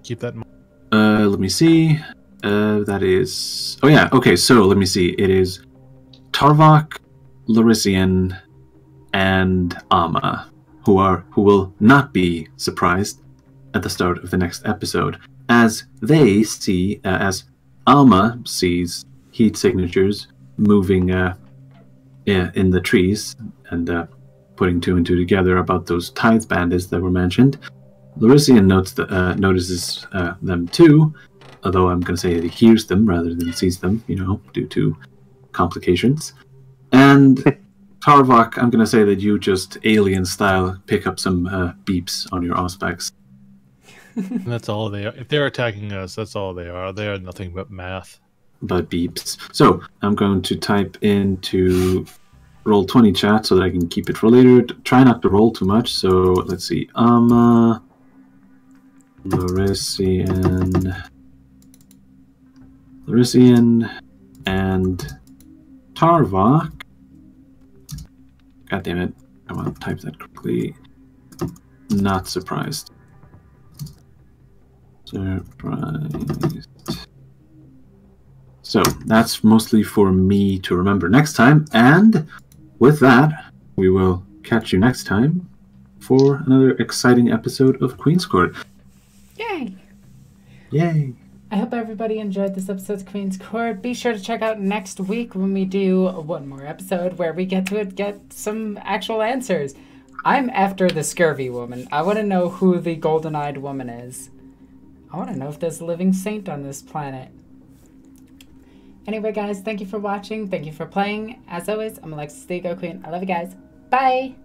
keep that in mind. Let me see. That is. Oh yeah. Okay. So let me see. It is Tarvok, Larisian, and Ama, who will not be surprised at the start of the next episode, as they see as Alma sees heat signatures moving in the trees, and putting two and two together about those tithe bandits that were mentioned. Larisian notices them too, although I'm going to say he hears them rather than sees them, due to complications. And Tarvok, I'm going to say that you just alien-style pick up some beeps on your auspex. That's all they are. If they're attacking us, that's all they are. They are nothing but math. But beeps. So I'm going to type into Roll20 chat so that I can keep it for later. Try not to roll too much. So let's see. Larisian and Tarvok. God damn it. I want to type that quickly. Not surprised. Surprised. So that's mostly for me to remember next time. And with that, we will catch you next time for another exciting episode of Queen's Court. Yay! Yay! I hope everybody enjoyed this episode of Queen's Court. Be sure to check out next week when we do one more episode where we get some actual answers. I'm after the scurvy woman. I want to know who the golden-eyed woman is. I want to know if there's a living saint on this planet. Anyway, guys, thank you for watching. Thank you for playing. As always, I'm Alexis the Ego Queen. I love you guys. Bye!